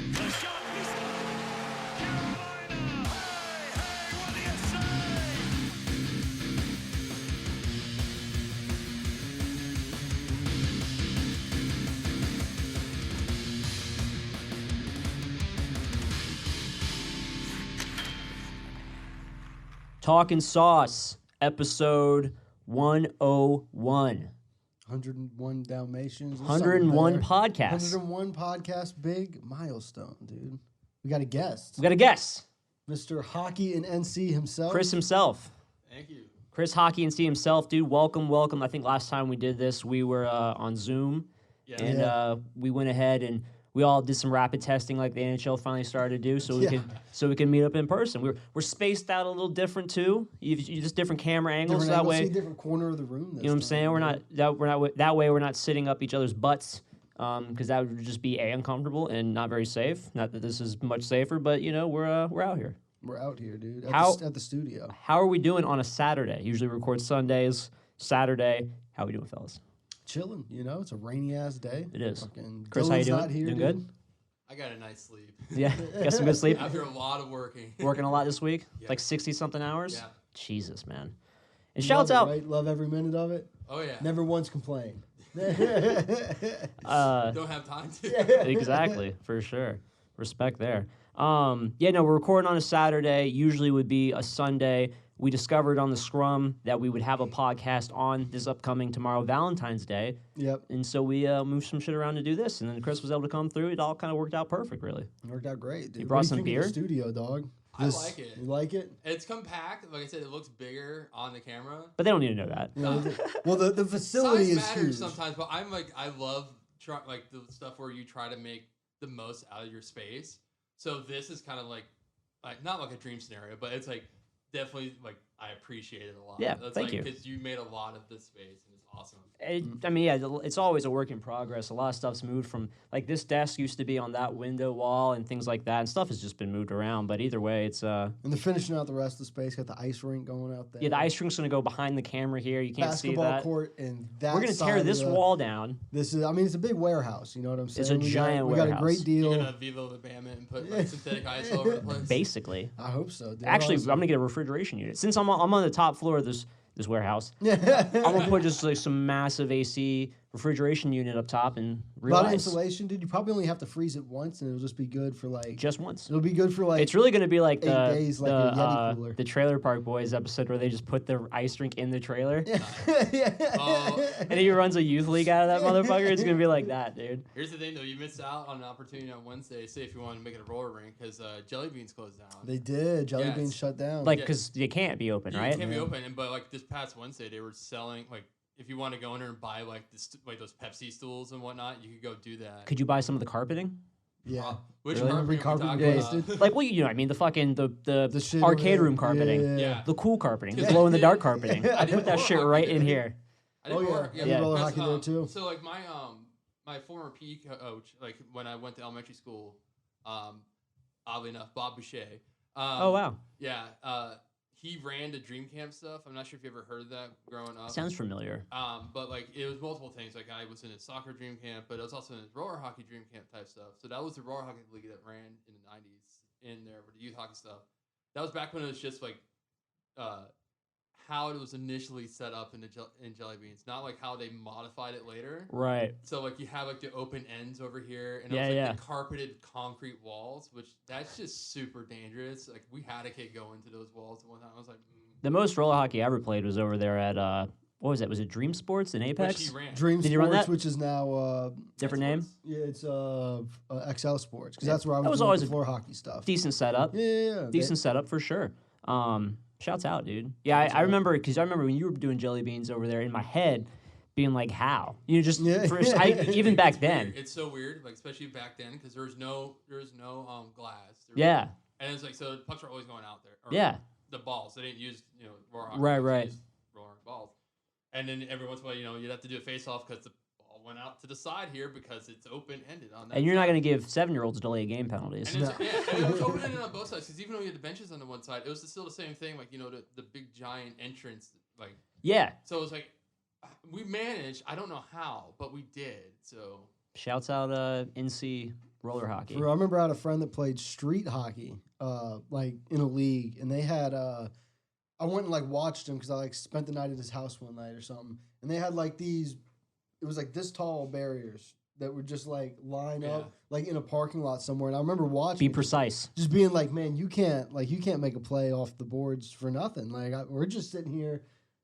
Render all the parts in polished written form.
The shot is Carolina. Hey, what do you say? Talkin' Sauce, episode 101. 101 Dalmatians. 101 podcasts. 101 podcast, big milestone, dude. We got a guest. We got a guest, Mr. Hockey and NC himself. Chris himself. Thank you. Chris Hockey and C himself, dude. Welcome. I think last time we did this, we were on Zoom, and we went ahead and we all did some rapid testing, like the NHL finally started to do, so we could meet up in person. We're spaced out a little different too. You just different camera angles, Different so that angles, way. see a different corner of the room. You know what I'm saying? We're not that way. We're not sitting up each other's butts, because that would just be uncomfortable and not very safe. Not that this is much safer, but you know we're out here. We're out here, dude. At the studio. How are we doing on a Saturday? Usually we record Sundays. Saturday. How are we doing, fellas? Chilling, you know. It's a rainy ass day. It is. Fucking Chris, Dylan's how you doing? Not here, Doing dude. good? I got a nice sleep. Yeah, got some good sleep. After a lot of working. Working a lot this week, Yeah. like 60-something hours. Yeah. Jesus, man. And shouts out. Right? Love every minute of it. Oh, yeah. Never once complained. Don't have time to. Exactly, for sure. Respect there. We're recording on a Saturday. Usually would be a Sunday. We discovered on the scrum that we would have a podcast on this upcoming tomorrow, Valentine's Day. Yep. And so we moved some shit around to do this. And then Chris was able to come through. It all kind of worked out perfect, really. It worked out great, dude. You brought What do some think of beer? the studio, dog. I like it. You like it? It's compact. Like I said, it looks bigger on the camera. But they don't need to know that. You know, the facility Size is matters huge. sometimes, but I love the stuff where you try to make the most out of your space. So this is kind of like not like a dream scenario, but it's like definitely like I appreciate it a lot. Yeah, That's thank you. Because you made a lot of this space and it's awesome. It's always a work in progress. A lot of stuff's moved from, like, this desk used to be on that window wall and things like that, and stuff has just been moved around. But either way, it's And they're finishing out the rest of the space. Got the ice rink going out there. yeah, the ice rink's gonna go behind the camera here. You can't see basketball that. court and that. We're gonna side tear of this the- wall down. This is. I mean, it's a big warehouse. You know what I'm saying? It's a giant We got a warehouse. great deal. You're gonna Vivo the Bama and put like synthetic ice all over the place. Basically, I hope so. Dude. actually, Honestly. I'm gonna get a refrigeration unit. Since I'm on the top floor of this warehouse, I'm Yeah. gonna put just like some massive AC refrigeration unit up top and A real lot of ice. insulation, dude. You probably only have to freeze it once, and it'll just be good for like. Just once. It'll be good for like. It's really gonna be like 8 days, like a Yeti cooler. the Trailer Park Boys episode where they just put the ice rink in the trailer, Oh, and he runs a youth league out of that motherfucker. It's gonna be like that, dude. here's the thing though, you missed out on an opportunity on Wednesday. Say if you wanted to make it a roller rink, because Jelly Beans closed down. They did. Jelly Yes. beans shut down. Like, Yeah. cause you can't be open, You right? can't be open, but like this past Wednesday, they were selling like if you want to go in there and buy like those Pepsi stools and whatnot, you could go do that. Could you buy some of the carpeting? yeah. Which Really? carpet are we Carpet talking base, about? dude. Like, well, you know, what I mean, the fucking The shit arcade over room there. carpeting, Yeah. the cool carpeting, the Yeah. glow in the dark carpeting. I I did put that roller shit hockey right there. in here. I did Oh, yeah. roller, You did roller because, hockey there, too? So like my former PE coach, like when I went to elementary school, oddly enough, Bob Boucher. Oh wow, Yeah, he ran the Dream Camp stuff. I'm not sure if you ever heard of that growing up. sounds familiar. But like it was multiple things. Like I was in a soccer dream camp, but I was also in a roller hockey dream camp type stuff. So that was the roller hockey league that ran in the '90s in there with the youth hockey stuff. That was back when it was just like how it was initially set up in Jelly Beans, not like how they modified it later. Right. So like you have like the open ends over here, and Yeah, it was like yeah. the carpeted concrete walls, which that's just super dangerous. Like we had a kid go into those walls one time. I was like, The most roller hockey I ever played was over there at what was that? Was it Dream Sports in which Apex? he ran. Dream Did you run Sports, that? which is now Different name. yeah, it's XL Sports because that's where I was, That was doing always the a floor hockey stuff. Decent setup. Yeah. Decent setup for sure. Shouts out, dude. Yeah, I remember because I remember when you were doing Jelly Beans over there in my head, being like, how? You know, just Yeah. even back It's then. weird. It's so weird, like especially back then, because there was no glass. Yeah. And it's like so the pucks were always going out there. Or Yeah. The balls. They didn't use roller hockey. Right, balls, they right. used roller balls. And then every once in a while, you'd have to do a face off because the ball went out to the side here because it's open ended on that. And you're not side. going to give 7-year-olds delay game penalties. And and it was open ended on both sides because even though you had the benches on the one side, it was still the same thing. Like the big giant entrance. Like Yeah. so, it was like we managed. I don't know how, but we did. So Shouts out NC roller hockey. I remember I had a friend that played street hockey, like in a league, and they had. I went and like watched him because I like spent the night at his house one night or something, and they had like these. It was like this tall barriers that would just like line up like in a parking lot somewhere, and I remember watching. Be precise. Just being like, man, you can't make a play off the boards for nothing. Like we're just sitting here.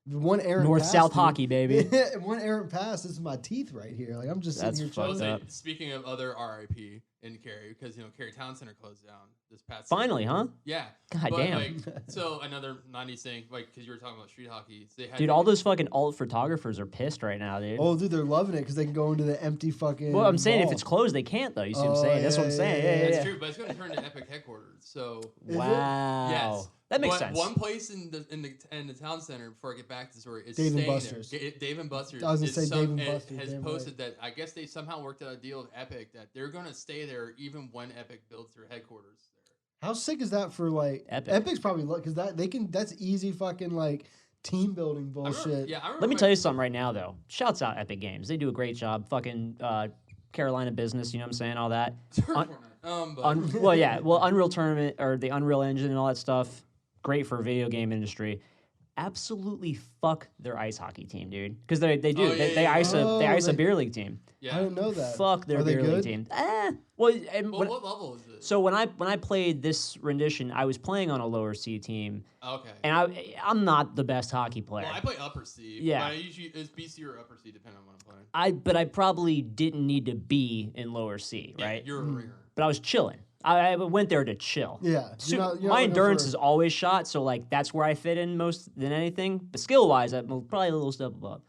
One errant North pass, South dude. hockey, baby. One errant pass. This is my teeth right here. Like I'm just That's sitting here. fucked chilling. up. Speaking of other RIP in Cary, because Cary Town Center closed down this past Finally, season. huh? Yeah. God But, damn. Like, so another 90s thing, like, because you were talking about street hockey. They had Dude, all those fucking alt photographers are pissed right now, dude. Oh, dude, they're loving it because they can go into the empty fucking. Well, I'm saying if mall. it's closed, they can't though. You see what I'm Oh, saying? That's what I'm yeah, saying. yeah, Yeah, yeah, That's yeah. true, but it's going to turn to Epic headquarters. So Is it? Wow. yes, That makes but sense. One place in the town center before I get back to the story is Dave and staying Buster's. there. Dave and Buster's. I was gonna is say Dave and it Buster's, has damn posted that I guess they somehow worked out a deal with Epic that they're going to stay there even when Epic builds their headquarters there. How sick is that for like Epic. Epic's probably because that's easy fucking like team building I remember- bullshit. yeah, I remember Let me my- tell you something right now, though. Shouts out Epic Games. They do a great job. Fucking Carolina business, you know what I'm saying? All that. but Well, yeah. Well, Unreal Tournament or the Unreal Engine and all that stuff. Great for video game industry. Absolutely fuck their ice hockey team, dude. Because they do. Oh, yeah, they yeah, ice yeah. a they- beer league team. yeah. I didn't know that. Fuck their Are they beer league good? team. Well, and Well, what level is it? so when I played this rendition, I was playing on a lower C team, Okay. and I'm not the best hockey player. Well, I play upper C. Yeah. But I usually it's BC or upper C depending on what I'm playing. But I probably didn't need to be in lower C, Yeah, right? you're a ringer. But I was chilling. I went there to chill. Yeah, So you're not my looking endurance for- is always shot, so like that's where I fit in most than anything. But skill wise, I'm probably a little step above.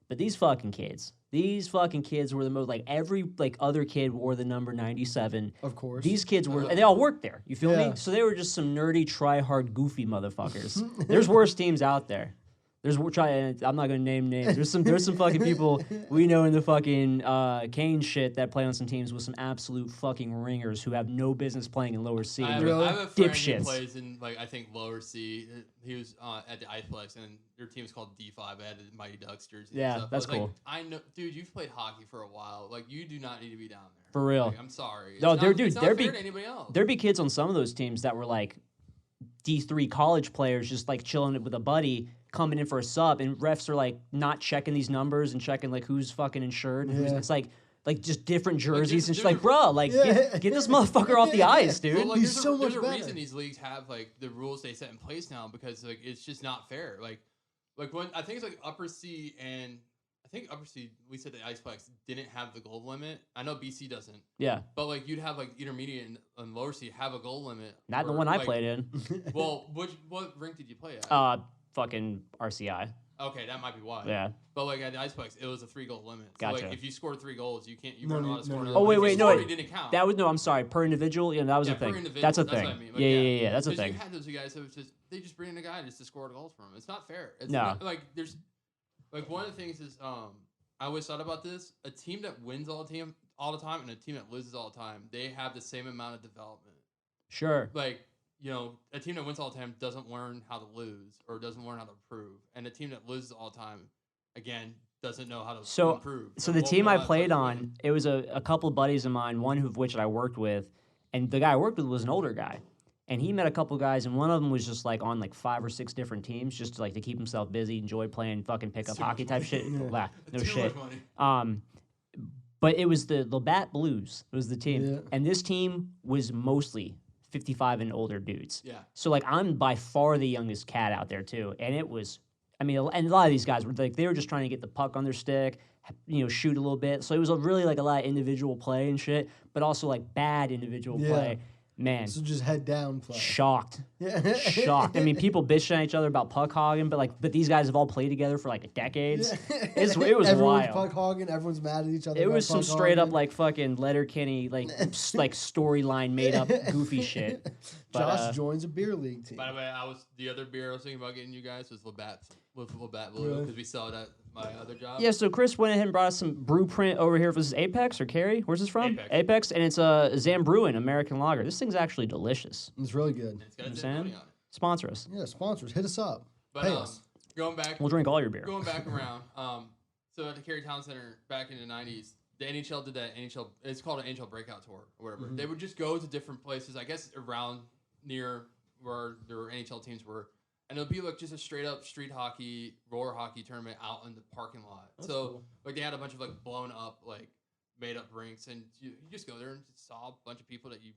But these fucking kids were the most like every like other kid wore the number 97. Of course. These kids were, and they all worked there. You feel Yeah. me? So they were just some nerdy, try hard, goofy motherfuckers. There's worse teams out there. I'm not gonna name names. There's some fucking people we know in the fucking Kane shit that play on some teams with some absolute fucking ringers who have no business playing in lower C. I have, Really? I have a friend who Dipshits. plays in like I think lower C. He was at the Iceplex, and their team is called D5. I had the Mighty Ducks jersey. Yeah, and stuff. that's I was cool. Like, I know, dude. You've played hockey for a while. Like you do not need to be down there. For real. Like, I'm sorry. No, It's there- not, dude, it's not there fair be- to anybody else. There'd be kids on some of those teams that were like D3 college players just like chilling with a buddy coming in for a sub, and refs are like not checking these numbers and checking like who's fucking insured. And who's, Yeah. it's like just different jerseys and there's shit. Like, a- bro, like Yeah. get this motherfucker off the ice, dude. Well, like, He's there's so a, much there's a better. reason these leagues have like the rules they set in place now because like it's just not fair. Like when I think it's like upper C and I think upper C we said the Iceplex didn't have the goal limit. I know BC doesn't, Yeah, but like you'd have like intermediate and lower C have a goal limit. not the or, one I like- played in. Well, what rink did you play at? Fucking RCI. Okay, that might be why. Yeah. But like at the Iceplex, it was a 3-goal limit. So Gotcha. like if you scored 3 goals, you can't. You No, weren't no, allowed to score. no, another no. Oh, one. wait, If you wait, no, scored, wait. it didn't count. That was no. I'm sorry. Per individual. Yeah, that was Yeah, a per thing. individual, That's a that's what thing. I mean. Like, Yeah. That's a 'Cause thing. You had those guys that was just they just bring in a guy just to score goals for him. It's not fair. It's No. not, like there's like one of the things is I always thought about this. A team that wins all the time and a team that loses all the time, they have the same amount of development. Sure. Like a team that wins all the time doesn't learn how to lose or doesn't learn how to improve, and a team that loses all the time, again, doesn't know how to improve. So It the won't team know I how to played win. on, it was a couple of buddies of mine, one of which I worked with, and the guy I worked with was an older guy, and he met a couple guys, and one of them was just like on like 5 or 6 different teams, just to, like to keep himself busy, enjoy playing fucking pickup Too hockey much type money. shit. Yeah. Blah, no Too shit. much money. But it was the Labatt Blues was the team, Yeah. and this team was mostly 55 and older dudes. Yeah. So like I'm by far the youngest cat out there too, and it was, I mean, and a lot of these guys were like they were just trying to get the puck on their stick, shoot a little bit. So it was really like a lot of individual play and shit, but also like bad individual Yeah. play. Man, So just head down play. shocked, Yeah. shocked. I mean, people bitching at each other about puck hogging, but these guys have all played together for like decades. It was Everyone's wild. puck hogging. Everyone's mad at each other. It about was some puck straight up hogging. like fucking Letterkenny like like storyline made up goofy shit. But, Josh joins a beer league team. By the way, the other beer I was thinking about getting you guys was Labatt Blue Really? because we sell it at my other job. Yeah, so Chris went ahead and brought us some brew print over here. This is Apex or Cary? Where's this from? Apex. And it's a Zam Brewing American Lager. This thing's actually delicious. It's really good. It's got a Understand? Zamboni on it. Sponsor us. Yeah, sponsors, hit us up. But Pay us. going back We'll drink all your beer. going back around, so at the Cary Town Center back in the 90s, the NHL did that NHL. It's called an NHL Breakout Tour or whatever. They would just go to different places, I guess around near where their NHL teams were, and it'll be like just a straight up street hockey, roller hockey tournament out in the parking lot. That's so cool. like they had a bunch of like blown up like made up rinks, and you just go there and just saw a bunch of people that you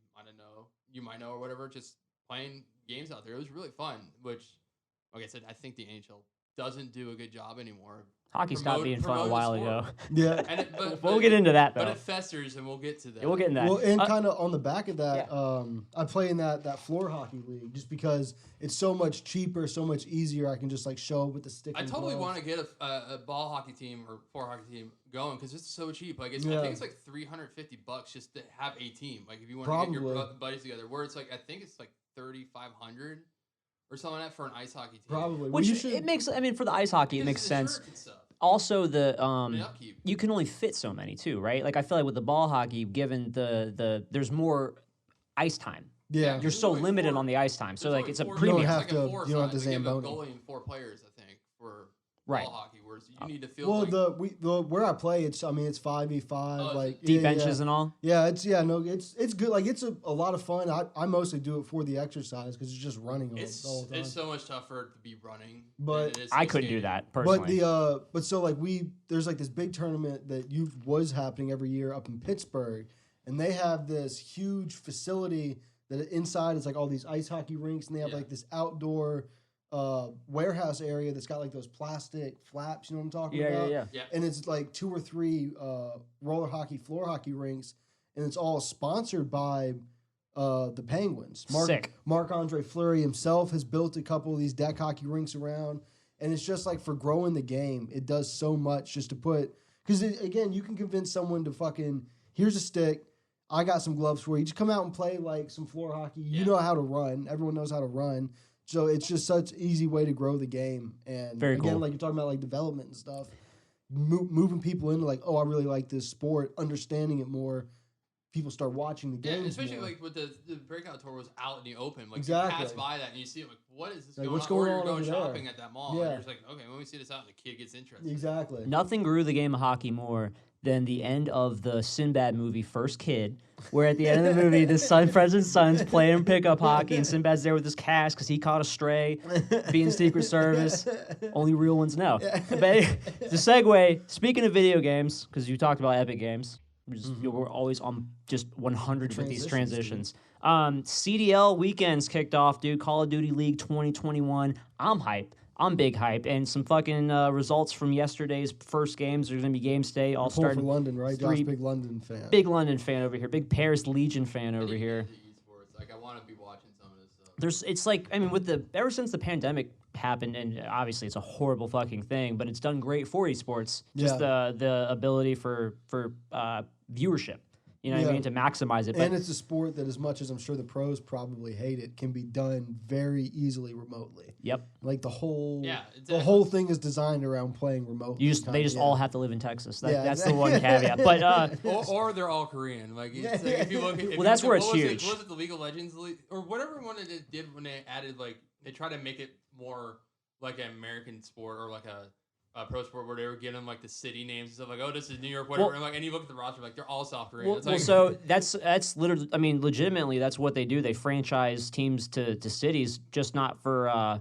might know or whatever, just playing games out there. It was really fun. Which, like I said, I think the NHL doesn't do a good job anymore. Hockey stopped being fun a while ago. Yeah. And We'll get into that, though. But it festers, and we'll get to that. Yeah, we'll get into that. Well, and kind of on the back of that, I play in that floor hockey league just because it's so much cheaper, so much easier. I can just like show up with the stick. I and totally glove. want to get a ball hockey team or floor hockey team going because it's so cheap. Like I think it's like $350 just to have a team. Like if you want to get your buddies together, where it's like I think it's like $3,500 or something like that for an ice hockey team. Probably. Which Well, it makes. I mean, for the ice hockey, it makes sense. Also, you can only fit so many too, right? Like I feel like with the ball hockey, given the there's more ice time. Yeah. You're so limited on the ice time, so like it's a You premium. don't have to. You don't have to They give a Zamboni. goalie and 4 players, I think, for Right. ball hockey. Whereas you need to feel Well, like the where I play, it's 5v5, Oh, like Deep benches and all. Yeah, it's good. Like it's a lot of fun. I mostly do it for the exercise because it's just running all the time. it's so much tougher to be running. But than it is I to couldn't do skating. that personally. but so like there's like this big tournament that was happening every year up in Pittsburgh, and they have this huge facility that inside is like all these ice hockey rinks, and they have like this outdoor warehouse area that's got like those plastic flaps. You know what I'm talking about? Yeah. And it's like 2 or 3 roller hockey, floor hockey rinks, and it's all sponsored by the Penguins. Sick. Marc-Andre Fleury himself has built a couple of these deck hockey rinks around, and it's just like for growing the game, it does so much just to put. Because again, you can convince someone to fucking here's a stick. I got some gloves for you. Just come out and play like some floor hockey. You know how to run. Everyone knows how to run. So it's just such an easy way to grow the game. And Very again, cool. like you're talking about like development and stuff, moving people into like, oh, I really like this sport, understanding it more. People start watching the Yeah, games especially more. like with the breakout tour was out in the open. Like Exactly. you pass by that and you see it, like, what is this Like, going what's on? going Or you're on going over there? shopping at that mall. Yeah. And you're just like, okay, let me see this out, and the kid gets interested. Exactly. Nothing grew the game of hockey more than the end of the Sinbad movie First Kid, where at the end of the movie, the President's son's playing pickup hockey, and Sinbad's there with his cast because he caught a stray, being Secret Service. Only real ones know. But the segue, speaking of video games, because you talked about Epic Games, we're always on just 100 with these transitions. CDL weekends kicked off, dude. Call of Duty League 2021. I'm hyped. I'm big hype, and some fucking results from yesterday's first games. There's gonna be games today. All Pull starting. for London, right? Josh, big London fan. Big London fan over here. Big Paris Legion fan I over need to here. get into Esports. Like I want to be watching some of this stuff. It's like, I mean, ever since the pandemic happened, and obviously it's a horrible fucking thing, but it's done great for esports. Just the ability for viewership. You know what I mean? To maximize it. But And it's a sport that, as much as I'm sure the pros probably hate it, can be done very easily remotely. Yep. Like the whole exactly. the whole thing is designed around playing remotely. They just all have to live in Texas. That's the exactly. one caveat. But or they're all Korean. Like, it's like if you look at, Well, that's where it's what was huge. What was it, the League of Legends League or whatever one it did when they added like they tried to make it more like an American sport or like a pro sport where they were giving them like the city names and stuff like, oh, this is New York, whatever. Well- and you look at the roster, like they're all South Korean. It's well, like, so that's literally, I mean, legitimately, that's what they do. They franchise teams to cities, just not for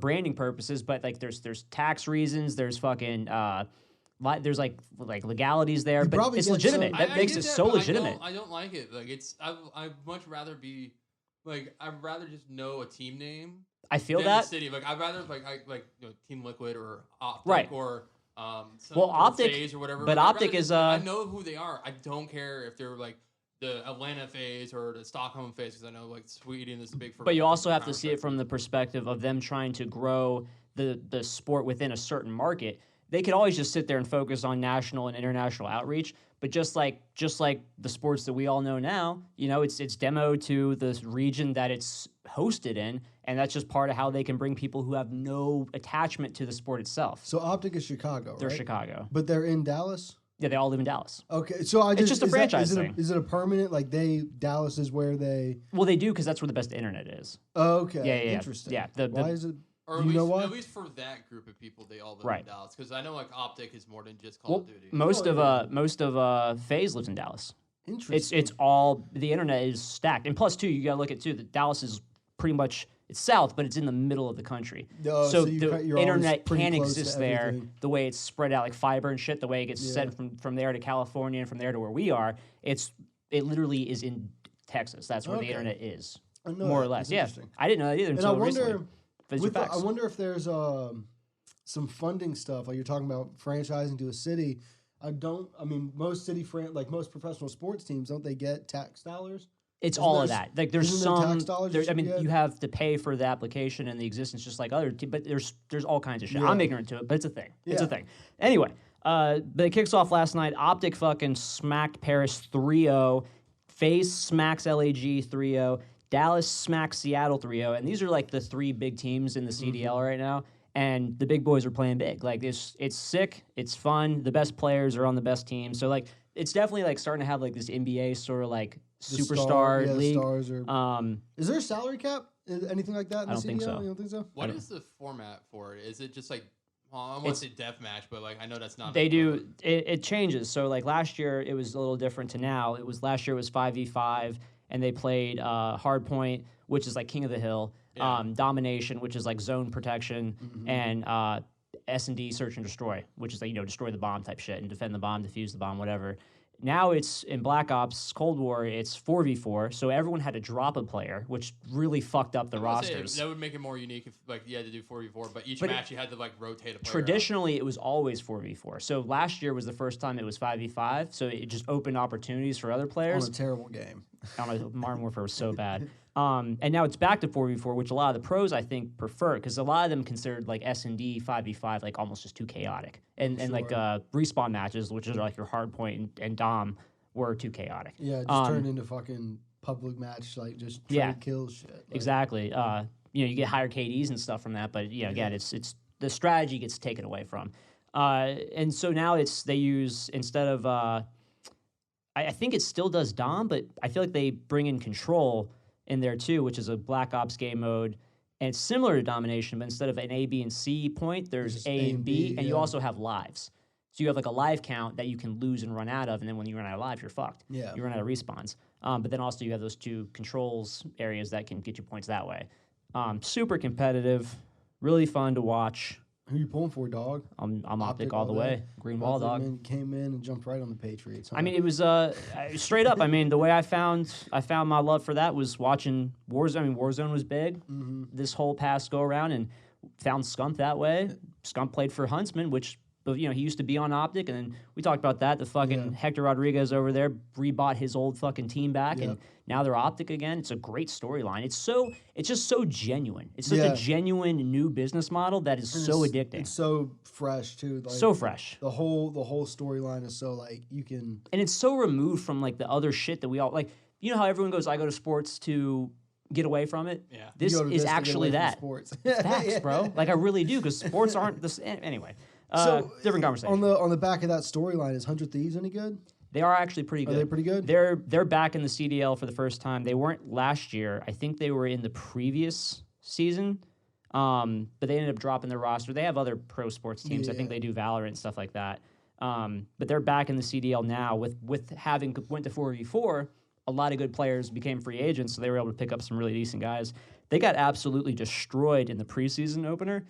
branding purposes, but like there's tax reasons, there's fucking there's like legalities there, You but probably it's get legitimate. some- That makes get it that, so but legitimate. I don't like it. Like I'd much rather be like I'd rather just know a team name. I feel than that. the city. Like I'd rather like Team Liquid or Optic Right. or Well, or Optic- FaZe or whatever. but Like, I'd Optic rather is, I know who they are. I don't care if they're like the Atlanta FaZe or the Stockholm FaZe because I know like Sweden is big for. But you also have to see it Counter-Strike. from the perspective of them trying to grow the sport within a certain market. They could always just sit there and focus on national and international outreach, but just like the sports that we all know now, you know, it's demoed to the region that it's hosted in, and that's just part of how they can bring people who have no attachment to the sport itself. So Optic is Chicago, They're right? Chicago. But they're in Dallas. Yeah, they all live in Dallas. Okay, so It's just a franchise thing. Is it a permanent? Like Dallas is where they? Well, they do because that's where the best internet is. Oh, okay, Yeah. interesting. Yeah, Why is it? Or You know why? at least for that group of people, they all live Right. in Dallas. Because I know like Optic is more than just Call Well, of Duty. most Oh, of yeah. most of FaZe lives in Dallas. Interesting. It's all the internet is stacked, and plus too, you gotta look at too that Dallas is pretty much it's south, but it's in the middle of the country. Oh, so so the you're always internet pretty can close to exist there everything. the way it's spread out like fiber and shit. The way it gets Yeah. sent from there to California and from there to where we are, it literally is in Texas. That's where Okay. the internet is, I know more or that. less. That's Yeah, interesting. I didn't know that either And until I wonder, recently. Those are facts. I wonder if there's some funding stuff like you're talking about franchising to a city. I mean, most most professional sports teams, don't they get tax dollars? It's Isn't all there of that. Like there's isn't there some. tax dollars There, you I should mean, get? you have to pay for the application and the existence, just like other. But there's all kinds of shit. Yeah. I'm ignorant to it, but it's a thing. It's a Yeah. thing. Anyway, but it kicks off last night. Optic fucking smacked Paris 3-0. FaZe smacks LAG 3-0. Dallas smacks Seattle 3-0. And these are like the three big teams in the CDL right now. And the big boys are playing big. Like it's sick. It's fun. The best players are on the best team. So like it's definitely like starting to have like this NBA sort of like The superstar league. Stars are, is there a salary cap? Anything like that in I the don't think CDL? so. You don't think so? What is the format for it? Is it just like, well, I want It's- to say death match, but like I know that's not. They do. It changes. So like last year, it was a little different to now. Last year was 5v5, and they played Hardpoint, which is like King of the Hill, Yeah. Domination, which is like zone protection, and S&D Search and Destroy, which is like destroy the bomb type shit and defend the bomb, defuse the bomb, whatever. Now it's in Black Ops Cold War. It's 4v4, so everyone had to drop a player, which really fucked up the I was gonna say, rosters. that would make it more unique if like you had to do 4v4, but each But match you had to like rotate a player. Traditionally, it was always 4v4. So last year was the first time it was 5v5. So it just opened opportunities for other On players. a terrible game. I don't know, Modern Warfare was so bad. And now it's back to 4v4, which a lot of the pros I think prefer because a lot of them considered like S&D 5v5 like almost just too chaotic, and like respawn matches, which are like your hardpoint and Dom, were too chaotic. Yeah, it just turned into fucking public match, like just trade kills shit. Like, Exactly. You get higher KDs and stuff from that, but again, it's the strategy gets taken away from. And so now they use instead of I think it still does Dom, but I feel like they bring in Control in there too, which is a Black Ops game mode. And it's similar to Domination, but instead of an A, B, and C point, there's just A and B, and you yeah. also have lives. So you have like a live count that you can lose and run out of, and then when you run out of lives, you're fucked. Yeah. You run out of respawns. But then also you have those two controls areas that can get you points that way. Super competitive, really fun to watch. Who you pulling for, dog? I'm Optic all the way. Green wall, dog. Man came in and jumped right on the Patriots. I mean, it was straight up. I mean, the way I found my love for that was watching Warzone. I mean, Warzone was big this whole past go around, and found Scump that way. Scump played for Huntsman, which he used to be on Optic, and then we talked about that. The fucking Hector Rodriguez over there rebought his old fucking team back, and now they're Optic again. It's a great storyline. It's just so genuine. It's such a genuine new business model that is so addicting. It's so fresh too. Like, So fresh. The whole storyline is so like you can. And it's so removed from like the other shit that we all like. You know how everyone goes, I go to sports to get away from it? Yeah. This You go to is this to get actually away from that. Sports. Facts, bro. Like I really do, because sports aren't this anyway. Different conversation. On the back of that storyline, is 100 Thieves any good? They are actually pretty good. Are they pretty good? They're back in the CDL for the first time. They weren't last year. I think they were in the previous season. But they ended up dropping their roster. They have other pro sports teams. I think they do Valorant and stuff like that. But they're back in the CDL now with having went to 4v4. A lot of good players became free agents, so they were able to pick up some really decent guys. They got absolutely destroyed in the preseason opener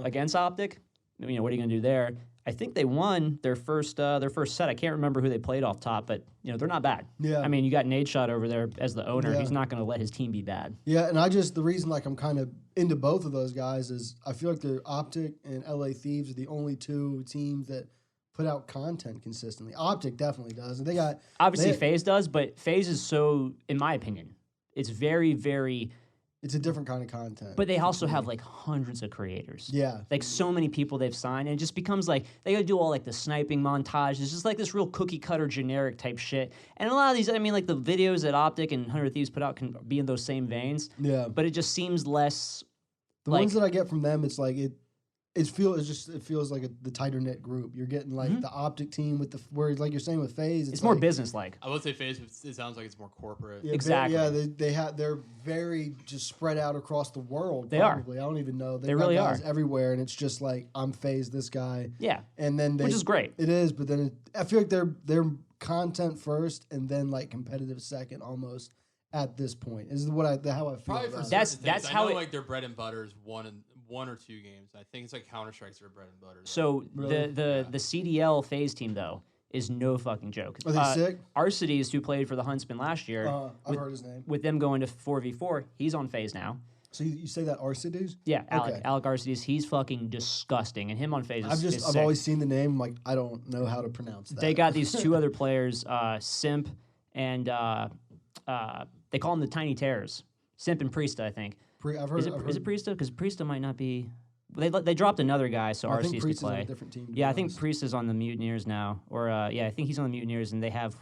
against Optic. What are you going to do there? I think they won their first set. I can't remember who they played off top, but they're not bad. Yeah. I mean, you got Nade Shot over there as the owner. Yeah. He's not going to let his team be bad. Yeah, and the reason like I'm kind of into both of those guys is I feel like the Optic and LA Thieves are the only two teams that put out content consistently. Optic definitely does, and they got Obviously, FaZe does, but FaZe is so, in my opinion, it's very, very. It's a different kind of content. But they also have like hundreds of creators. Yeah. Like so many people they've signed, and it just becomes like they got to do all like the sniping montage. It's just like this real cookie cutter generic type shit. And a lot of these, I mean, like the videos that Optic and 100 Thieves put out can be in those same veins. Yeah. But it just seems less. The ones that I get from them, it's like it feels like the tighter knit group. You're getting like the optic team with where like you're saying with FaZe, It's more like, business like. I would say FaZe. It sounds like it's more corporate. Yeah, Exactly. they're very just spread out across the world. They probably. I don't even know. They really guys are everywhere, and it's just like I'm FaZe this guy. Yeah, and then which is great. It is, but then I feel like they're content first, and then like competitive second almost. At this point, is how I feel. Probably for That's I how know, it, like their bread and butter is one or two games. I think it's like Counter-Strike's their bread and butter. So Really? the CDL FaZe team though is no fucking joke. Are they sick? Arcides, who played for the Huntsman last year, I've heard his name. with them going to 4v4, he's on FaZe now. So you say that Arcides? Yeah, Okay. Alec Arcides, he's fucking disgusting, and him on FaZe is I've sick. always seen the name. I'm like, I don't know how to pronounce that. They got these two other players, Simp and they call them the Tiny Terrors. Simp and Priesta, I think. I've heard, Is it Priesta? Because Priesta might not be. They dropped another guy, so I think Arceus could Priesta's on play. a different team. to Yeah, be I think honest. Priesta's on the Mutineers now, or I think he's on the Mutineers, and they have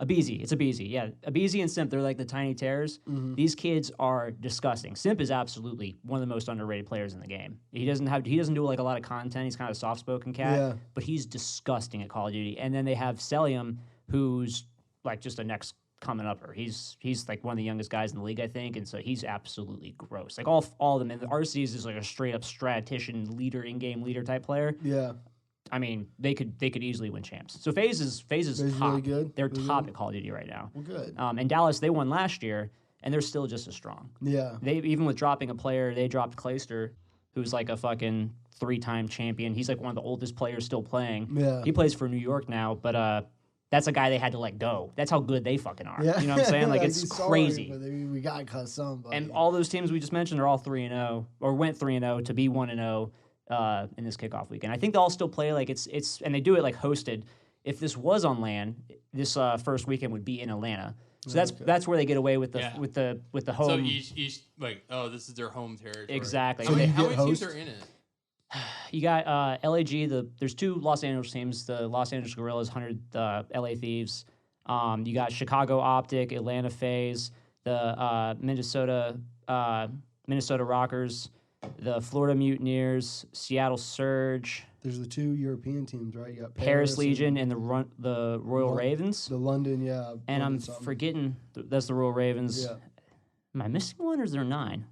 Abizi. It's Abizi, yeah. Abizi and Simp, they're like the Tiny Terrors. Mm-hmm. These kids are disgusting. Simp is absolutely one of the most underrated players in the game. He doesn't do like a lot of content. He's kind of a soft-spoken cat, Yeah. but he's disgusting at Call of Duty. And then they have Celium, who's like just a next coming upper. He's like one of the youngest guys in the league, I think, and so he's absolutely gross. Like all of them. And the RCs is like a straight up statistician leader, in-game leader type player. Yeah. I mean, they could easily win champs. So FaZe is top. really good? They're Really top good? at Call of Duty right now. Well, good. And Dallas, they won last year, and they're still just as strong. Yeah. They even with dropping a player, they dropped Clayster, who's like a fucking 3-time champion. He's like one of the oldest players still playing. Yeah. He plays for New York now, but that's a guy they had to let go. That's how good they fucking are. Yeah. You know what I'm saying? Like I'd it's be sorry, crazy. but we got to cut somebody. And all those teams we just mentioned are all 3-0 or went 3-0 to be 1-0 in this kickoff weekend. I think they'll all still play like it's and they do it like hosted. If this was on LAN, this first weekend would be in Atlanta. So that's where they get away with the Yeah. with the home. So each like this is their home territory. Exactly. How many, you how get many teams hosts? are in it? You got LAG. There's two Los Angeles teams. The Los Angeles Gorillas, 100 LA Thieves. You got Chicago Optic, Atlanta FaZe, the Minnesota Rockers, the Florida Mutineers, Seattle Surge, There's the two European teams, right? You got Paris and Legion, and the Royal Ravens. the London, yeah. And I'm London something. forgetting that's the Royal Ravens. Yeah. Am I missing one, or is there 9?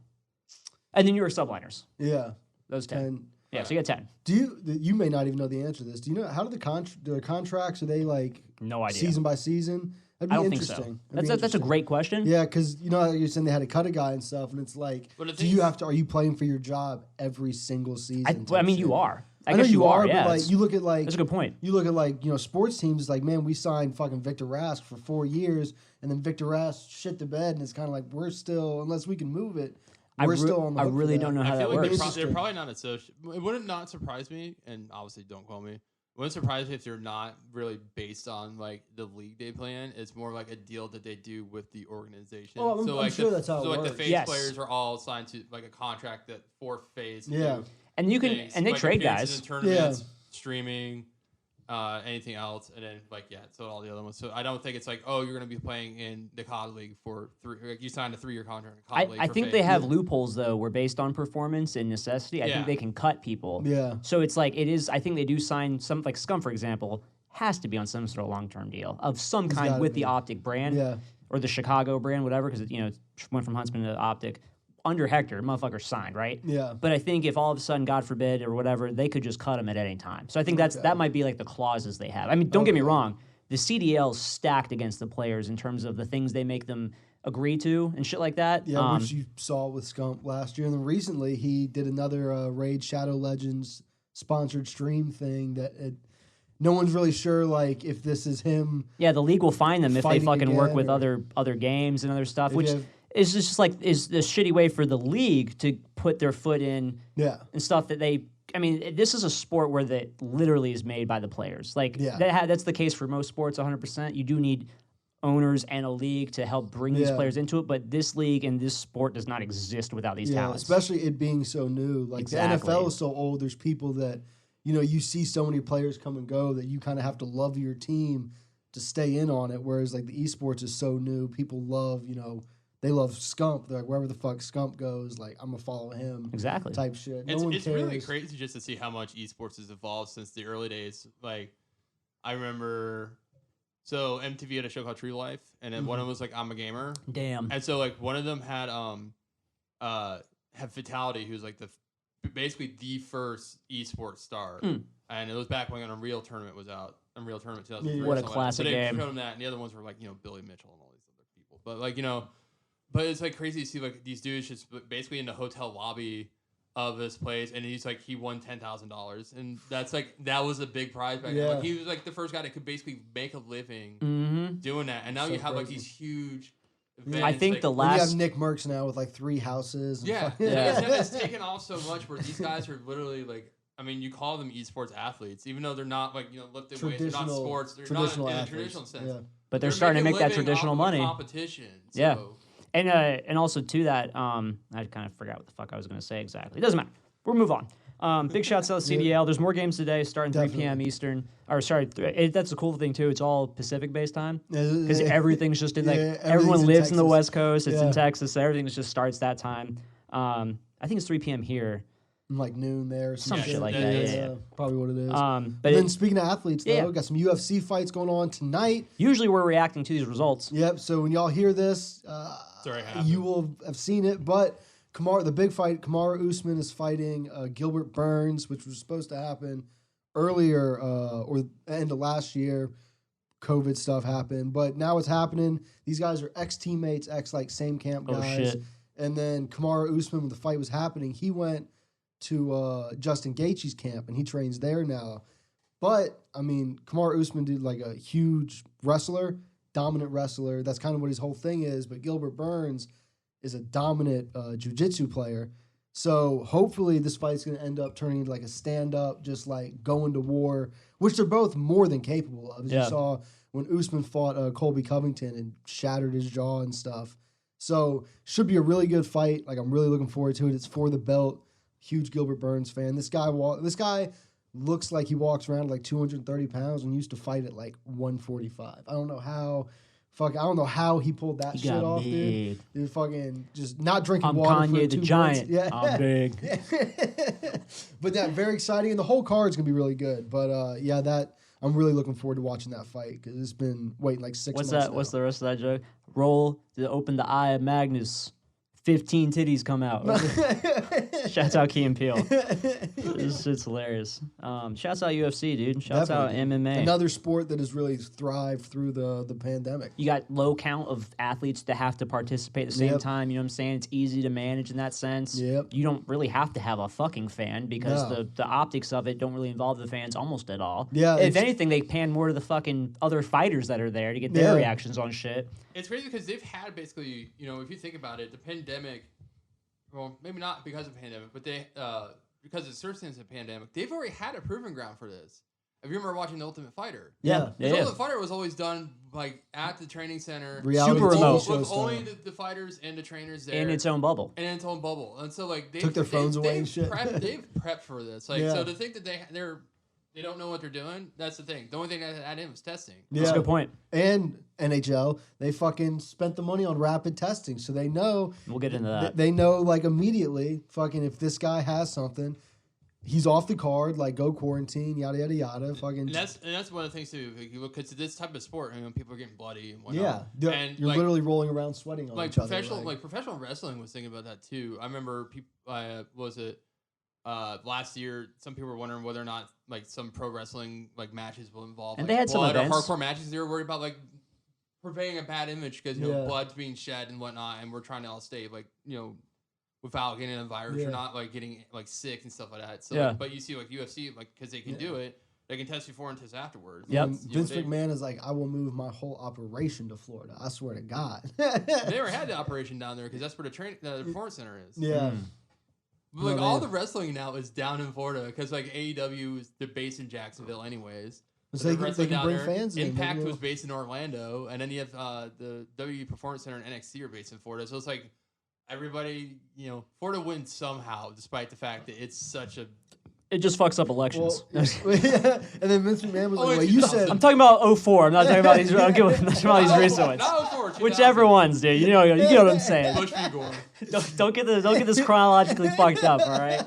And then New York Subliners. Yeah. Those 10. And Yeah, so you got 10. you may not even know the answer to this. Do you know how do the contracts, are they like No idea. season by season? That'd be I don't think interesting. so. That'd be That's a interesting. great question. Yeah, because you know how you're saying they had to cut a guy and stuff, and it's like, But the do thing you is- have to? Are you playing for your job every single season? I type mean, shit? you are. I know guess you are. but Yeah, like you look at like that's a good point. you look at like sports teams. It's like, man, we signed fucking Victor Rask for 4 years, and then Victor Rask shit the bed, and it's kind of like we're still, unless we can move it, we're still on the I hook for really that. don't know how I that feel like works. they're Interesting. probably not associated. It wouldn't not surprise me, and obviously don't quote me. It wouldn't surprise me if they're not really based on like the league they play in. It's more like a deal that they do with the organization. Oh, I'm like sure that's how it so like the works. FaZe Yes. players are all signed to like a contract that for FaZe. to Yeah. do And you can things, and they like trade appearances guys. in tournaments, streaming, anything else, and then so all the other ones. So I don't think it's like, oh, you're going to be playing in the COD League for 3. Like you signed a 3-year contract in COD League. I for think FaZe. they have loopholes though, where based on performance and necessity, I Yeah. think they can cut people. Yeah. So it's like it is. I think they do sign some like Scum, for example, has to be on some sort of long-term deal of some kind gotta with be. the Optic brand, Yeah. or the Chicago brand, whatever, because it went from Huntsman to Optic. Under Hector, motherfucker signed, right? Yeah. But I think if all of a sudden, God forbid, or whatever, they could just cut him at any time. So I think that might be like the clauses they have. I mean, don't get me wrong, the CDL's stacked against the players in terms of the things they make them agree to and shit like that. Yeah, which you saw with Scump last year. And then recently he did another Raid Shadow Legends sponsored stream thing no one's really sure like if this is him. Yeah, the league will find them if they Fighting fucking work again, with or- other games and other stuff, If which you have- is just like is the shitty way for the league to put their foot in Yeah. and stuff that they. I mean, this is a sport where that literally is made by the players. Like Yeah. that's the case for most sports, 100%. You do need owners and a league to help bring these Yeah. players into it, but this league and this sport does not exist without these Yeah, talents. especially it being so new. Like Exactly. the NFL is so old. There's people that you see so many players come and go that you kind of have to love your team to stay in on it. Whereas like the esports is so new, people love they love Scump. They're like, wherever the fuck Scump goes, like, I'm gonna follow him. Exactly. Type shit. No one It's cares. really crazy just to see how much esports has evolved since the early days. Like, I remember, so MTV had a show called True Life, and then one of them was like I'm a Gamer, Damn. and so like one of them had Fatality, who's like basically the first esports star, and it was back when Unreal Tournament was out. Unreal Tournament 2003. What a or something like that. classic So they game. showed him that, and the other ones were like Billy Mitchell and all these other people, but like but it's like crazy to see like these dudes just basically in the hotel lobby of this place, and he's like he won $10,000, and that's like that was a big prize back then. Yeah. Like he was like the first guy that could basically make a living Mm-hmm. doing that, and now So you have like crazy. these huge. Yeah. Events, I think like, the When you have last. Nick Merckx now with like 3 houses. And yeah, Yeah. It's taken off so much where these guys are literally like. I mean, you call them esports athletes, even though they're not like lifting weights, they're not sports, they're not in a athletes. traditional sense. Yeah. But they're starting to making make a that living traditional off of the money. competition. Yeah. So. And also to that, I kind of forgot what the fuck I was going to say exactly. It doesn't matter. We'll move on. Big shouts out to CDL. There's more games today, starting 3 p.m. Eastern. Or sorry, that's the cool thing too. It's all Pacific-based time because everything's just in like everyone lives in the West Coast. It's in Texas. So everything just starts that time. I think it's 3 p.m. here. Like noon there. Some shit like that, that. yeah. Yeah. Probably what it is. But then speaking of athletes, though, Yeah. got some UFC fights going on tonight. usually we're reacting to these results. Yep. So when y'all hear this, already happened. you will have seen it. But the big fight, Kamaru Usman is fighting Gilbert Burns, which was supposed to happen earlier or end of last year. COVID stuff happened, but now it's happening. These guys are ex-teammates, same camp Oh, guys. shit. And then Kamaru Usman, when the fight was happening, he went to Justin Gaethje's camp, and he trains there now. But, I mean, Kamaru Usman did like a huge wrestler, dominant wrestler. That's kind of what his whole thing is. But Gilbert Burns is a dominant jiu-jitsu player. So hopefully this fight's going to end up turning into like a stand-up, just like going to war, which they're both more than capable of. As you saw when Usman fought Colby Covington and shattered his jaw and stuff. So should be a really good fight. Like, I'm really looking forward to it. It's for the belt. Huge Gilbert Burns fan. This guy looks like he walks around at like 230 pounds and used to fight at like 145. I don't know how he pulled that shit off, dude. Dude, fucking just not drinking water for Kanye 2 the months. Giant. Yeah. I'm big. But that very exciting, and the whole card's gonna be really good. But I'm really looking forward to watching that fight because it's been waiting like 6 months. What's the rest of that joke? Roll to open the eye of Magnus. 15 titties come out. Shouts out Key and Peele. This shit's hilarious. Shouts out UFC, dude. Shouts out MMA. Another sport that has really thrived through the pandemic. You got low count of athletes that have to participate at the same Yep. time. You know what I'm saying? It's easy to manage in that sense. Yep. You don't really have to have a fucking fan because No. the optics of it don't really involve the fans almost at all. Yeah, If it's- anything, they pan more to the fucking other fighters that are there to get their Yeah. reactions on shit. It's crazy because they've had basically, if you think about it, the pandemic, well, maybe not because of the pandemic, but they, because it's certainly a pandemic, they've already had a proving ground for this. If you remember watching The Ultimate Fighter, Yeah. The Ultimate Fighter was always done like at the training center, Reality Super TV remote. show with only style. the fighters and the trainers there, In its own bubble. and in its own bubble. And so like they Took their phones away and shit. They've prepped for this. Like Yeah. so to think that they don't know what they're doing, that's the thing. The only thing that added in was testing. That's a good point. And NHL, they fucking spent the money on rapid testing, so they know. We'll get into that. They know like immediately, fucking if this guy has something, he's off the card. Like go quarantine, yada yada yada. Fucking And that's one of the things too. Because this type of sport, people are getting bloody and whatnot. yeah. and You're literally rolling around sweating on like each professional other. professional wrestling was thinking about that too. I remember people last year some people were wondering whether or not like some pro wrestling like matches will involve And like, they had some blood or events. hardcore matches. They were worried about like purveying a bad image because Yeah. blood's being shed and whatnot, and we're trying to all stay like without getting a virus Yeah. or not like getting like sick and stuff like that. So Yeah. but you see like UFC like because they can do it. They can test before and test afterwards. Yep. And Vince McMahon is like, I will move my whole operation to Florida. I swear to God. They never had the operation down there because that's where the performance center is. Yeah. But, like No, all they- the wrestling now is down in Florida because like AEW is the base in Jacksonville anyways. So The they can wrestling down bring there. fans in. Impact maybe was based in Orlando, and then you have the WWE Performance Center and NXT are based in Florida. So it's like everybody, Florida wins somehow, despite the fact that it's such a It just fucks up elections. Well, and then Vince McMahon was like, well, you said... I'm talking about 04. I'm not talking about these. I'm talking about these recent ones. Not 04, Whichever ones, dude. You get what I'm saying. Bush v. Gore. Don't get this chronologically fucked up. All right.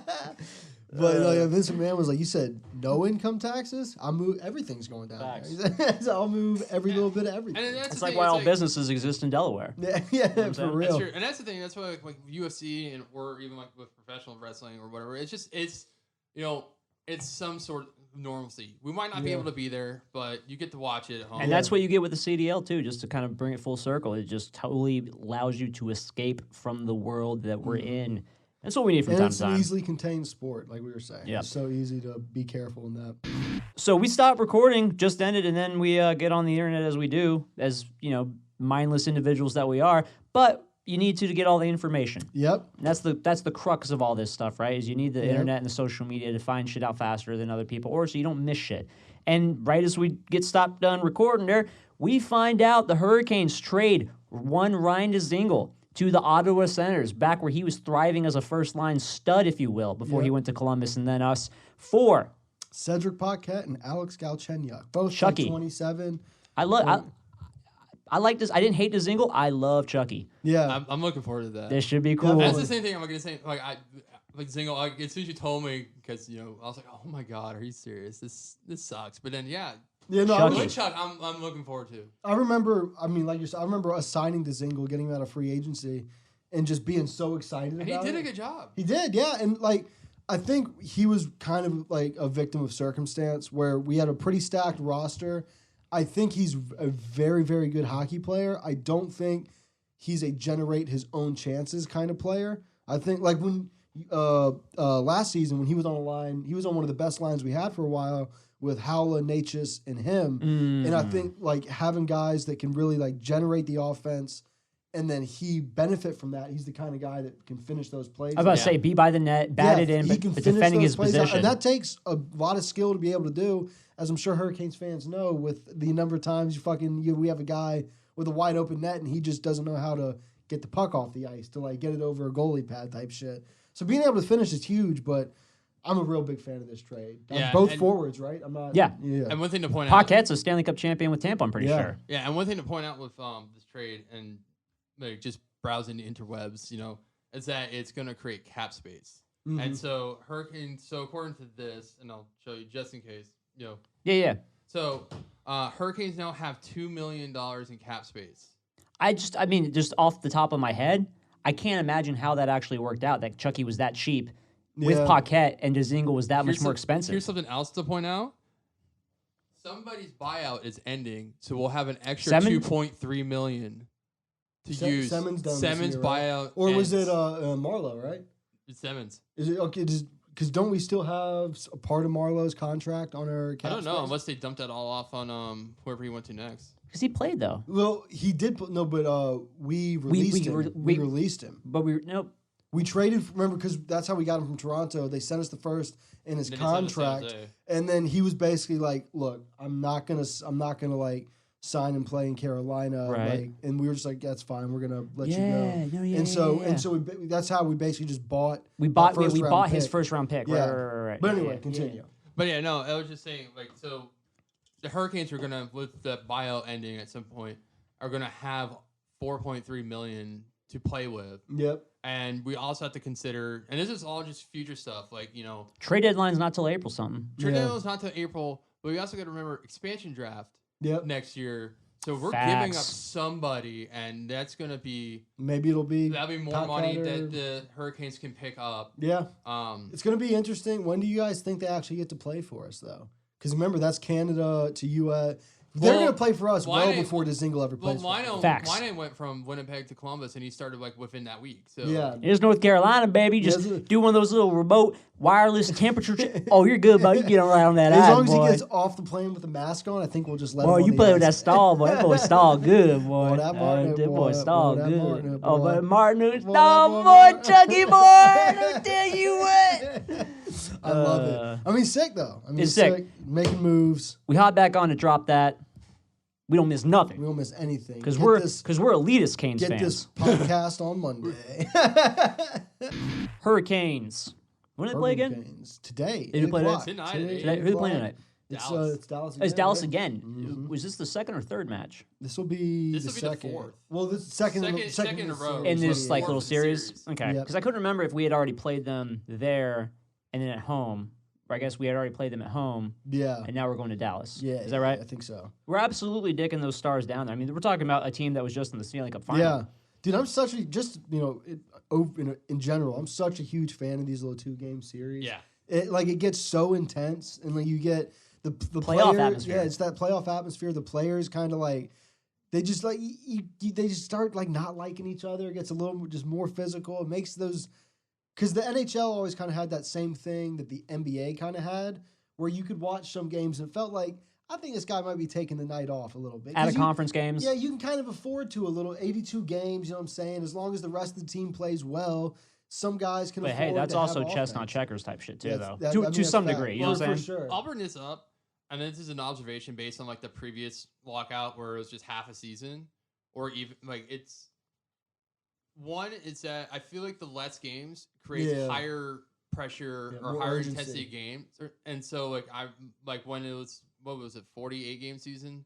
But Vince McMahon was like, you said no income taxes? I'll move, everything's going down. Facts. So I'll move every little bit of everything. And that's It's the like thing, why all like, businesses exist in Delaware. Yeah, I'm for saying? real. That's true. And that's the thing. That's why like UFC or even like with professional wrestling or whatever, it's it's some sort of normalcy. We might not be able to be there, but you get to watch it at home. And that's what you get with the CDL too, just to kind of bring it full circle. It just totally allows you to escape from the world that we're in. That's what we need from And time it's to an time. easily contained sport, like we were saying. Yep. It's so easy to be careful in that. So we stopped recording, just ended, and then we get on the internet as we do, as mindless individuals that we are. But you need to get all the information. Yep. And that's the crux of all this stuff, right? Is you need the internet and the social media to find shit out faster than other people, or so you don't miss shit. And right as we get stopped done recording there, we find out the Hurricanes trade one Ryan Dzingel to the Ottawa Senators, back where he was thriving as a first-line stud, if you will, before he went to Columbus and then us, for Cedric Paquette and Alex Galchenyuk, both Chucky. 27. I like this. I didn't hate Dzingel. I love Chucky. Yeah. I'm looking forward to that. This should be cool. That's the same thing I'm gonna say. Like Zingle, like as soon as you told me, because I was like, oh my god, are you serious? This sucks. But then Yeah, no, Chucky. Chuck, I'm looking forward to. I remember, like you said, I remember us signing to Zingle, getting him out of free agency, and just being so excited And about he it. did a good job. He did, yeah. And, I think he was kind of like a victim of circumstance where we had a pretty stacked roster. I think he's a very, very good hockey player. I don't think he's a generate his own chances kind of player. I think, like, when last season, when he was on a line, he was on one of the best lines we had for a while with Howla, Natchez, and him. And I think, like, having guys that can really, like, generate the offense and then he benefit from that. He's the kind of guy that can finish those plays. I was about to say, be by the net, bat it in, he can but finish defending those his plays out. position. And that takes a lot of skill to be able to do, as I'm sure Hurricanes fans know, with the number of times we have a guy with a wide open net and he just doesn't know how to get the puck off the ice to, like, get it over a goalie pad type shit. So being able to finish is huge, but I'm a real big fan of this trade. Both forwards, right? I'm not. Yeah. And one thing to point out, Paquette's a Stanley Cup champion with Tampa, I'm pretty sure. Yeah, and one thing to point out with this trade and just browsing the interwebs, is that it's going to create cap space. Mm-hmm. And so Hurricanes. So according to this, and I'll show you just in case, Yeah. So Hurricanes now have $2 million in cap space. Just off the top of my head, I can't imagine how that actually worked out, that Chucky was that cheap with Paquette and Dzingel was that much more expensive. Here's something else to point out. Somebody's buyout is ending, so we'll have an extra $2.3 million to use. Simmons buyout. Right? Or was ends. it Marlowe, right? It's Simmons. Is it okay? Because don't we still have a part of Marlowe's contract on our cap I don't know, space? unless they dumped that all off on whoever he went to next. Because he played, though. Well, he did. But we released him. We released him. But nope. We traded. Remember, because that's how we got him from Toronto. They sent us the first in his contract, and then he was basically like, "Look, I'm not gonna like sign and play in Carolina." Right. Like, and we were just like, "That's fine. We're gonna let you Yeah, go." no, yeah, and so yeah. that's how we basically just bought. We bought round his pick. first round pick. Yeah. Right. But anyway, continue. But yeah, no, I was just saying, like, so the Hurricanes are gonna, with the buyout ending at some point, are gonna have $4.3 million to play with. Yep. And we also have to consider, and this is all just future stuff, like, Trade deadline's not till April something. trade deadline's not till April, but we also got to remember expansion draft next year. So we're giving up somebody, and that's gonna be that'll be more money that the Hurricanes can pick up. Yeah. It's gonna be interesting. When do you guys think they actually get to play for us, though? Because remember, that's Canada to U.S. They're going to play for us well before Dzingel ever plays for us. Facts. Wine went from Winnipeg to Columbus, and he started like within that week. So yeah. Here's North Carolina, baby. Just do one of those little remote wireless temperature. Oh, you're good, buddy. You get right on that As eye, long as boy. he gets off the plane with a mask on, I think we'll just let him Boy, on you the play with ice. that stall, boy. That boy stall good, boy. Boy, that Martin, that boy boy, stall boy, that good. Martin, Oh, boy. but Martin, Boy, stall, that boy, boy. Chucky, boy. Let me tell you what. I love it. I mean, sick, though. It's sick. Making moves. We hop back on to drop that. We don't miss nothing. We don't miss anything. Because we're elitist Canes Get fans. this podcast on Monday. Hurricanes. When did they play Birmingham again? Canes. Today. They do 8 play o'clock. tonight. Today, who they playing tonight? Dallas. It's Dallas Oh, again. it's Dallas right? again. Mhm. Was this the second or third match This will be This the will be the second. fourth. Well, this second in Second in a row. in Series. this Yeah, like yeah. little Fourth in the series? series. Okay, Yep. because I couldn't remember if we had already played them there and then at home. Or I guess we had already played them at home, Yeah. and now we're going to Dallas. Yeah. Is that right? I think so. We're absolutely dicking those Stars down there. I mean, we're talking about a team that was just in the Stanley Cup final. Yeah. Dude, I'm such a, just, in general, I'm such a huge fan of these little 2-game series. Yeah. It gets so intense, and like you get the Playoff player, atmosphere. Yeah, it's that playoff atmosphere. The players kind of like they just like they just start like not liking each other. It gets a little just more physical. It makes those because the NHL always kind of had that same thing that the NBA kind of had, where you could watch some games and it felt like I think this guy might be taking the night off a little bit. At 'Cause a conference games. Yeah, you can kind of afford to a little 82 games. You know what I'm saying? As long as the rest of the team plays well. Some guys can But afford hey, that's to also have chestnut offense. checkers type shit too, Yeah, though. I mean, To that's some fact. degree, you know what I'm For saying? sure. I'll bring this up, and this is an observation based on like the previous lockout where it was just half a season, or even like it's one is that I feel like the less games creates Yeah. higher pressure Yeah, or more higher urgency. intensity games, and so like I like when it was what was it 48 game season,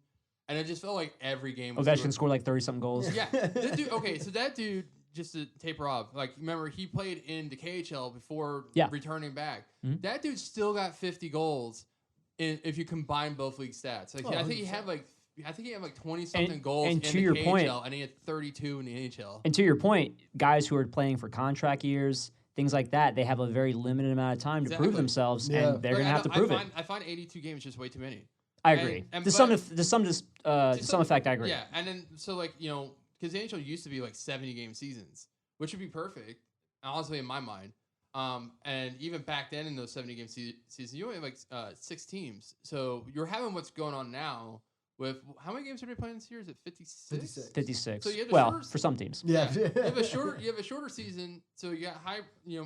and it just felt like every game was Ovechkin doing- scored like 30-something goals. Yeah, that dude. Okay, so that dude, just to taper off, like remember he played in the KHL before Yeah. returning back. Mhm. That dude still got 50 goals, if you combine both league stats. Like Oh, I think he had like 20 something And- goals and in to the your KHL, point- and he had 32 in the NHL. And to your point, guys who are playing for contract years, things like that, they have a very limited amount of time to prove Exactly. themselves, Yeah. and they're Like, going to have to prove it. I find 82 games just way too many. I agree. and- To but- some some- effect, I agree. Yeah, and then so like because the NHL used to be like 70 game seasons, which would be perfect, honestly in my mind. And even back then in those 70 game seasons, you only have like 6 teams. So you're having what's going on now with how many games are they playing this year? Is it 56? 56. So you have the Well, shorter- for some teams. Yeah. You have a shorter season, so you got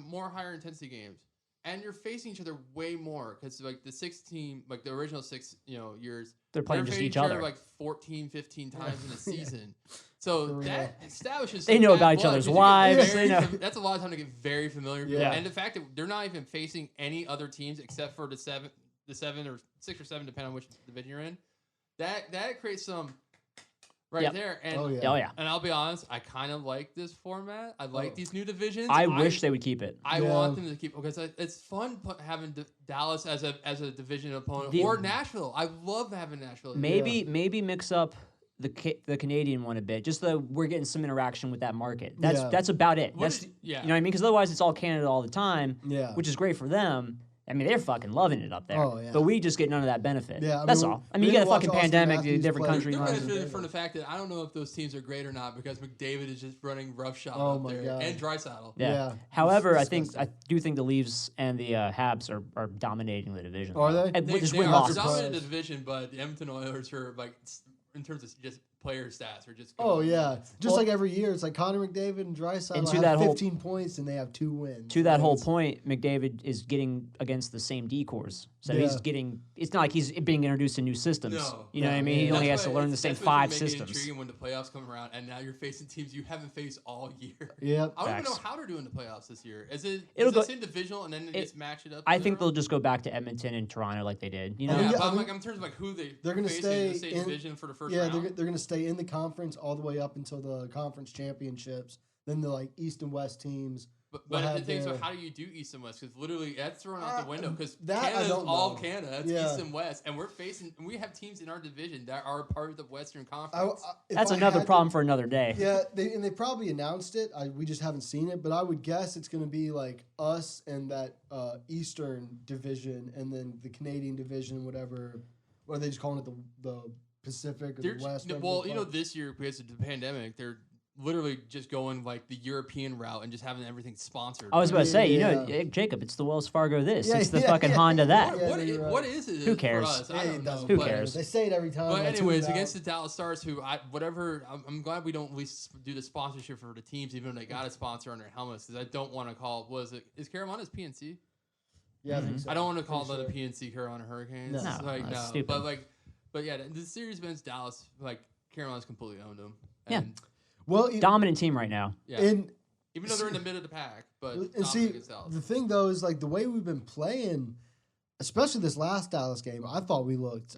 more higher intensity games, and you're facing each other way more because like the 16, like the original 6, years, They're playing just facing each other. like 14, 15 times in a season. So For that establishes They some know bad about each blood, other's 'cause you get wives, very they know. that's a lot of time to get very familiar. Yeah. And the fact that they're not even facing any other teams except for the 7 or 6 or 7, depending on which division you're in. That creates some Yep. there. And Oh, yeah. Oh, yeah. and I'll be honest, I kind of like this format. I like Oh. these new divisions. I wish they would keep it. I Yeah. want them to keep because it's fun having Dallas as a division opponent The- or Nashville. I love having Nashville. Maybe mix up the Canadian one a bit, just so we're getting some interaction with that market. That's about it. What That's is- yeah. you know what I mean? Because otherwise it's all Canada all the time, Yeah. which is great for them. I mean, they're fucking loving it up there. Oh, yeah. But we just get none of that benefit. Yeah, I That's mean, all. I we mean, you got didn't a watch fucking Austin pandemic, Matthews different play. country They're Right. lines. benefited from the fact that I don't know if those teams are great or not because McDavid is just running roughshod Oh up my there God. and Draisaitl. Yeah. Yeah. However, I It's do disgusting. think the Leafs and the Habs are dominating the division. Are they? And They, just they win are losses. dominating the division, but the Edmonton Oilers are like in terms of just player stats are just. Oh going yeah, nuts. just Well- like every year, it's like Connor McDavid and Draisaitl And to have that whole- 15 points and they have 2 wins. To that Like, whole it's- point, McDavid is getting against the same decors. So Yeah. he's getting. It's not like he's being introduced to new systems. No. You know what I mean? Yeah. He only That's has to why learn the same that's 5 what's making it systems. Intriguing when the playoffs come around, and now you're facing teams you haven't faced all year. Yep. I don't even know Facts. how they're doing the playoffs this year. It'll Is go- this individual and then they just match it up? I in think a row? they'll just go back to Edmonton and Toronto like they did. You know? I think- Yeah, but I I'm think- like in terms of like who They're gonna facing stay the same in- division for the first Yeah, round. they're going to stay in the conference all the way up until the conference championships. Then the like East and West teams. But will the have thing is, their- how do you do East and West? Because literally that's thrown out the window. Because that I Canada's don't all know. Canada. It's Yeah. East and West, and we have teams in our division that are part of the Western I, Conference. if That's I another had to- problem for another day. Yeah, they probably announced it. We just haven't seen it, but I would guess it's going to be like us and that Eastern division, and then the Canadian division, whatever. What are they just calling it? The Pacific or They're the West? just- well, this year because of the pandemic, they're literally just going like the European route and just having everything sponsored. I was about to say, Yeah. Jacob, it's the Wells Fargo this. Yeah, it's the yeah, fucking yeah. Honda that. Yeah, what, you're right. what is it? Who cares? For us? I Hey, don't it know. doesn't Who matter. cares? They say it every time. But I tune anyways, it out. against the Dallas Stars, who I'm glad we don't at least do the sponsorship for the teams, even though they got a sponsor on their helmets. Because I don't want to call. Is Carolina's PNC? Yeah, I think so. I don't want to call Pretty them sure. the PNC Carolina Hurricanes. No. No, like, that's no. stupid. But yeah, the series against Dallas, like Carolina's completely owned them. Yeah. And, Well, Dominant team right now. yeah. and Even though they're in the mid of the pack, but And see, the thing though is like the way we've been playing, especially this last Dallas game, I thought we looked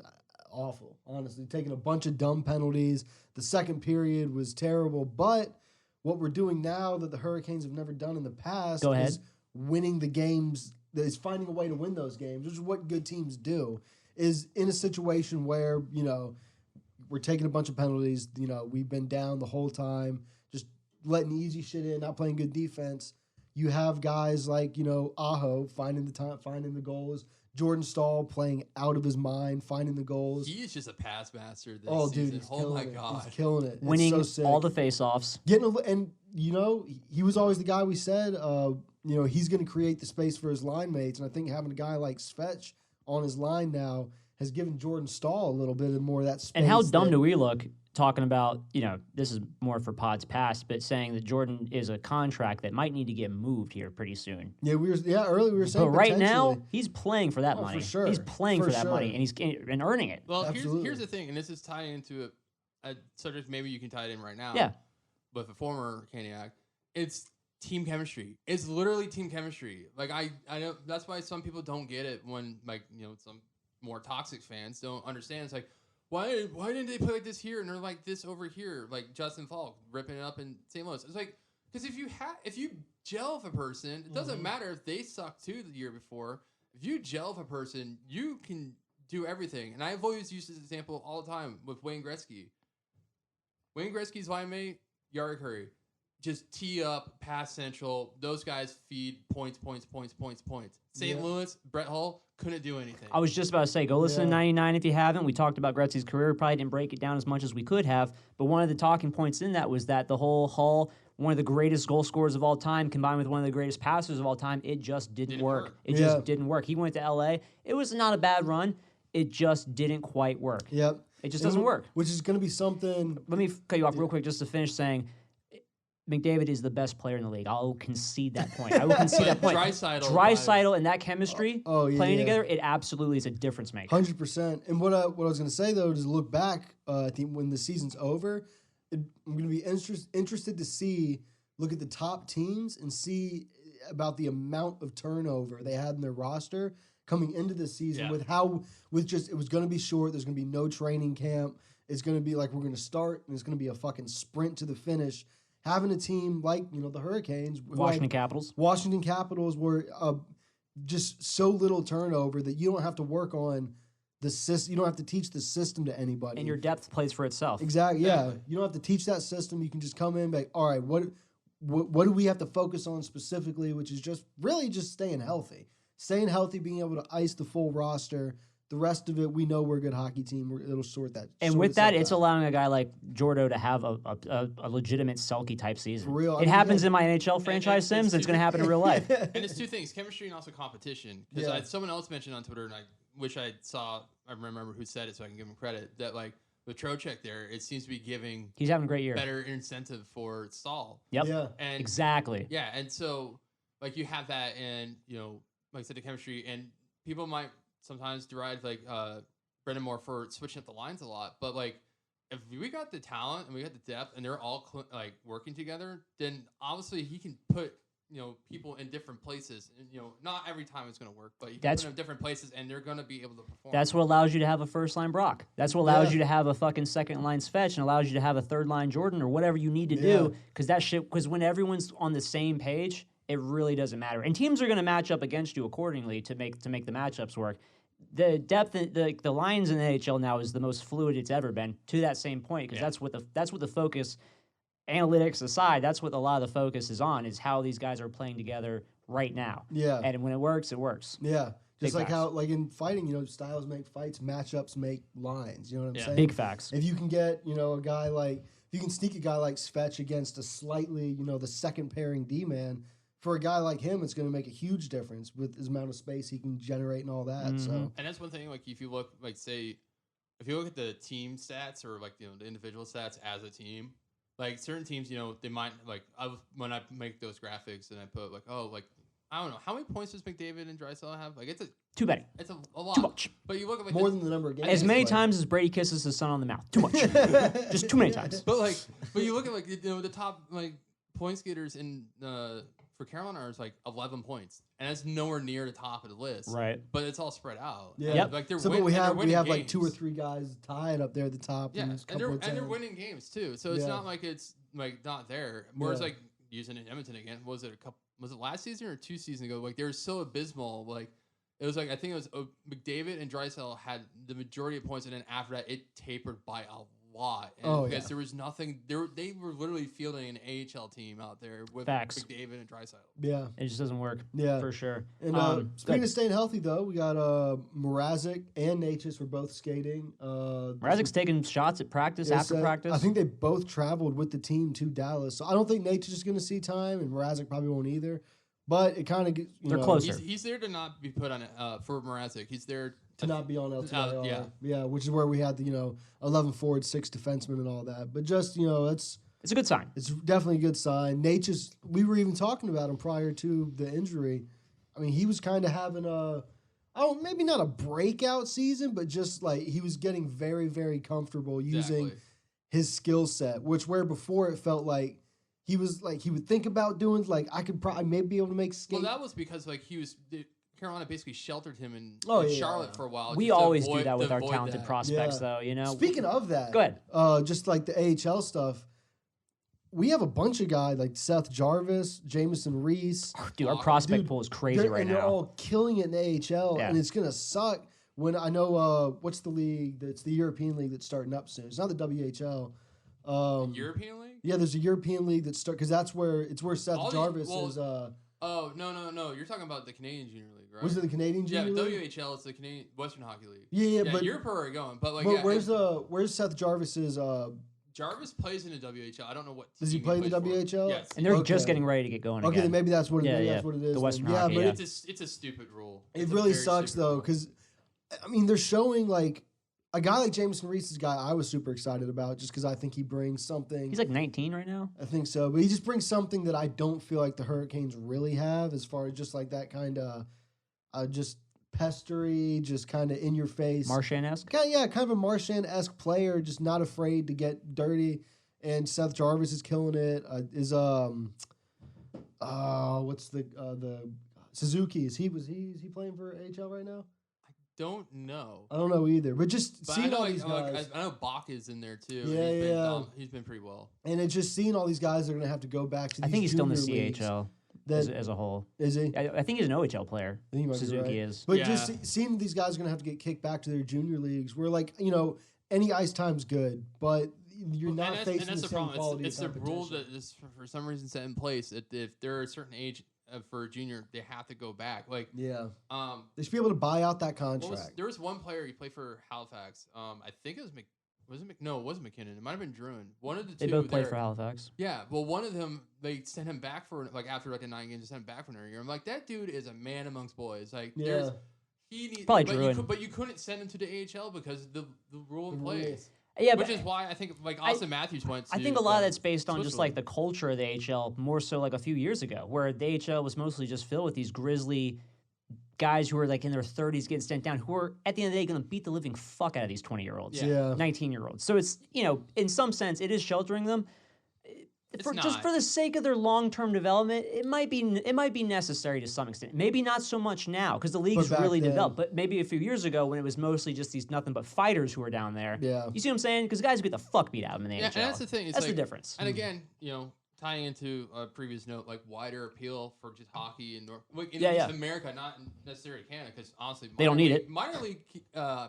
awful. Honestly, taking a bunch of dumb penalties. The second period was terrible, but what we're doing now that the Hurricanes have never done in the past is winning the games. Is finding a way to win those games, which is what good teams do. Is in a situation where we're taking a bunch of penalties. We've been down the whole time, just letting easy shit in, not playing good defense. You have guys like Aho finding the time, finding the goals. Jordan Stahl playing out of his mind, finding the goals. He is just a pass master this season. Dude, he's killing it. God, he's killing it. Winning it's so sick. all the face-offs. He was always the guy we said, he's going to create the space for his line mates. And I think having a guy like Svetch on his line now has given Jordan Stahl a little bit more of that space. And how dumb do we look talking about, this is more for pods past, but saying that Jordan is a contract that might need to get moved here pretty soon. Yeah, earlier we were saying but right now, he's playing for that money. For sure. He's playing for that money, and he's earning it. Well, here's the thing, and this is tying into a subject maybe you can tie it in right now. Yeah. With a former Caniac, it's team chemistry. It's literally team chemistry. Like I know that's why some people don't get it when some more toxic fans don't understand. It's like why didn't they play like this here and they're like this over here, like Justin Falk ripping it up in St. Louis. It's like because if you gel with a person, it doesn't matter if they sucked too the year before. If you gel with a person, you can do everything. And I've always used this example all the time with Wayne Gretzky. Wayne Gretzky's line mate, Yari Curry. Just tee up, pass central. Those guys feed points. St. Louis, Brett Hull couldn't do anything. I was just about to say, go listen to 99 if you haven't. We talked about Gretzky's career. Probably didn't break it down as much as we could have. But one of the talking points in that was that the whole Hull, one of the greatest goal scorers of all time, combined with one of the greatest passers of all time, it just didn't work. It just didn't work. He went to L.A. It was not a bad run. It just didn't quite work. Yep. It just doesn't work. Which is going to be something. Let me cut you off real quick just to finish saying McDavid is the best player in the league. I'll concede that point. I will concede that point. Draisaitl and that chemistry playing together, it absolutely is a difference maker. 100%. And what I was going to say, though, is look back when the season's over, I'm going to be interested to look at the top teams and see about the amount of turnover they had in their roster coming into the season it was going to be short. There's going to be no training camp. It's going to be like we're going to start and it's going to be a fucking sprint to the finish. Having a team like, the Hurricanes. Washington Capitals were just so little turnover that you don't have to work on the system. You don't have to teach the system to anybody. And your depth plays for itself. Exactly, yeah. You don't have to teach that system. You can just come in and be like, all right, what do we have to focus on specifically, which is just staying healthy. Staying healthy, being able to ice the full roster. The rest of it, we know we're a good hockey team. It'll sort that. And with that, it's allowing a guy like Jordo to have a legitimate Selke type season. For real. It happens in my NHL franchise sims. It's going to happen in real life. And it's two things: chemistry and also competition. Because someone else mentioned on Twitter, and I wish I remember who said it, so I can give him credit. That like with Trocheck there, it seems to be giving. He's having a great year. Better incentive for Stahl. Yep. Yeah. And exactly. Yeah, and so like you have that, and like I said, the chemistry, and people might sometimes deride like Brendan Moore for switching up the lines a lot, but like if we got the talent and we got the depth and they're all working together, then obviously he can put people in different places, and not every time it's going to work, but you can put them in different places and they're going to be able to perform. That's what allows you to have a first line Brock. That's what allows you to have a fucking second line Svetch, and allows you to have a third line Jordan or whatever you need to do, because when everyone's on the same page, it really doesn't matter. And teams are going to match up against you accordingly to make the matchups work. The depth, the lines in the NHL now is the most fluid it's ever been. To that same point, because that's what the focus, analytics aside, that's what a lot of the focus is on, is how these guys are playing together right now. Yeah. And when it works, it works. Yeah. Just Big like facts. how, like in fighting, styles make fights, matchups make lines. You know what I'm saying? Big facts. If you can get, a guy like, if you can sneak a guy like Svetch against a slightly, the second pairing D-man, for a guy like him, it's going to make a huge difference with his amount of space he can generate and all that. Mm-hmm. So, and that's one thing. Like if you look, if you look at the team stats or like the individual stats as a team, like certain teams, they might like when I make those graphics and I put like I don't know how many points does McDavid and Draisaitl have? Like it's too many. It's a lot. Too much. But you look at like more than the number of games. As many times as Brady kisses his son on the mouth. Too much. Just too many times. But you look at like the top like points getters in for Carolina are like 11 points, and that's nowhere near the top of the list. Right. But it's all spread out. Yeah. Yep. Like they're So, win- but we and they're have winning like 2 or games. 3 guys tied up there at the top. Yeah, and, and a couple they're of winning games too. So it's Yeah. not like it's like not there. Whereas Yeah. like using it in Edmonton again, was it last season or 2 seasons ago? Like they were so abysmal. Like it was like I think it was McDavid and Draisaitl had the majority of points, and then after that it tapered by a lot. And because there was nothing. They were literally fielding an AHL team out there with Facts. McDavid and Draisaitl. Yeah. It just doesn't work. Yeah. For sure. And speaking of staying healthy, though, we got Mrazek and Natchez were both skating. Mrazek's taking shots at practice, after practice. I think they both traveled with the team to Dallas. So I don't think Natchez is going to see time, and Mrazek probably won't either. But it kind of gets. They're closer. He's there to not be put on for Mrazek. He's there to not be on LTIR. yeah. Which is where we had the 11 forward, 6 defensemen, and all that. But just it's a good sign. It's definitely a good sign. Natchez, we were even talking about him prior to the injury. I mean, he was kind of having maybe not a breakout season, but just like he was getting very, very comfortable using his skill set. Which where before it felt like he was like he would think about doing like I could probably maybe be able to make skate. Well, that was because like Carolina basically sheltered him in Charlotte for a while. We always do that with our talented prospects, though. Speaking of that, go ahead. Just like the AHL stuff, we have a bunch of guys like Seth Jarvis, Jameson Reese. Dude, our prospect pool is crazy right now. They're all killing it in the AHL, Yeah. and it's gonna suck when I know what's the league? It's the European League that's starting up soon. It's not the WHL. European League? Yeah, there's a European League that because that's where Seth Jarvis is. Oh no! You're talking about the Canadian Junior League, right? Was it the Canadian Junior League? Yeah, WHL is the Canadian Western Hockey League. Yeah, but Europe are going, but like. But where's Seth Jarvis's? Jarvis plays in the WHL. I don't know what. Does he play in the WHL? Yes. And they're just getting ready to get going. Okay, again. then maybe that's what it, Yeah, that's what it is. The Western then. Hockey, but it's a stupid rule. It really sucks though, because I mean they're showing like a guy like Jameson Reese is a guy I was super excited about just because I think he brings something. He's like 19 right now. I think so, but he just brings something that I don't feel like the Hurricanes really have, as far as just like that kind of just pestery, just kind of in your face, Marchand-esque. kind of a Marchand-esque player, just not afraid to get dirty. And Seth Jarvis is killing it. What's the Suzuki? Is he playing for AHL right now? Don't know. I don't know either. But just But seeing I know, all these guys. I know Bach is in there too. Yeah, He's been pretty well. And it's just seeing all these guys that are going to have to go back to these I think he's still in the junior leagues CHL that- as a whole. Is he? I think he's an OHL player. I think he might be Suzuki right. is. But Yeah. just seeing these guys are going to have to get kicked back to their junior leagues, where like, any ice time's good, but you're not facing the same quality It's of the rule competition. that is for some reason set in place that if they're a certain age for a junior, they have to go back. Like, Yeah. They should be there able to buy out that contract. was one player he played for Halifax. I think it was no, it wasn't McKinnon. It might have been Druin. One of the They two. both played for Halifax. Yeah, well, one of them they sent him back for like after like a 9 games, they sent him back for another year. I'm like, that dude is a man amongst boys. Like, Yeah. he needs Probably but Druin. but you couldn't send him to the AHL because the rule in The place. rules. Yeah, Which but is why I think like Austin Matthews went to. I think a lot of that's based on just like Switzerland. the culture of the AHL, more so like a few years ago, where the AHL was mostly just filled with these grizzly guys who are like in their 30s getting sent down, who are at the end of the day going to beat the living fuck out of these 20-year-olds, Yeah. 19-year-olds. So it's, in some sense, it is sheltering them. Just not. for the sake of their long-term development, it might be necessary to some extent. Maybe not so much now because the league's back really then- developed. But maybe a few years ago when it was mostly just these nothing but fighters who were down there. Yeah. You see what I'm saying? Because guys get the fuck beat out of them in the Yeah, AHL. and that's the thing. It's That's like, the difference. And again, tying into a previous note, like wider appeal for just hockey in America, not necessarily Canada, because honestly, They don't need it. Minor league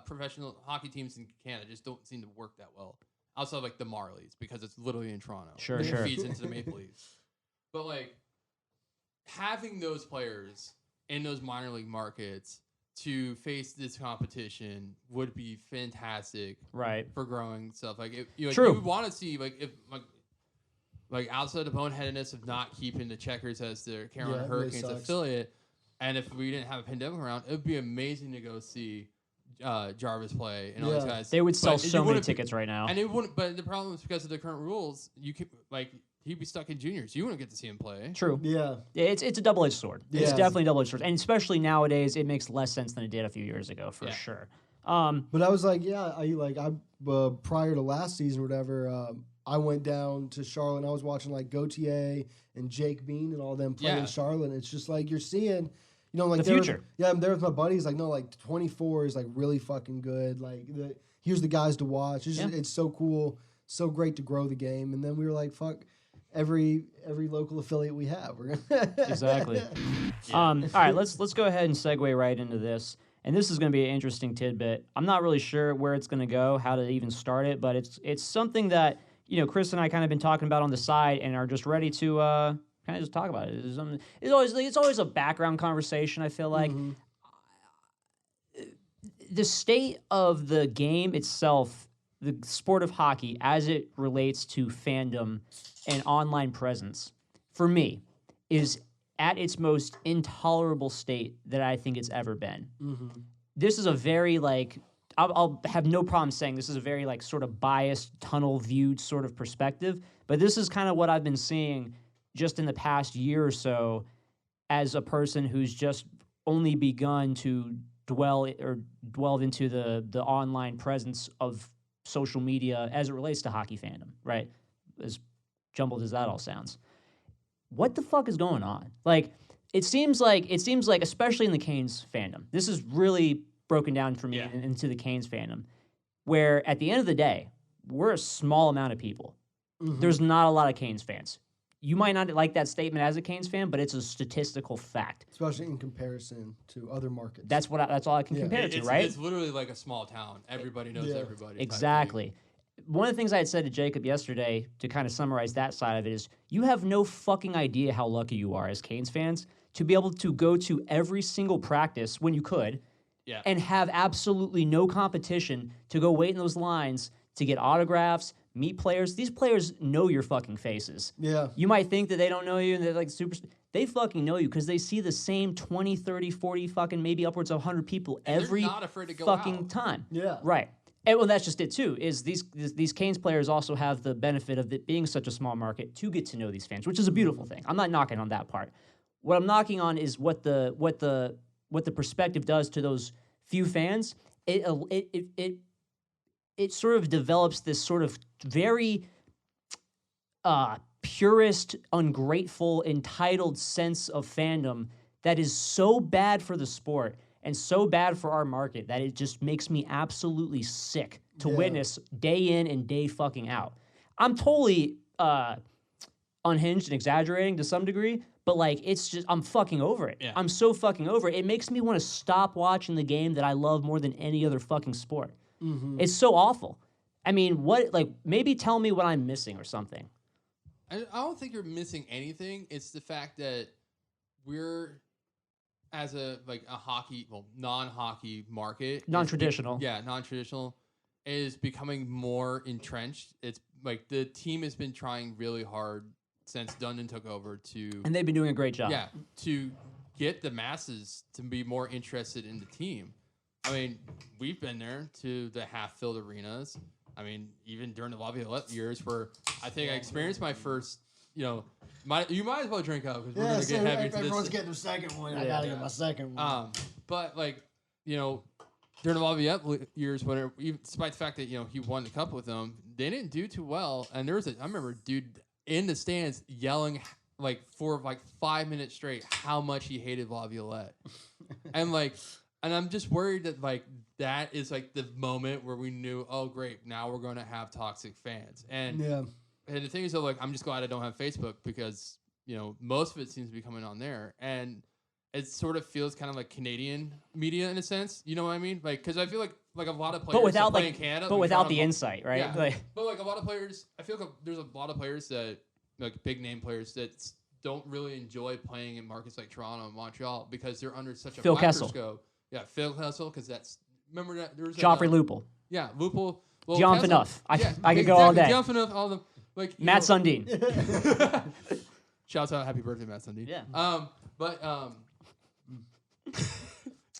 professional hockey teams in Canada just don't seem to work that well. Outside of like the Marlies, because it's literally in Toronto. Sure, It sure. feeds into the Maple Leafs. But like having those players in those minor league markets to face this competition would be fantastic Right. for growing stuff. Like, True. you would want to see like outside the boneheadedness of not keeping the Checkers as their Carolina Yeah, it really Hurricanes sucks. affiliate, and if we didn't have a pandemic around, it would be amazing to go see Jarvis play and all these Yeah. guys. They would sell But you so many wouldn't be- tickets right now. and it wouldn't. But the problem is because of the current rules, you could he'd be stuck in juniors. You wouldn't get to see him play. True. Yeah. Yeah, it's a double-edged sword. It's Yeah. definitely a double-edged sword. And especially nowadays, it makes less sense than it did a few years ago, for Yeah. sure. But I was like, prior to last season or whatever, I went down to Charlotte and I was watching like Gautier and Jake Bean and all them play in Charlotte. And it's just like you're seeing, like the future. I'm there with my buddies. Like, no, like 24 is like really fucking good. Like, here's the guys to watch. It's so cool, so great to grow the game. And then we were like, fuck every local affiliate we have. We're gonna Exactly. All right, let's go ahead and segue right into this. And this is going to be an interesting tidbit. I'm not really sure where it's going to go, how to even start it, but it's something that Chris and I kind of been talking about on the side and are just ready to kind of just talk about it. It's always a background conversation. I feel like the state of the game itself, the sport of hockey, as it relates to fandom and online presence, for me, is at its most intolerable state that I think it's ever been. This is a very, I'll have no problem saying this is a very, sort of biased, tunnel-viewed sort of perspective, but this is kind of what I've been seeing just in the past year or so as a person who's just only begun to delve into the online presence of social media as it relates to hockey fandom, right? As jumbled as that all sounds. What the fuck is going on? It seems like, especially in the Canes fandom, this is really broken down for me into the Canes fandom, where at the end of the day, we're a small amount of people. There's not a lot of Canes fans. You might not like that statement as a Canes fan, but it's a statistical fact. Especially in comparison to other markets. That's all I can compare it to, right? It's literally like a small town. Everybody knows everybody. Exactly. One of the things I had said to Jacob yesterday to kind of summarize that side of it is you have no fucking idea how lucky you are as Canes fans to be able to go to every single practice when you could and have absolutely no competition to go wait in those lines to get autographs, meet players. These players know your fucking faces. Yeah. You might think that they don't know you and they're super... They fucking know you because they see the same 20, 30, 40 fucking maybe upwards of 100 people every not afraid to go fucking out. time. Yeah. Right. And well, that's just it too. Is these Canes players also have the benefit of it being such a small market to get to know these fans, which is a beautiful thing. I'm not knocking on that part. What I'm knocking on is what the perspective does to those few fans. It sort of develops this sort of very purist, ungrateful, entitled sense of fandom that is so bad for the sport and so bad for our market that it just makes me absolutely sick to witness day in and day fucking out. I'm totally unhinged and exaggerating to some degree, but it's just, I'm fucking over it. Yeah. I'm so fucking over it. It makes me want to stop watching the game that I love more than any other fucking sport. It's so awful. I mean, maybe tell me what I'm missing or something. I don't think you're missing anything. It's the fact that we're, as a hockey, non-hockey market, non-traditional, non-traditional, is becoming more entrenched. It's the team has been trying really hard since Dundon took over and they've been doing a great job. Yeah, to get the masses to be more interested in the team. I mean, we've been there to the half-filled arenas. I mean, even during the Laviolette years, where I think I experienced my first, you might as well drink up because we're gonna get heavy. Everyone's getting their second one. I gotta get my second one. But during the Laviolette years, despite the fact that he won the cup with them, they didn't do too well. And I remember a dude in the stands yelling for 5 minutes straight how much he hated Laviolette, and I'm just worried that that is the moment where we knew, oh great, now we're going to have toxic fans. And the thing is though, I'm just glad I don't have Facebook because most of it seems to be coming on there, and it sort of feels kind of like Canadian media in a sense. You know what I mean? Because I feel like a lot of players play in Canada, but without the insight, right? Yeah. But a lot of players, I feel like there's a lot of players that big name players that don't really enjoy playing in markets like Toronto and Montreal because they're under such a microscope. Yeah, Phil Kessel, because remember that there was Joffrey Lupul. Yeah, Lupul. Well, John Phaneuf. I could go all day. John Phaneuf, all of them. Matt Sundin. Shouts out, happy birthday, Matt Sundin. Yeah.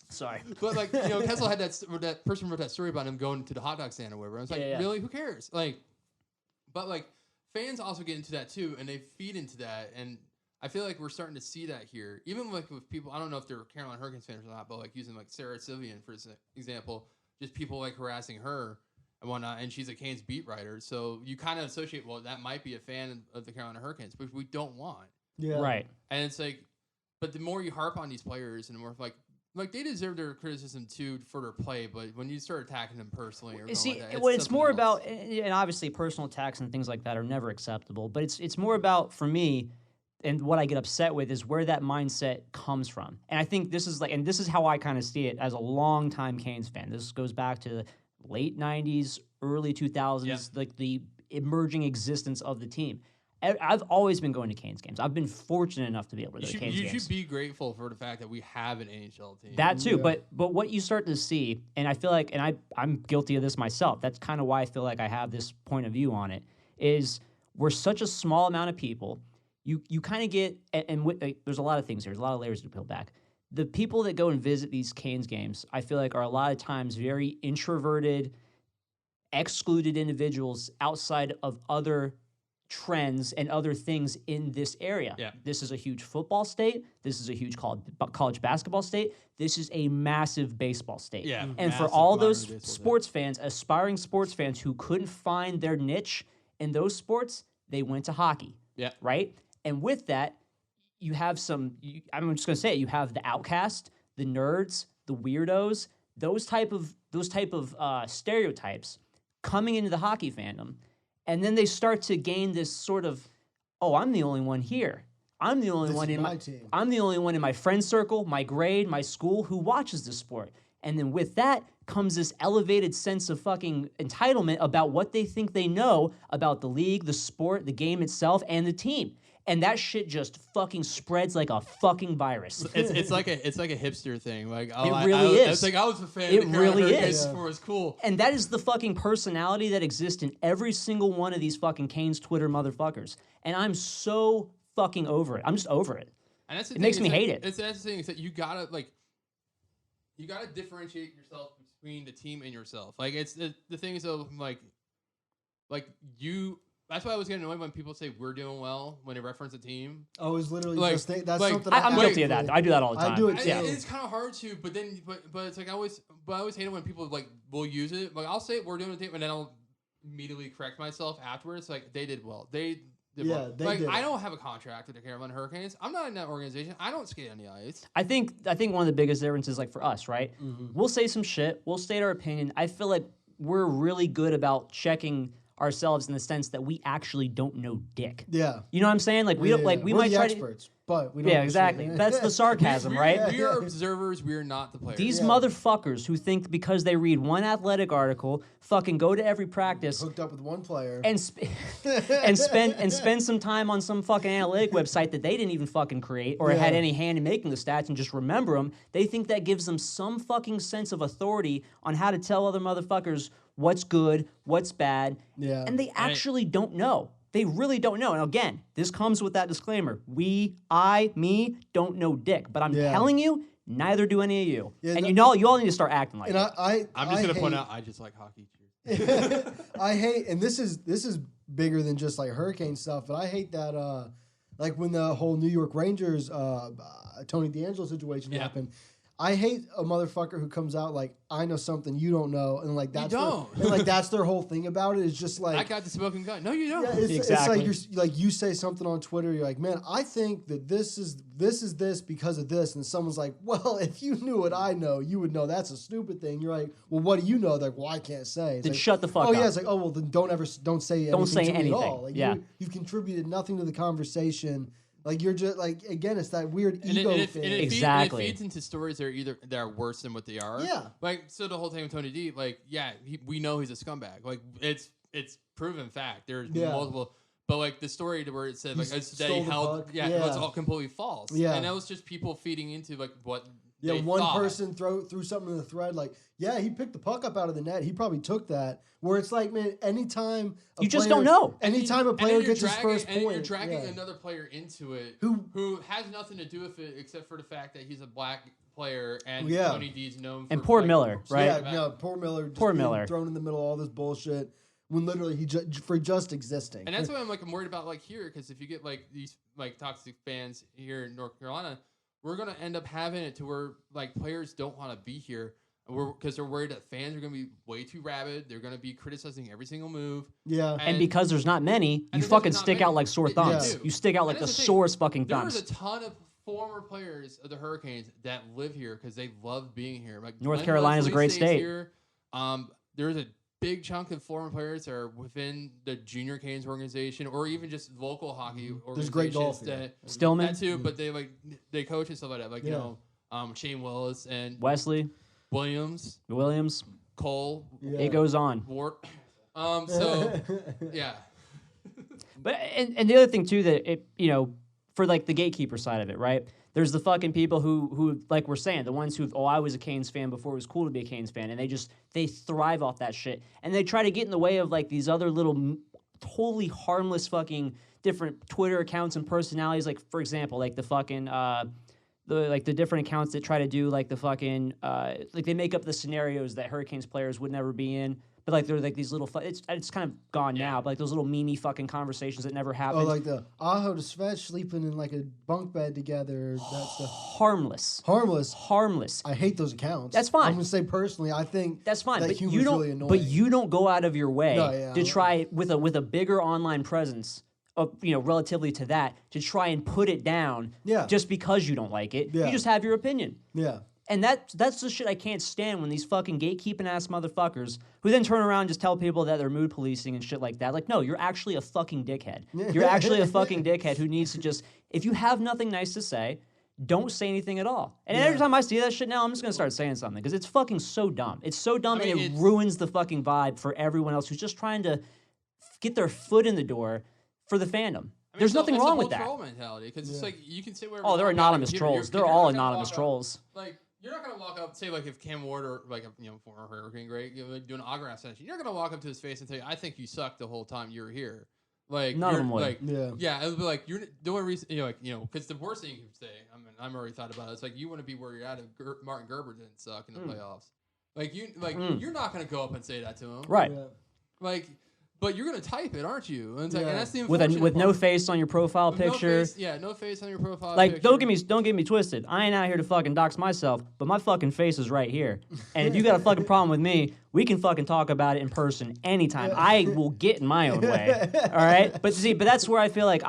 Sorry. But Kessel had that person wrote that story about him going to the hot dog stand or whatever. I was really, who cares? But fans also get into that too, and they feed into that, and I feel like we're starting to see that here. Even with people, I don't know if they're Carolina Hurricanes fans or not, but using Sarah Silvian for example, just people harassing her. and whatnot, and she's a Canes beat writer. So you kind of associate, well, that might be a fan of the Carolina Hurricanes, which we don't want. Yeah. Right. And it's like, but the more you harp on these players, and the more like they deserve their criticism too for their play, but when you start attacking them personally, or See, like that, it's more something else. about, and obviously personal attacks and things like that are never acceptable, but it's more about, for me, and what I get upset with is where that mindset comes from. And I think this is this is how I kind of see it as a longtime Canes fan. This goes back to the late 90s, early 2000s, like the emerging existence of the team. I've always been going to Canes games. I've been fortunate enough to be able to go to Canes games. You should be grateful for the fact that we have an NHL team. That too, but what you start to see, and I feel like, and I'm guilty of this myself, that's kind of why I feel like I have this point of view on it, is we're such a small amount of people, you kind of get, there's a lot of things here, there's a lot of layers to peel back. The people that go and visit these Canes games, I feel like are a lot of times very introverted, excluded individuals outside of other trends and other things in this area. Yeah. This is a huge football state. This is a huge college basketball state. This is a massive baseball state. Yeah, And for massive all modern those day baseball sports fans, aspiring sports fans who couldn't find their niche in those sports, they went to hockey. Yeah. Right? And with that, you have I'm just going to say it, you have the outcast, the nerds, the weirdos, those type of stereotypes coming into the hockey fandom. And then they start to gain this sort of, oh, I'm the only one here. I'm the only one in my team. I'm the only one in my friend circle, my grade, my school who watches this sport. And then with that comes this elevated sense of fucking entitlement about what they think they know about the league, the sport, the game itself, and the team. And that shit just fucking spreads like a fucking virus. It's like a hipster thing. Like It really is. It's like I was a fan. It of the really Carolina Hurricanes is. before it was cool. And that is the fucking personality that exists in every single one of these fucking Canes Twitter motherfuckers. And I'm so fucking over it. I'm just over it. And that's the It thing, makes is me that- hate it. That's the thing is that you gotta differentiate yourself between the team and yourself. Like it's the thing is though, like you. That's why I was getting annoyed when people say we're doing well when they reference a team. I was literally Like- just that's like- something I'm actively- guilty of that. I do that all the time. I do it too. It's kind of hard to, but it's like I always hate it when people like will use it. Like I'll say we're doing a team, and then I'll immediately correct myself afterwards. Like they did well. They did well. They like did I it. don't have a contract with the Carolina Hurricanes. I'm not in that organization. I don't skate on the ice. I think one of the biggest differences, like for us, right? Mm-hmm. We'll say some shit. We'll state our opinion. I feel like we're really good about checking ourselves in the sense that we actually don't know dick. Yeah. You know what I'm saying? Like we don't like we We're might the try experts, but we don't to. Yeah, know exactly. shit. That's the sarcasm, right? We are observers. We are not the players. These motherfuckers who think because they read one athletic article, fucking go to every practice hooked up with one player and spend some time on some fucking analytic website that they didn't even fucking create or had any hand in making the stats and just remember them. They think that gives them some fucking sense of authority on how to tell other motherfuckers what's good, what's bad. Yeah. And they actually don't know. They really don't know. And again, this comes with that disclaimer. Me, don't know dick. But I'm telling you, neither do any of you. Yeah, and you all need to start acting like and it. I'm just gonna point out I just like hockey. I hate, and this is bigger than just like hurricane stuff, but I hate that like when the whole New York Rangers Tony DeAngelo situation happened. I hate a motherfucker who comes out like I know something you don't know, and like that's that's their whole thing about it. Is just like I got the smoking gun. No, you don't. Yeah, it's Exactly. like you say something on Twitter. You're like, man, I think that this is this because of this, and someone's like, well, if you knew what I know, you would know that's a stupid thing. You're like, well, what do you know? They're like, well, I can't say. It's Then like, shut the fuck oh up. yeah, it's like, oh well, then don't say say to me anything. at all. Like you've contributed nothing to the conversation. Like you're just like again, it's that weird ego thing. Exactly. It feeds into stories that are worse than what they are. Yeah. Like so the whole thing with Tony D, like we know he's a scumbag. Like it's proven fact. There's multiple, but like the story where it said like that he held, it was all completely false. Yeah. And that was just people feeding into like what. Yeah, they one thought. person threw something in the thread like, yeah, he picked the puck up out of the net. He probably took that. Where it's like, man, anytime You just don't know. Anytime a player gets his first and point, you're dragging another player into it who has nothing to do with it except for the fact that he's a black player and Tony D's known for poor Miller, right? Yeah, no, poor Miller. Just being thrown in the middle of all this bullshit when literally he for just existing. And that's why I'm worried about like here because if you get like these like toxic fans here in North Carolina, we're gonna end up having it to where like players don't want to be here. Because they're worried that fans are going to be way too rabid. They're going to be criticizing every single move. Yeah. And because there's not many, you because fucking there's not stick many, out like sore you thumbs. do. You stick out like And the that's thing. sorest fucking There was thumbs. a ton of former players of the Hurricanes that live here because they love being here. Like North Glenn Carolina is a Leslie great stays state. Here. There's a big chunk of former players that are within the Junior Canes organization or even just local hockey organizations. There's great golf here. that Stillman, that too, but they coach and stuff like that. Like you know, Shane Willis and Wesley, Williams, Cole. Yeah. It goes on. Ward. So yeah. But and the other thing too that it for like the gatekeeper side of it, right? There's the fucking people who like we're saying, the ones who I was a Canes fan before it was cool to be a Canes fan, and they thrive off that shit, and they try to get in the way of like these other little totally harmless fucking different Twitter accounts and personalities. Like for example, like the fucking the different accounts that try to do like the fucking like they make up the scenarios that Hurricanes players would never be in. But like they're like these little, it's kind of gone now. But like those little meme fucking conversations that never happened. Oh, like the Aho to Svet sleeping in like a bunk bed together. That stuff. Harmless. I hate those accounts. That's fine. I'm gonna say personally, I think that's fine. That But humor's you don't. really annoying. But you don't go out of your way to try with a bigger online presence. Relatively to that, to try and put it down. Yeah. Just because you don't like it, Yeah. you just have your opinion. Yeah. And that's the shit I can't stand when these fucking gatekeeping ass motherfuckers who then turn around and just tell people that they're mood policing and shit like that. Like, no, you're actually a fucking dickhead. You're actually a fucking dickhead who needs to just, if you have nothing nice to say, don't say anything at all. And every time I see that shit now, I'm just going to start saying something because it's fucking so dumb. It's so dumb and it ruins the fucking vibe for everyone else who's just trying to get their foot in the door for the fandom. There's nothing wrong with that. It's a troll mentality because it's like you can say whatever. Oh, they're anonymous trolls. They're all anonymous trolls. Like you're not gonna walk up, say like if Cam Ward or like former Hurricane great, like doing an autograph session, you're not gonna walk up to his face and say, "I think you sucked the whole time you were here." Like none of them would. Like, yeah, it would be like you're the only reason because the worst thing you can say. I mean, I'm already thought about it. It's like you want to be where you're at if Martin Gerber didn't suck in the playoffs. Like you're not gonna go up and say that to him, right? Like. But you're gonna type it, aren't you? And, it's like, and that's the with no face on your profile picture. No face on your profile. Like, picture. don't get me twisted. I ain't out here to fucking dox myself, but my fucking face is right here. And if you got a fucking problem with me, we can fucking talk about it in person anytime. I will get in my own way. All right? But that's where I feel like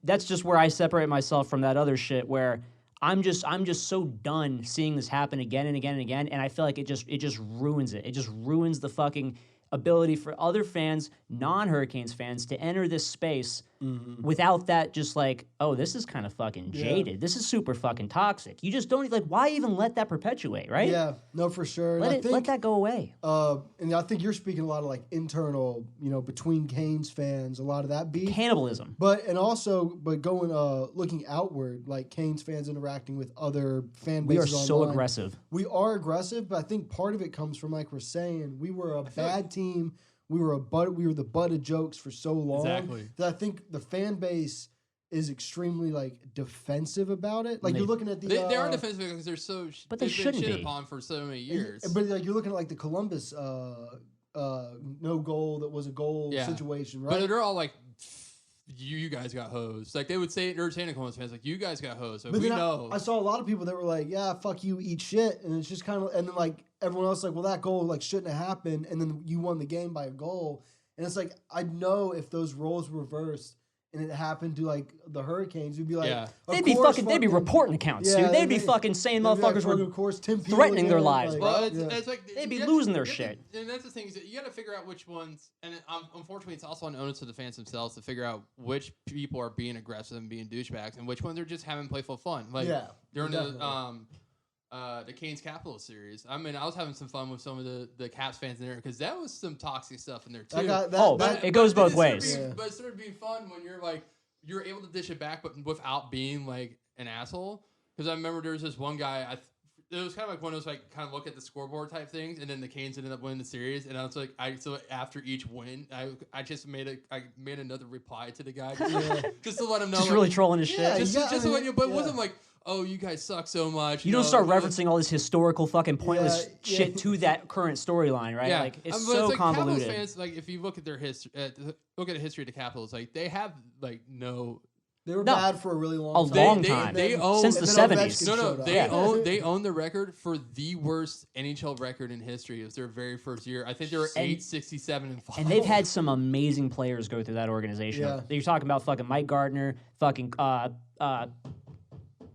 that's just where I separate myself from that other shit where I'm just so done seeing this happen again and again and again, and I feel like it just ruins it. It just ruins the fucking ability for other fans, non-Hurricanes fans, to enter this space without that just like, oh, this is kind of fucking jaded. This is super fucking toxic. You just don't, like, why even let that perpetuate, right? Yeah, no, for sure. Let that go away. And I think you're speaking a lot of like internal, between Canes fans, a lot of that beef. Cannibalism. But going, looking outward, like Canes fans interacting with other fan bases online. We are so aggressive. We are aggressive, but I think part of it comes from, like we're saying, we were a bad team. We were the butt of jokes for so long that I think the fan base is extremely like defensive about it. Like you're looking at they are defensive because they're so but they shouldn't been be shit upon for so many years. But like you're looking at like the Columbus no goal that was a goal situation, right? But they're all like, you guys got hosed. Like they would say, they're saying to Columbus fans, like, you guys got hosed. So but we know. I saw a lot of people that were like, yeah, fuck you, eat shit, and it's just kind of, and then like everyone else like, well, that goal like shouldn't have happened, and then you won the game by a goal. And it's like, I know if those roles were reversed and it happened to like the Hurricanes, you'd be like, they'd be reporting accounts, dude. They'd be fucking saying motherfuckers were of course, Tim threatening their lives, bro. Well, it's like they'd be losing their shit. And that's the thing is that you got to figure out which ones. And unfortunately, it's also on onus of the fans themselves to figure out which people are being aggressive and being douchebags, and which ones are just having playful fun. Like during the Canes Capitals series. I mean, I was having some fun with some of the Caps fans in there because that was some toxic stuff in there too. It goes both ways. But it started being fun when you're able to dish it back, but without being like an asshole. Because I remember there was this one guy. It was kind of like one of those like kind of look at the scoreboard type things, and then the Canes ended up winning the series. And I was like, so after each win, I just made another reply to the guy just to let him know. Just really trolling his shit. Just to let you, but it wasn't like, oh, you guys suck so much. You don't start referencing all this historical fucking pointless shit to that current storyline, right? Yeah. Like it's so like convoluted. Capitals fans, like if you look at their history, look at the history of the Capitals, like they have like no They were No. bad for a really long A time. long time. They then- own Since the and then 70s. Ovechkin No, showed up. they own the record for the worst NHL record in history. It was their very first year. I think they were 8-67-5. And they've had some amazing players go through that organization. Yeah. You're talking about fucking Mike Gardner, fucking God,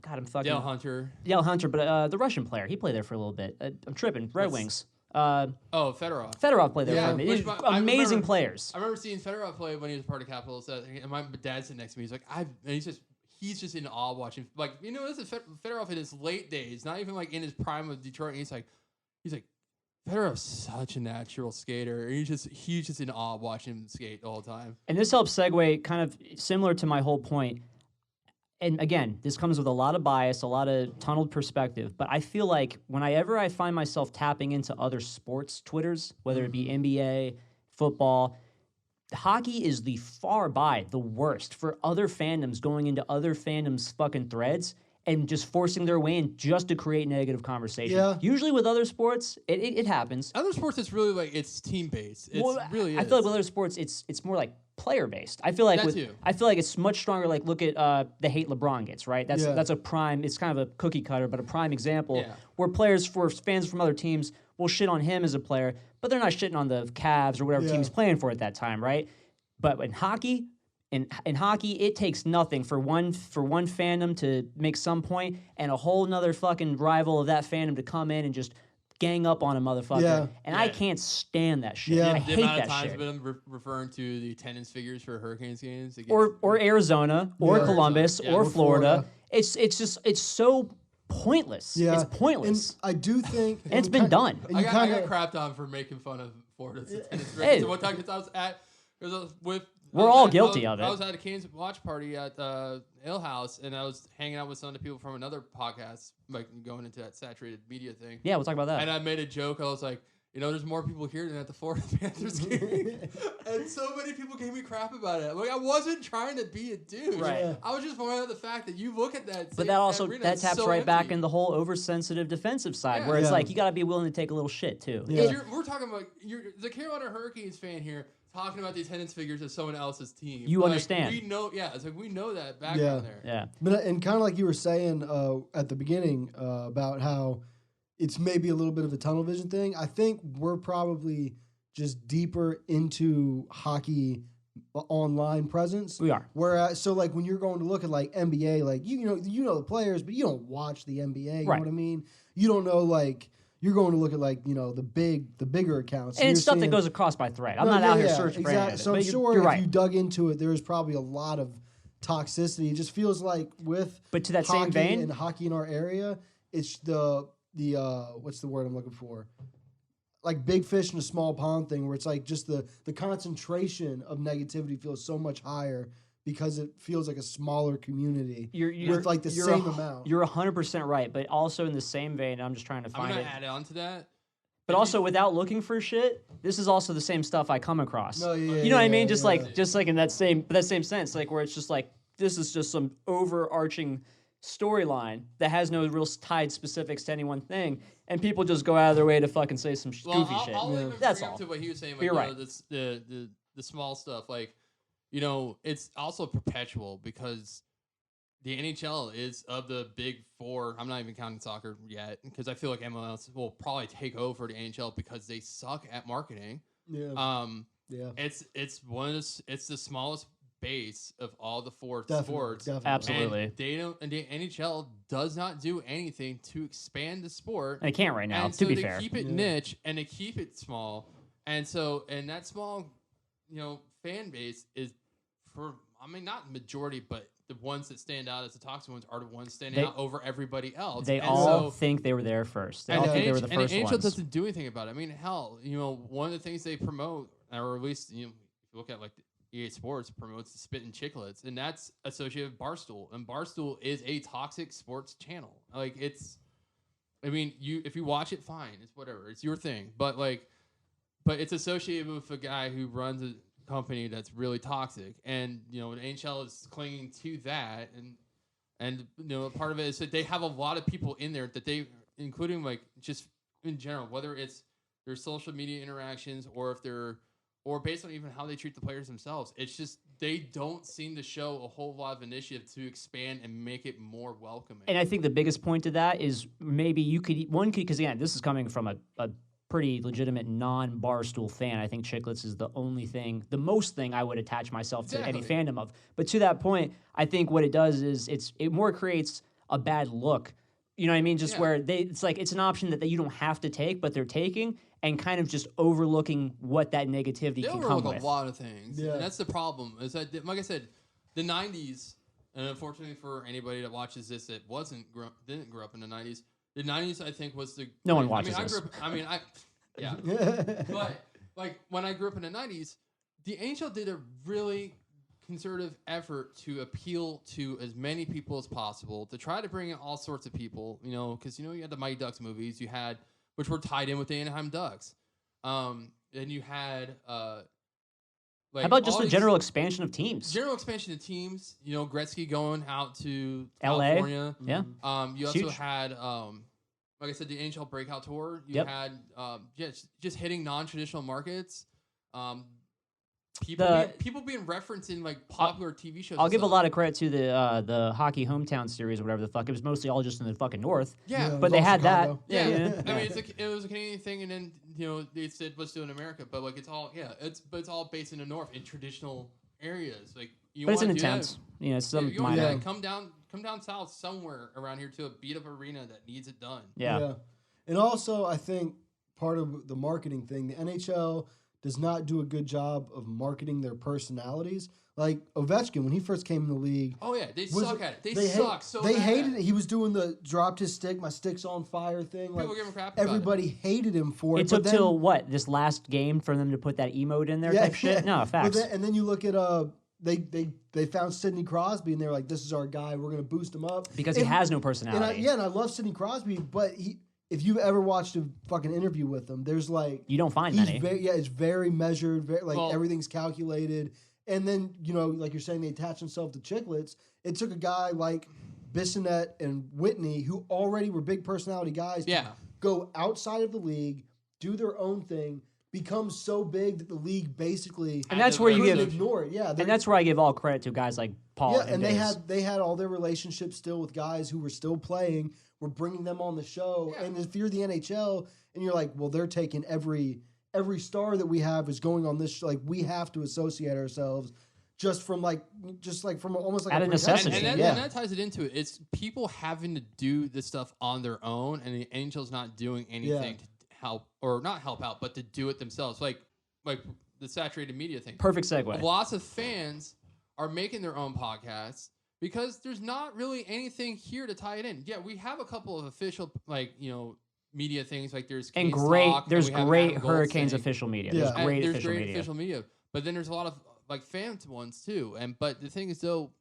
I'm fucking Dale Hunter. Dale Hunter, but the Russian player, he played there for a little bit. I'm tripping. Red Wings. Fedorov. Fedorov played there Yeah, for a minute. which Amazing I remember- players. I remember seeing Fedorov play when he was part of Capitals, and my dad sitting next to me. He's like, and he's just in awe watching. Like, this is Fedorov in his late days, not even like in his prime of Detroit. And he's like, Fedorov's such a natural skater. He's just in awe watching him skate the whole time. And this helps segue kind of similar to my whole point. And again, this comes with a lot of bias, a lot of tunneled perspective. But I feel like whenever I find myself tapping into other sports Twitters, whether it be NBA, football, hockey is the far by the worst for other fandoms going into other fandoms' fucking threads and just forcing their way in just to create negative conversation. Yeah. Usually with other sports, it happens. Other sports, it's really like it's team based. It really is. I feel like with other sports, it's more like player based. I feel like it's much stronger. Like look at the hate LeBron gets, right? That's a prime. It's kind of a cookie cutter, but a prime example where fans from other teams will shit on him as a player, but they're not shitting on the Cavs or whatever team he's playing for at that time, right? But in hockey. In hockey, it takes nothing for one fandom to make some point and a whole nother fucking rival of that fandom to come in and just gang up on a motherfucker. Yeah. And I can't stand that shit. Yeah. I The hate amount that of times shit. with them referring to the attendance figures for Hurricanes games, Or Arizona, or Yeah. Columbus, Yeah. or Or Florida. Florida. It's so pointless. Yeah. It's pointless. And I do think... And it's been done. And I you got kind of... crapped on for making fun of Florida's attendance Hey. records. One time, because I was with. We're all guilty of it. I was at a Canes watch party at Ale House, and I was hanging out with some of the people from another podcast, like going into that saturated media thing. Yeah, we'll talk about that. And I made a joke. I was like, there's more people here than at the Florida Panthers game. And so many people gave me crap about it. Like, I wasn't trying to be a douche. Right. Yeah. I was just pointing out the fact that you look at that. But that also arena, that it's taps so right back empty. in the whole oversensitive defensive side, Yeah. where it's Yeah. like you got to be willing to take a little shit too. Yeah. We're talking about the Carolina Hurricanes fan here talking about the attendance figures of someone else's team. You Like, understand. We know, it's like we know that background there. Yeah. But and kind of like you were saying at the beginning about how it's maybe a little bit of a tunnel vision thing. I think we're probably just deeper into hockey online presence. We are. Whereas, so like when you're going to look at like NBA, like you know the players, but you don't watch the NBA. You Right. know what I mean? You don't know like you're going to look at like the bigger accounts. And it's you're stuff that seeing- goes across by thread. I'm No, not yeah, out here yeah, searching for exactly. any of it. So I'm but sure you're if right. you dug into it, there's probably a lot of toxicity. It just feels like with But to that same hockey vein- and hockey in our area, it's the what's the word I'm looking for? Like big fish in a small pond thing, where it's like just the concentration of negativity feels so much higher because it feels like a smaller community with like the same amount. You're 100% right, but also in the same vein, I'm just trying to I'm find gonna it. add on to that. But also, without looking for shit, this is also the same stuff I come across. No, yeah, you know what I yeah, mean? yeah. Just like in that same sense, like where it's just like this is just some overarching storyline that has no real tied specifics to any one thing, and people just go out of their way to fucking say some goofy shit. I'll even That's bring all. up to what he was saying. Like, You're right. The small stuff, like it's also perpetual because the NHL is of the big four. I'm not even counting soccer yet because I feel like MLS will probably take over the NHL because they suck at marketing. Yeah, yeah, It's the smallest base of all the four definitely, sports. definitely. Absolutely. And the NHL does not do anything to expand the sport. And they can't right now, And to so be they fair. keep it Yeah. niche and they keep it small. And that small, fan base is not majority, but the ones that stand out as the toxic ones are the ones standing They- out over everybody else. They And all so- think they were there first. They and all the think they were NH the and first the NHL ones. doesn't do anything about it. I mean, hell, one of the things they promote, or at least if you look at like EA Sports promotes the Spit and Chicklets, and that's associated with Barstool, and Barstool is a toxic sports channel. Like if you watch it, fine, it's whatever, it's your thing. But it's associated with a guy who runs a company that's really toxic, and the NHL is clinging to that, and part of it is that they have a lot of people in there that they, including like just in general, whether it's their social media interactions or if they're or based on even how they treat the players themselves, it's just they don't seem to show a whole lot of initiative to expand and make it more welcoming. And I think the biggest point to that is maybe you could because again, this is coming from a pretty legitimate non-Barstool fan. I think Chiclets is the most thing I would attach myself to any fandom of. But to that point, I think what it does is it more creates a bad look. You know what I mean? Just where it's like it's an option that you don't have to take, but they're taking and kind of just overlooking what that negativity can come with. A lot of things. Yeah. And that's the problem. Is that, like I said, the 90s, and unfortunately for anybody that watches this that didn't grow up in the 90s, the 90s, I think, was the... No one watches this. Yeah. But, like, when I grew up in the 90s, the NHL did a really concerted effort to appeal to as many people as possible, to try to bring in all sorts of people, because, you had the Mighty Ducks movies, which were tied in with the Anaheim Ducks. Then you had... how about just the general expansion of teams? General expansion of teams. Gretzky going out to LA. California. Yeah. You also had, like I said, the NHL Breakout Tour. You had just hitting non-traditional markets. People being referenced in like popular TV shows. I'll give a lot of credit to the hockey hometown series or whatever the fuck. It was mostly all just in the fucking north. Yeah, but they had Chicago. that. Yeah. I mean, it was a Canadian thing, and then they said let's do it in America. But like it's all based in the north in traditional areas. Like but it's an attempt. Come down south somewhere around here to a beat up arena that needs it done. Yeah. And also, I think part of the marketing thing, the NHL does not do a good job of marketing their personalities. Like Ovechkin, when he first came in the league. Oh, yeah. They suck at it. They suck so They bad. hated it. He was doing the dropped his stick, my stick's on fire thing. People like give him crap about everybody hated him for it. It took till what? This last game for them to put that emote in there type shit? No, facts. And then you look at they found Sidney Crosby and they were like, this is our guy. We're going to boost him up. Because he has no personality. And I love Sidney Crosby, but if you've ever watched a fucking interview with him, there's like... You don't find many. It's very measured, everything's calculated. And then, like you're saying, they attach themselves to Chiclets. It took a guy like Bissonnette and Whitney, who already were big personality guys, to go outside of the league, do their own thing, become so big that the league basically... And that's where you give... ignore it. Yeah, and that's where I give all credit to guys like Paul and they had all their relationships still with guys who were still playing. We're bringing them on the show, and if you're the NHL and you're like, well, they're taking every star that we have is going on this. Like we have to associate ourselves just from almost like out of necessity. And that ties it into it. It's people having to do this stuff on their own, and the NHL's not doing anything to help or not help out, but to do it themselves. Like the saturated media thing. Perfect segue. Lots of fans are making their own podcasts. Because there's not really anything here to tie it in. Yeah, we have a couple of official, media things. Like there's Canes Talk, there's great Hurricanes official media. Yeah. There's great official media. But then there's a lot of fan ones too. But the thing is though.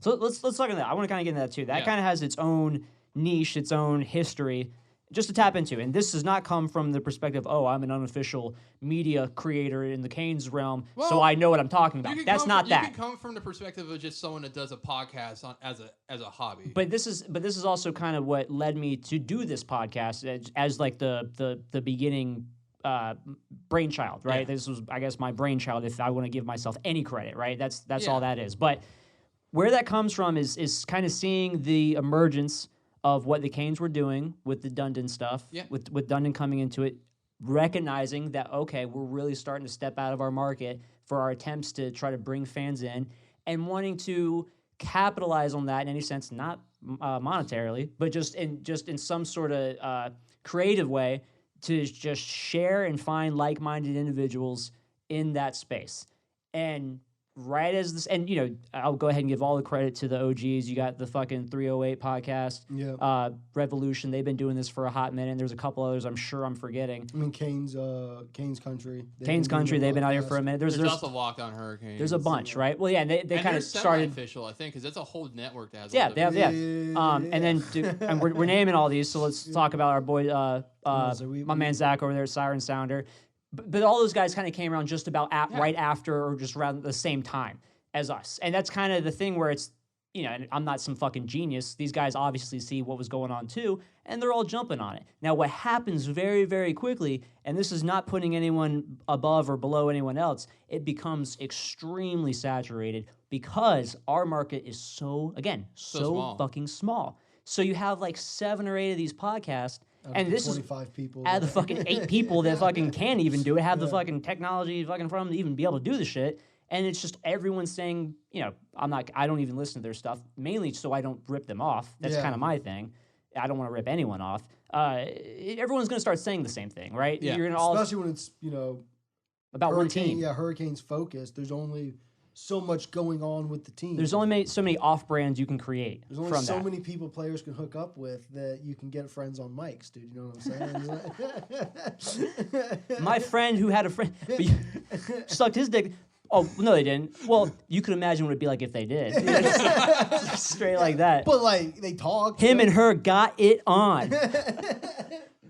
So let's talk on that. I want to kind of get into that too. That kind of has its own niche, its own history. Just to tap into, and this does not come from the perspective, I'm an unofficial media creator in the Canes realm, so I know what I'm talking about. That's not that. You can come from the perspective of just someone that does a podcast as a hobby. But this is also kind of what led me to do this podcast as like the beginning brainchild, right? Yeah. This was, I guess, my brainchild if I want to give myself any credit, right? That's all that is. But where that comes from is kind of seeing the emergence of what the Canes were doing with the Dundon stuff, with Dundon coming into it, recognizing that, okay, we're really starting to step out of our market for our attempts to try to bring fans in, and wanting to capitalize on that in any sense, not monetarily, but just in some sort of creative way to just share and find like-minded individuals in that space. And right as this, and I'll go ahead and give all the credit to the OGs. You got the fucking 308 podcast, Revolution. They've been doing this for a hot minute. There's a couple others I'm sure I'm forgetting. I mean, Canes Country. Canes Country. They've been out here for a minute. There's also Locked On Hurricanes. There's a bunch, right? Well, yeah, and they kind of started official, I think, because that's a whole network that has. Yeah, they have. And then and we're naming all these, so let's talk about our boy, my man Zach over there at Siren Sounder. But all those guys kind of came around just about right after or just around the same time as us. And that's kind of the thing where it's and I'm not some fucking genius. These guys obviously see what was going on too, and they're all jumping on it. Now, what happens very, very quickly, and this is not putting anyone above or below anyone else, it becomes extremely saturated because our market is so small. fucking small. So you have like 7 or 8 of these podcasts, and this is 25 people. out of the fucking 8 people that fucking can even do it, have the fucking technology fucking from them to even be able to do the shit. And it's just everyone saying, I don't even listen to their stuff, mainly so I don't rip them off. That's kind of my thing. I don't want to rip anyone off. Everyone's going to start saying the same thing, right? Yeah. You're gonna especially when it's, about one team. Yeah, Hurricanes focused. There's only so much going on with the team. There's only so many off-brands you can create. There's only so many people players can hook up with that you can get friends on mics, dude. You know what I'm saying? My friend who had a friend sucked his dick. Oh, no, they didn't. Well, you could imagine what it'd be like if they did. Straight like that. But, like, they talk. Him and her got it on.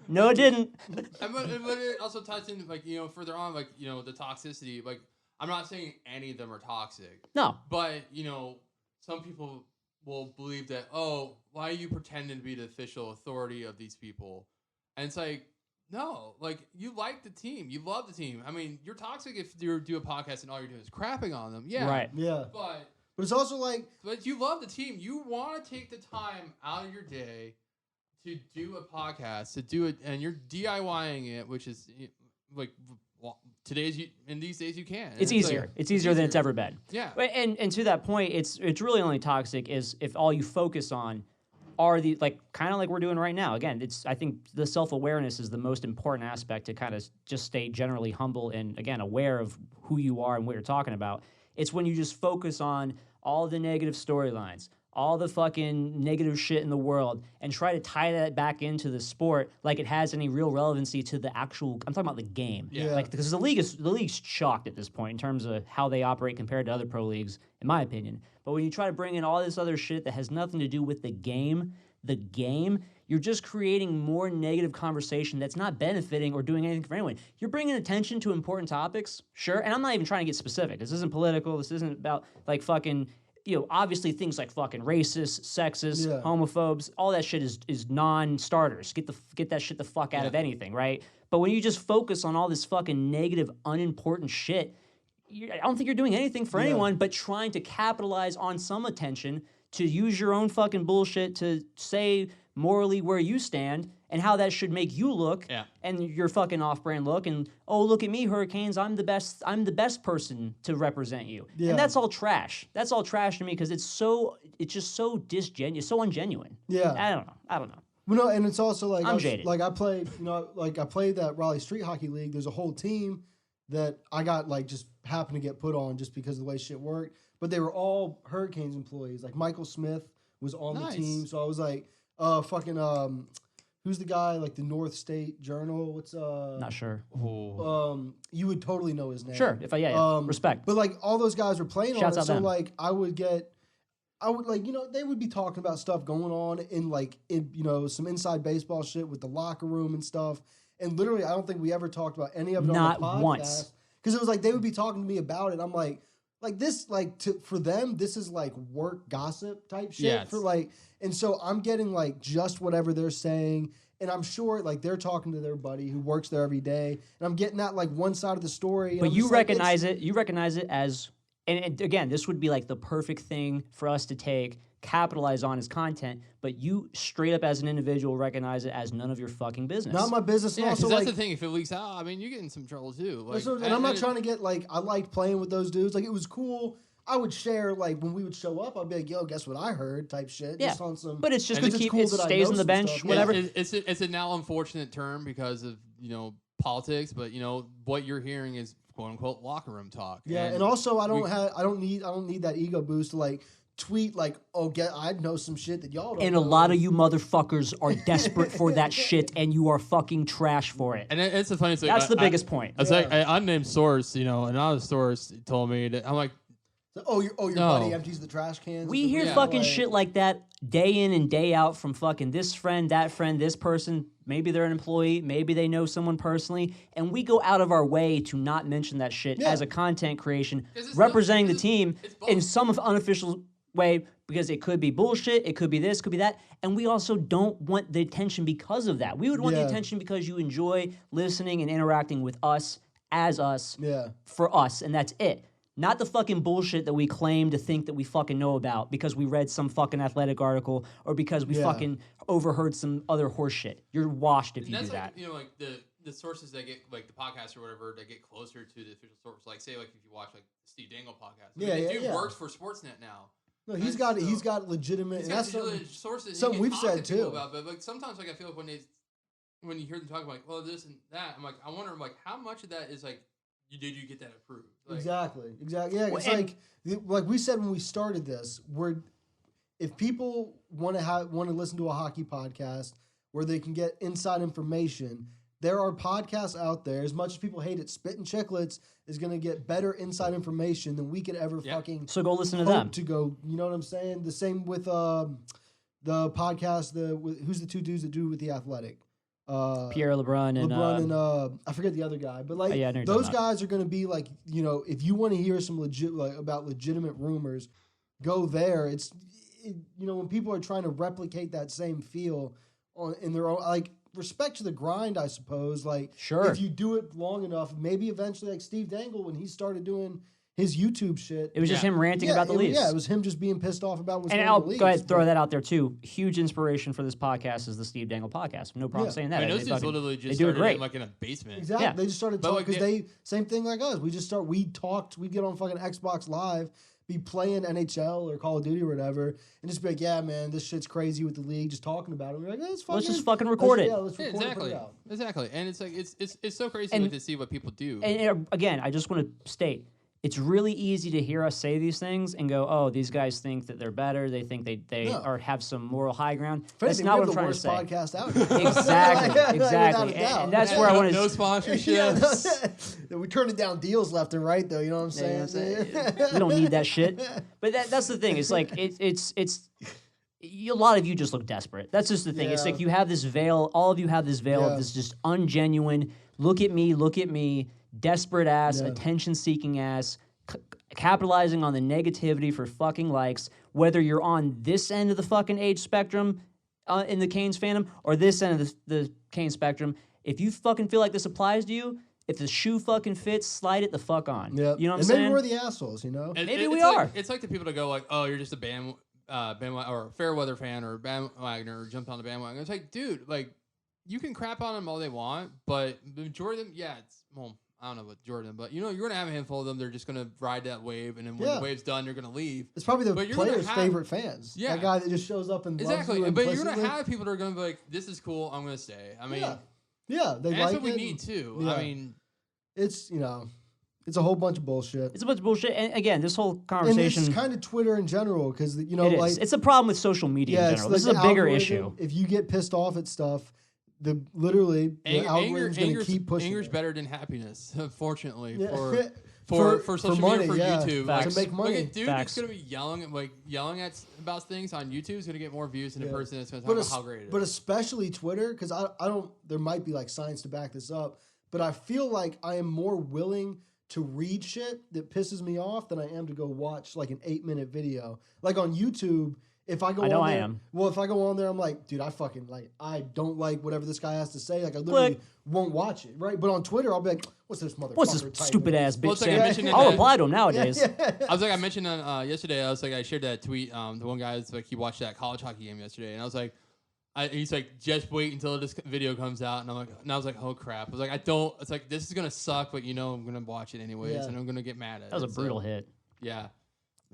No, it didn't. But it also ties in, like, further on, like, the toxicity. Like, I'm not saying any of them are toxic. No. But, some people will believe that, oh, why are you pretending to be the official authority of these people? And it's like, no, like, you like the team. You love the team. I mean, you're toxic if you do a podcast and all you're doing is crapping on them. Yeah. Right. Yeah. But it's also like... But you love the team. You want to take the time out of your day to do a podcast, to do it, and you're DIYing it, which is, like, in these days you can. It's easier. Like, it's easier than it's ever been. Yeah. And to that point, it's really only toxic is if all you focus on are the, like, kind of like we're doing right now. Again, I think the self-awareness is the most important aspect to kind of just stay generally humble and, again, aware of who you are and what you're talking about. It's when you just focus on all the negative storylines, all the fucking negative shit in the world, and try to tie that back into the sport like it has any real relevancy to the actual, I'm talking about the game. Yeah. Like, because the league's shocked at this point in terms of how they operate compared to other pro leagues, in my opinion. But when you try to bring in all this other shit that has nothing to do with the game, you're just creating more negative conversation that's not benefiting or doing anything for anyone. You're bringing attention to important topics, sure, and I'm not even trying to get specific. This isn't political. This isn't about, like, fucking, obviously things like fucking racist, sexist, homophobes, all that shit is non-starters. Get that shit the fuck out of anything, right? But when you just focus on all this fucking negative, unimportant shit, I don't think you're doing anything for anyone but trying to capitalize on some attention to use your own fucking bullshit to say morally where you stand and how that should make you look and your fucking off-brand look and, oh, look at me, Hurricanes, I'm the best person to represent you. Yeah. And that's all trash. That's all trash to me because it's just so disingenuous, so ungenuine. Yeah. I don't know. Well, no, and it's also like I'm jaded. Like I played that Raleigh Street Hockey League. There's a whole team that I got just happened to get put on just because of the way shit worked. But they were all Hurricanes employees. Like Michael Smith was on the team, so I was like, who's the guy, like the North State Journal? What's not sure. You would totally know his name. Sure, if respect. But like all those guys were playing Shouts on it, out so them. like I would they would be talking about stuff going on in some inside baseball shit with the locker room and stuff. And literally, I don't think we ever talked about any of it Not on the podcast. once. Because it was like they would be talking to me about it. I'm like this, for them, this is like work gossip type shit. Yes. And so I'm getting just whatever they're saying. And I'm sure they're talking to their buddy who works there every day. And I'm getting that one side of the story. But you recognize it. You recognize it as, and again, this would be the perfect thing for us to capitalize on as content. But you straight up as an individual recognize it as none of your fucking business. Not my business. Yeah, also, that's the thing. If it leaks out, I mean, you get in some trouble too. And I'm not trying to get I liked playing with those dudes. It was cool. I would share when we would show up. I'd be like, "Yo, guess what I heard?" Type shit. Yeah. Just on some. But it's just to to keep cool it that I stays know on the some bench. stuff. Whatever. It's a now unfortunate term because of politics, but what you're hearing is quote unquote locker room talk. Yeah, and also I don't need that ego boost to tweet I know some shit that y'all don't And know. a lot of you motherfuckers are desperate for that shit, and you are fucking trash for it. And it's the funny thing. That's the biggest point. It's like an unnamed source, another source told me that I'm like, your buddy empties the trash cans. We hear fucking shit like that day in and day out from fucking this friend, this person. Maybe they're an employee. Maybe they know someone personally. And we go out of our way to not mention that shit as a content creation, representing the team in some unofficial way, because it could be bullshit, it could be this, could be that, and we also don't want the attention because of that. We would want the attention because you enjoy listening and interacting with us as us for us, and that's it. Not the fucking bullshit that we claim to think that we fucking know about because we read some fucking athletic article or because we fucking overheard some other horse shit. You're washed if you do that. You know, like the sources that get like the podcasts or whatever that get closer to the official source. Like say like if you watch like the Steve Dangle podcast, the dude works for Sportsnet now. No, he's got legitimate. He's got sources. Something we've said too about, but like sometimes like I feel like when you hear them talk about like, well, this and that, I'm like, I wonder like how much of that is like. Did you get that approved? Like, exactly. Yeah, it's like we said when we started this, if people want to listen to a hockey podcast where they can get inside information, there are podcasts out there. As much as people hate it, Spit and Chicklets is going to get better inside information than we could ever fucking. So go listen to them. To go, you know what I'm saying? The same with the podcast. Who's the two dudes that do with the Athletic? Pierre LeBrun and I forget the other guy, but like those guys are going to be like, you know, if you want to hear some about legitimate rumors, go there. You know, when people are trying to replicate that same feel in their own, like respect to the grind, I suppose. Like, sure, if you do it long enough, maybe eventually, like Steve Dangle when he started doing his YouTube shit. It was just him ranting about the Leafs. Yeah, it was him just being pissed off about what's going on I'll with the Leafs. go ahead and throw that out there too. Huge inspiration for this podcast is the Steve Dangle podcast. No problem saying that. I mean, those dudes literally just started like in a basement. Exactly. Yeah. They just started talking because same thing like us. We talked, we'd get on fucking Xbox Live, be playing NHL or Call of Duty or whatever, and just be like, yeah, man, this shit's crazy with the league, just talking about it. We're like, let's just fucking record it. Yeah, let's record it, put it out. Exactly. And it's like, it's so crazy to see what people do. And again, I just want to state, it's really easy to hear us say these things and go, "Oh, these guys think that they're better. They think they have some moral high ground." That's not what I'm trying to say. Podcast out. Exactly. And that's where I want to. No sponsorships. We turning down deals left and right, though. You know what I'm saying? We don't need that shit. But that's the thing. It's like it's. A lot of you just look desperate. That's just the thing. It's like you have this veil. All of you have this veil of this just ungenuine. Look at me. Desperate ass, attention-seeking ass, capitalizing on the negativity for fucking likes, whether you're on this end of the fucking age spectrum in the Canes fandom or this end of the Canes spectrum. If you fucking feel like this applies to you, if the shoe fucking fits, slide it the fuck on. Yep. You know what I'm saying? Maybe we're the assholes, you know? Maybe we are. It's like the people that go like, oh, you're just a bandwagon or a fair weather fan or a bandwagoner or jumped on the bandwagon. It's like, dude, like, you can crap on them all they want, but the majority of them, I don't know about Jordan, but you know, you're going to have a handful of them. They're just going to ride that wave, and then when the wave's done, they're going to leave. It's probably the players' favorite fans. Yeah. That guy that just shows up and exactly. Loves you but you're going to have people that are going to be like, this is cool, I'm going to stay. I mean, that's what we need, too. Yeah. I mean, it's, you know, it's a whole bunch of bullshit. It's a bunch of bullshit. And again, this whole conversation. And it's kind of Twitter in general, because, you know, it's a problem with social media in general. This is a bigger issue. If you get pissed off at stuff, the algorithm's going to keep pushing. Anger's better than happiness, unfortunately, for social money, media, for YouTube. To make money. Look at dude that's going to be yelling about things on YouTube is going to get more views than a person that's going to talk about how great it is. But especially Twitter, because I don't. There might be like science to back this up, but I feel like I am more willing to read shit that pisses me off than I am to go watch like an 8-minute video. Like on YouTube. If I go on there, I am. Well, if I go on there, I'm like, dude, I don't like whatever this guy has to say. Like, I literally won't watch it, right? But on Twitter, I'll be like, what's this motherfucker? What's this stupid ass bitch saying? I'll reply to him nowadays. I was like, I mentioned yesterday, I shared that tweet. The one guy was like, he watched that college hockey game yesterday, and I was like, he's like, just wait until this video comes out, and I was like, oh crap. I was like, it's like, this is gonna suck, but you know, I'm gonna watch it anyways, and I'm gonna get mad at it. That was a brutal hit. Yeah.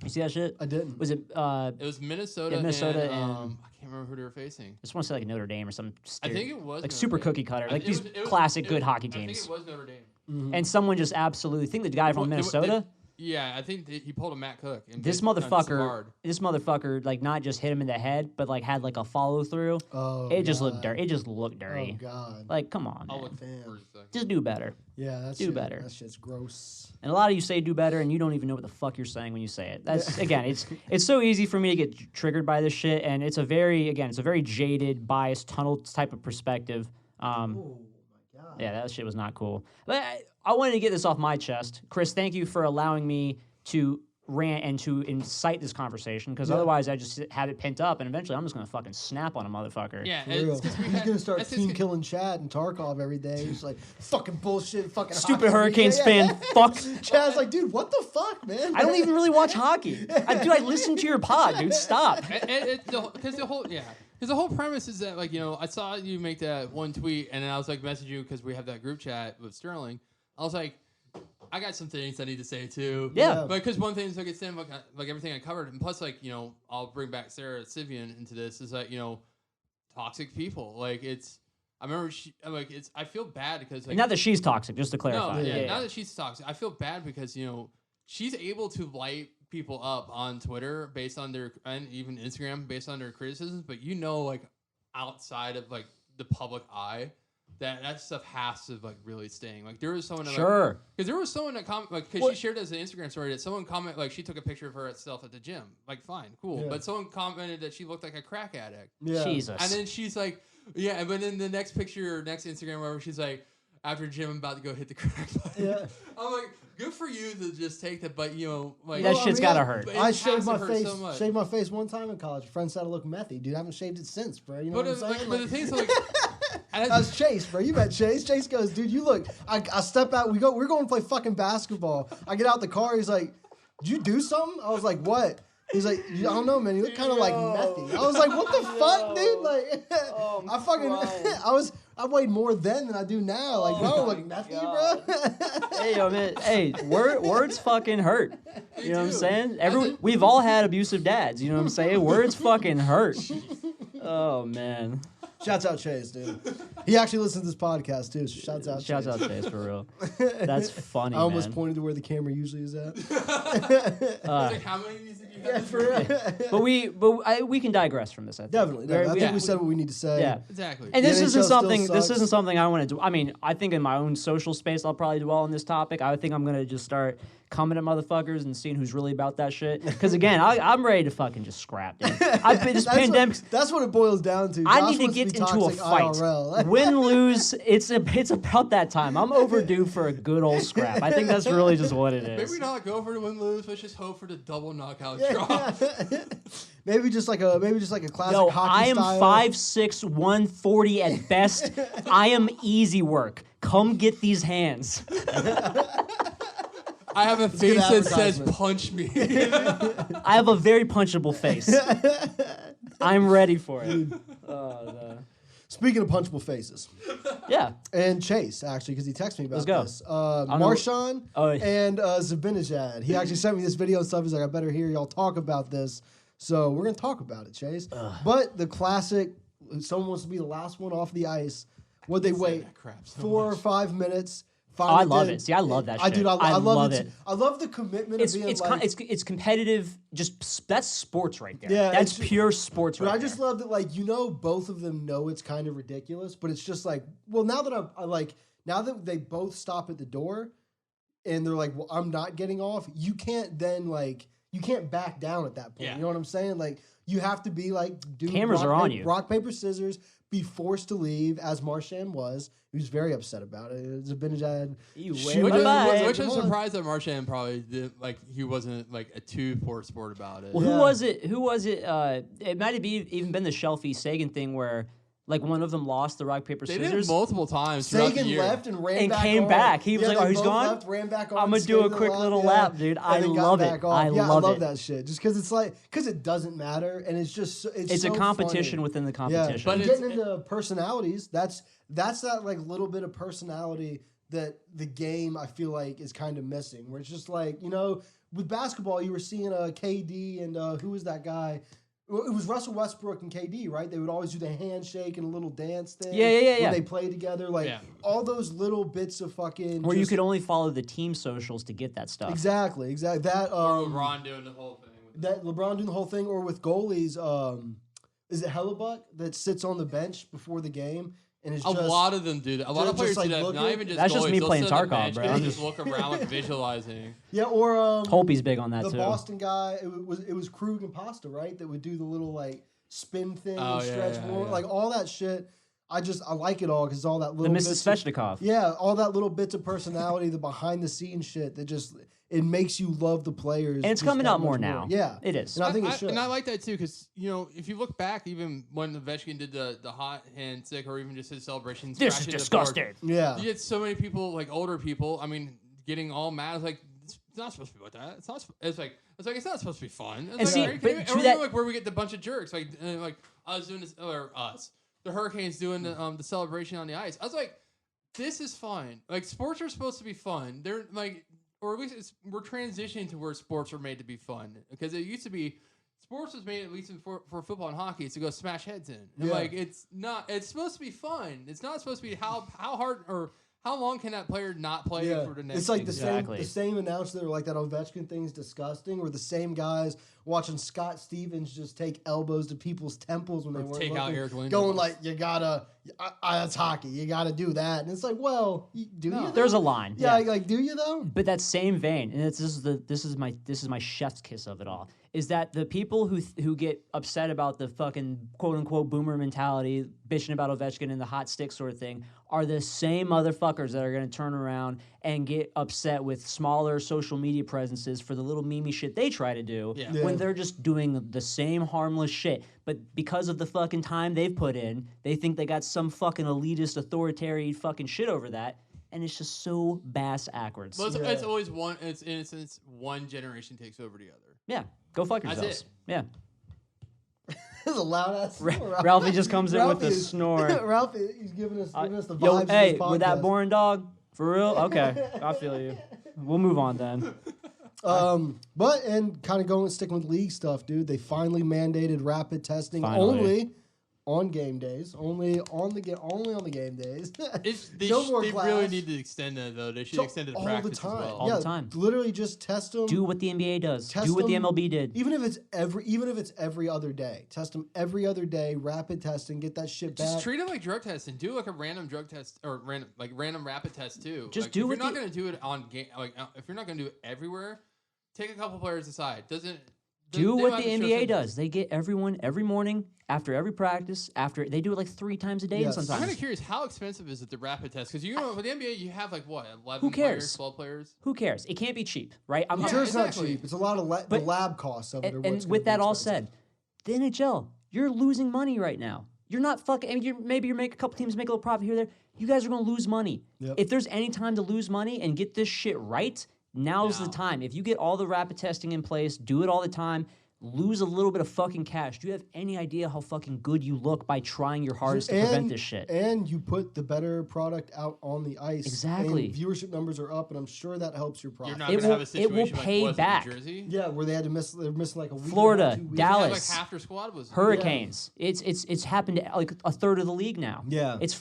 You see that shit? I didn't. Was it? It was Minnesota. Yeah, Minnesota and I can't remember who they were facing. I just want to say like Notre Dame or some. I think it was like Notre super Dame. cookie cutter, like these classic good hockey teams. I think it was Notre Dame. Mm-hmm. And someone just absolutely think the guy from Minnesota. Yeah, I think he pulled a Matt Cook. And this motherfucker, like not just hit him in the head, but like had like a follow through. Oh, it just looked dirty. It just looked dirty. Oh God! Like, come on, I'll man. look Just do better. Yeah, do better. That shit's gross. And a lot of you say do better, and you don't even know what the fuck you're saying when you say it. That's again, it's so easy for me to get triggered by this shit, and it's a very jaded, biased, tunnel type of perspective. Oh my God! Yeah, that shit was not cool. But I wanted to get this off my chest. Chris, thank you for allowing me to rant and to incite this conversation, because otherwise I just have it pent up, and eventually I'm just gonna fucking snap on a motherfucker. Yeah, For real. it's 'cause we He's had- gonna start that's team killing Chad and Tarkov every day. He's like, fucking bullshit, fucking Stupid hockey. Hurricanes Yeah, fan. yeah. Fuck. Chad's like, dude, what the fuck, man? I don't even really watch hockey. I listen to your pod, dude. Stop. Because the whole premise is that, like, you know, I saw you make that one tweet, and then I was like messaging you because we have that group chat with Sterling. I was like, I got some things I need to say too. Yeah. Because one thing is like it's like everything I covered, and plus, like, you know, I'll bring back Sarah Sivian into this. Is that, you know, toxic people. Like, it's. I remember I feel bad because, like, Not that she's toxic, just to clarify. No, not that she's toxic. I feel bad because, you know, she's able to light people up on Twitter based on their, and even Instagram based on their criticisms, but, you know, like, outside of, like, the public eye, that stuff has to, like, really sting. Like, there was someone that, Sure. because there was someone that because she shared as an Instagram story that someone commented, like, she took a picture of herself at the gym. Like, fine, cool. Yeah. But someone commented that she looked like a crack addict. Yeah. Jesus. And then she's like, yeah, but then the next picture or next Instagram, wherever, she's like, after gym, I'm about to go hit the crack button. Yeah. I'm like, good for you to just take that, but, you know, like, That shit's gotta hurt. But it I has shaved to my hurt face. so much. Shaved my face one time in college. Friends said I look methy, dude. I haven't shaved it since, bro. You know But, what I'm saying? but the thing's like, That's Chase, bro. You met Chase. Chase goes, dude, you look. I step out. We're going to play fucking basketball. I get out the car. He's like, did you do something? I was like, what? He's like, I don't know, man. You look kind of like methy. I was like, what the fuck, dude? Like, I weighed more then than I do now. Like, bro, like methy, bro. Hey, yo, man. Hey, words fucking hurt. You know what I'm saying? We've all had abusive dads. You know what I'm saying? Words fucking hurt. Oh, man. Shouts out Chase, dude. He actually listens to this podcast too. So shouts out. Shouts Chase. out Chase, for real. That's funny, I almost man. pointed to where the camera usually is at. like, how many of these did you have? For real. But we can digress from this. I think. Definitely. I think we said what we need to say. Yeah. Exactly. And this The isn't NHL still something. This sucks. isn't something I want to do. I mean, I think in my own social space, I'll probably dwell on this topic. I think I'm gonna just start coming at motherfuckers and seeing who's really about that shit. Because again, I'm ready to fucking just scrap. Dude. I've been this pandemic. That's what it boils down to. I Josh need to wants get be into a toxic fight. IRL. Win, lose, it's about that time. I'm overdue for a good old scrap. I think that's really just what it is. Maybe not go for the win-lose. Let's just hope for the double knockout draw. Maybe just like a classic Yo, hockey I am style. 5'6", 140 at best. I am easy work. Come get these hands. I have a good face that says advertisement. "punch me." I have a very punchable face. I'm ready for it. Speaking of punchable faces, Yeah. and Chase actually, because he texted me about Let's go. this. know- Marshawn Oh, yeah. and Zabinajad. He actually sent me this video and stuff. He's like, I better hear y'all talk about this. So we're gonna talk about it, Chase. But the classic, someone wants to be the last one off the ice. Would they wait that crap so 4 or much. 5 minutes? Oh, I love it. See, I love that shit. Dude, I I love love it. it. I love the commitment It's of being it's like. it's competitive. Just that's sports right there. Yeah, That's it's- pure sports But right I just there. love that, like, both of them know it's kind of ridiculous, but it's just like, well, now that now that they both stop at the door and they're like, well, I'm not getting off, you can't then, you can't back down at that point. Yeah. You know what I'm saying? Like, you have to be like, dude, Cameras are on you. Rock, paper, scissors, be forced to leave, as Marchand was. He was very upset about it. Zabinajad. You shoot win. him. Bye-bye. Which I'm Come on. surprised that Marchand probably did, like, he wasn't like a too poor sport about it. Well, Yeah. who was it? It might have even been the Shelfie Sagan thing where like one of them lost the rock paper They did it scissors. multiple times throughout the Sagan year. left and ran And back came on. back. He was like, they "Oh, he's both gone? left, ran back on, I'ma do skated a quick lap, little lap, dude. I and then got love it. back on. I love love it. that shit. Just because because it doesn't matter, and it's just It's so a competition funny. within the Yeah, competition. but But getting into personalities, that's that like little bit of personality that the game I feel like is kind of missing. Where it's just like, with basketball, you were seeing KD and who was that guy? It was Russell Westbrook and KD, right? They would always do the handshake and a little dance thing. Yeah. When they play together, like Yeah. all those little bits of fucking. Where you just- could only follow the team socials to get that stuff. exactly that. Or LeBron doing the whole thing. That LeBron doing the whole thing, or with goalies, is it Hellebuck that sits on the bench before the game and is A just lot of them do that. A lot of just, players like, do that. looking- Not even just That's just goalies. me They'll playing sit on the Tarkov, bench bro. and I'm just look around, like, visualizing. yeah, or Holtby's big on that the too. Boston guy. It was Krug and Pasta, right? That would do the little like spin thing Oh, and yeah, stretch yeah, more, yeah. like all that shit. I like it all because all that The little Mrs. Sveshnikov. yeah, all that little bits of personality, the behind the scenes shit that just it makes you love the players. And it's just coming that out more much now. Yeah, It is. And I think it should. And I like that too because if you look back, even when Ovechkin did the hot hand stick or even just his celebrations, This is disgusting. Yeah, you get so many people, like older people. I mean, getting all mad. It's like it's not supposed to be like that. It's not. It's like it's not supposed to be fun. It's And like, see, are you but kidding me? to Or that- even, like where we get the bunch of jerks, like us doing this or us, the Hurricanes doing the celebration on the ice. I was like, this is fun. Like sports are supposed to be fun. They're like, or at least we're transitioning to where sports are made to be fun because it used to be. Sports was made at least for football and hockey is to go smash heads in. And Yeah. like it's not. It's supposed to be fun. It's not supposed to be how hard or how long can that player not play yeah. for the next. It's like Exactly. the same announcer that were like that Ovechkin thing's disgusting, or the same guys watching Scott Stevens just take elbows to people's temples when they weren't take out looking, Eric Lindros. going like you gotta. That's hockey. You gotta do that, and it's like, well, do you? There's a though? line. Yeah, like do you though? But that same vein, and this is my chef's kiss of it all, is that the people who get upset about the fucking quote unquote boomer mentality, bitching about Ovechkin and the hot stick sort of thing, are the same motherfuckers that are going to turn around and get upset with smaller social media presences for the little meme shit they try to do Yeah. Yeah. when they're just doing the same harmless shit. But because of the fucking time they've put in, they think they got some fucking elitist, authoritarian fucking shit over that. And it's just so bass backwards. Well, Yeah. it's always one. It's in a sense one generation takes over the other. Yeah, go fuck That's yourselves. it. Yeah. It's a loud ass snore. Ralphie just comes in with the snore. Ralphie, he's giving us the vibes. Yo, of this hey, with that podcast. boring dog, for real? Okay, I feel you. We'll move on then. But kind of sticking with league stuff, dude. They finally mandated rapid testing Finally. only on game days, only on the game days. They No more really class. need to extend that though. They should So extend it to all practice the time. as well. All yeah, the time. Literally just test them. Do what the NBA does. Test Do what the them, MLB did. Even if it's every other day. Test them every other day. Rapid testing. Get that shit Just back. treat it like drug testing. Do like a random drug test or random rapid test too. Just like, do if what you're not the- going to do it on game. Like if you're not going to do it everywhere, take a couple players aside. Do what the NBA does. They get everyone every morning, after every practice, they do it like 3 times a day Yes. I'm kind sometimes. of curious, how expensive is it, the rapid test? Because with the NBA, you have like what, 11 Who cares? players, 12 players? Who cares? It can't be cheap, right? I'm I'm Yeah, sure it's exactly. not cheap. It's a lot of the But- lab costs of it. And with that all said, the NHL, you're losing money right now. You're not fucking. I mean, maybe you're making a couple teams make a little profit here or there. You guys are going to lose money. Yep. If there's any time to lose money and get this shit right, now's the Now. time. If you get all the rapid testing in place, do it all the time. Lose a little bit of fucking cash. Do you have any idea how fucking good you look by trying your hardest to prevent this shit? And you put the better product out on the ice. Exactly. And viewership numbers are up, and I'm sure that helps your You're product. not It going to have will- a it will situation pay like was back. in New Jersey. Yeah, where they're missing like a week. Florida, 2 weeks. Yeah, like Dallas. half their squad was. Hurricanes. It's happened to like a third of the league now. Yeah. It's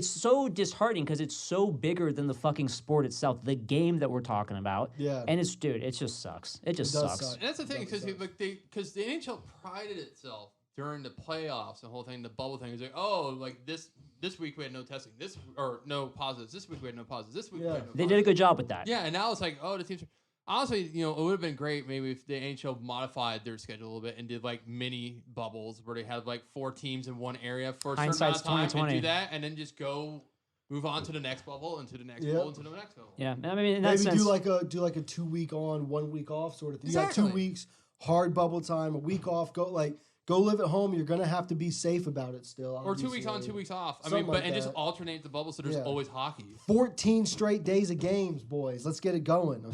so disheartening because it's so bigger than the fucking sport itself, the game that we're talking about. Yeah. And it just sucks. It just does sucks. suck. And that's the thing, That sucks. because the NHL prided itself during the playoffs, the whole thing, the bubble thing. It was like, oh, like this week we had no testing, no positives. This week we had no positives. This week we Yeah. had no They positives. did a good job with that. Yeah, and now it's like, oh, the teams. Honestly, it would have been great maybe if the NHL modified their schedule a little bit and did like mini bubbles where they had like 4 teams in one area for a certain amount Hindsight's of time and 2020. do that, and then just move on to the next bubble and to the next Yep. bubble and to the next bubble. Yeah. I mean, in that Maybe sense, do like a 2 week on, 1 week off sort of thing. You got Exactly. 2 weeks hard bubble time, a week off. Go live at home. You're gonna have to be safe about it still. Or 2 weeks on, obviously. 2 weeks off. I Something mean, like just that. alternate the bubbles so there's Yeah. always hockey. 14 straight days of games, boys. Let's get it going.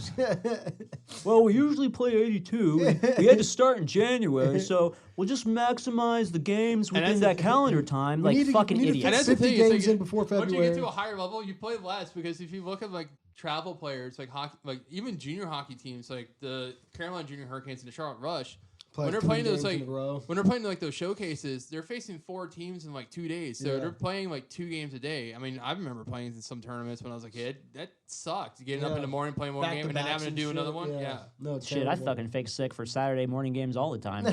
well, we usually play 82. We had to start in January, so we'll just maximize the games And within that's that calendar time. We Like need to- fucking we need to idiots. And fix that's the 50 thing, it's games like, in before Once you February. get to a higher level, you play less because if you look at like travel players, like hockey, like even junior hockey teams, like the Carolina Junior Hurricanes and the Charlotte Rush, when they're 3 playing those games in like a row. when they're playing like those showcases, they're facing 4 teams in like 2 days. So Yeah. they're playing like 2 games a day. I mean, I remember playing in some tournaments when I was a kid. That sucked. Getting up Yeah. in the morning, playing one game, and then Back-to-backs having to and do shit. another one. Yeah. No, it's Shit, I terrible. fucking fake sick for Saturday morning games all the time.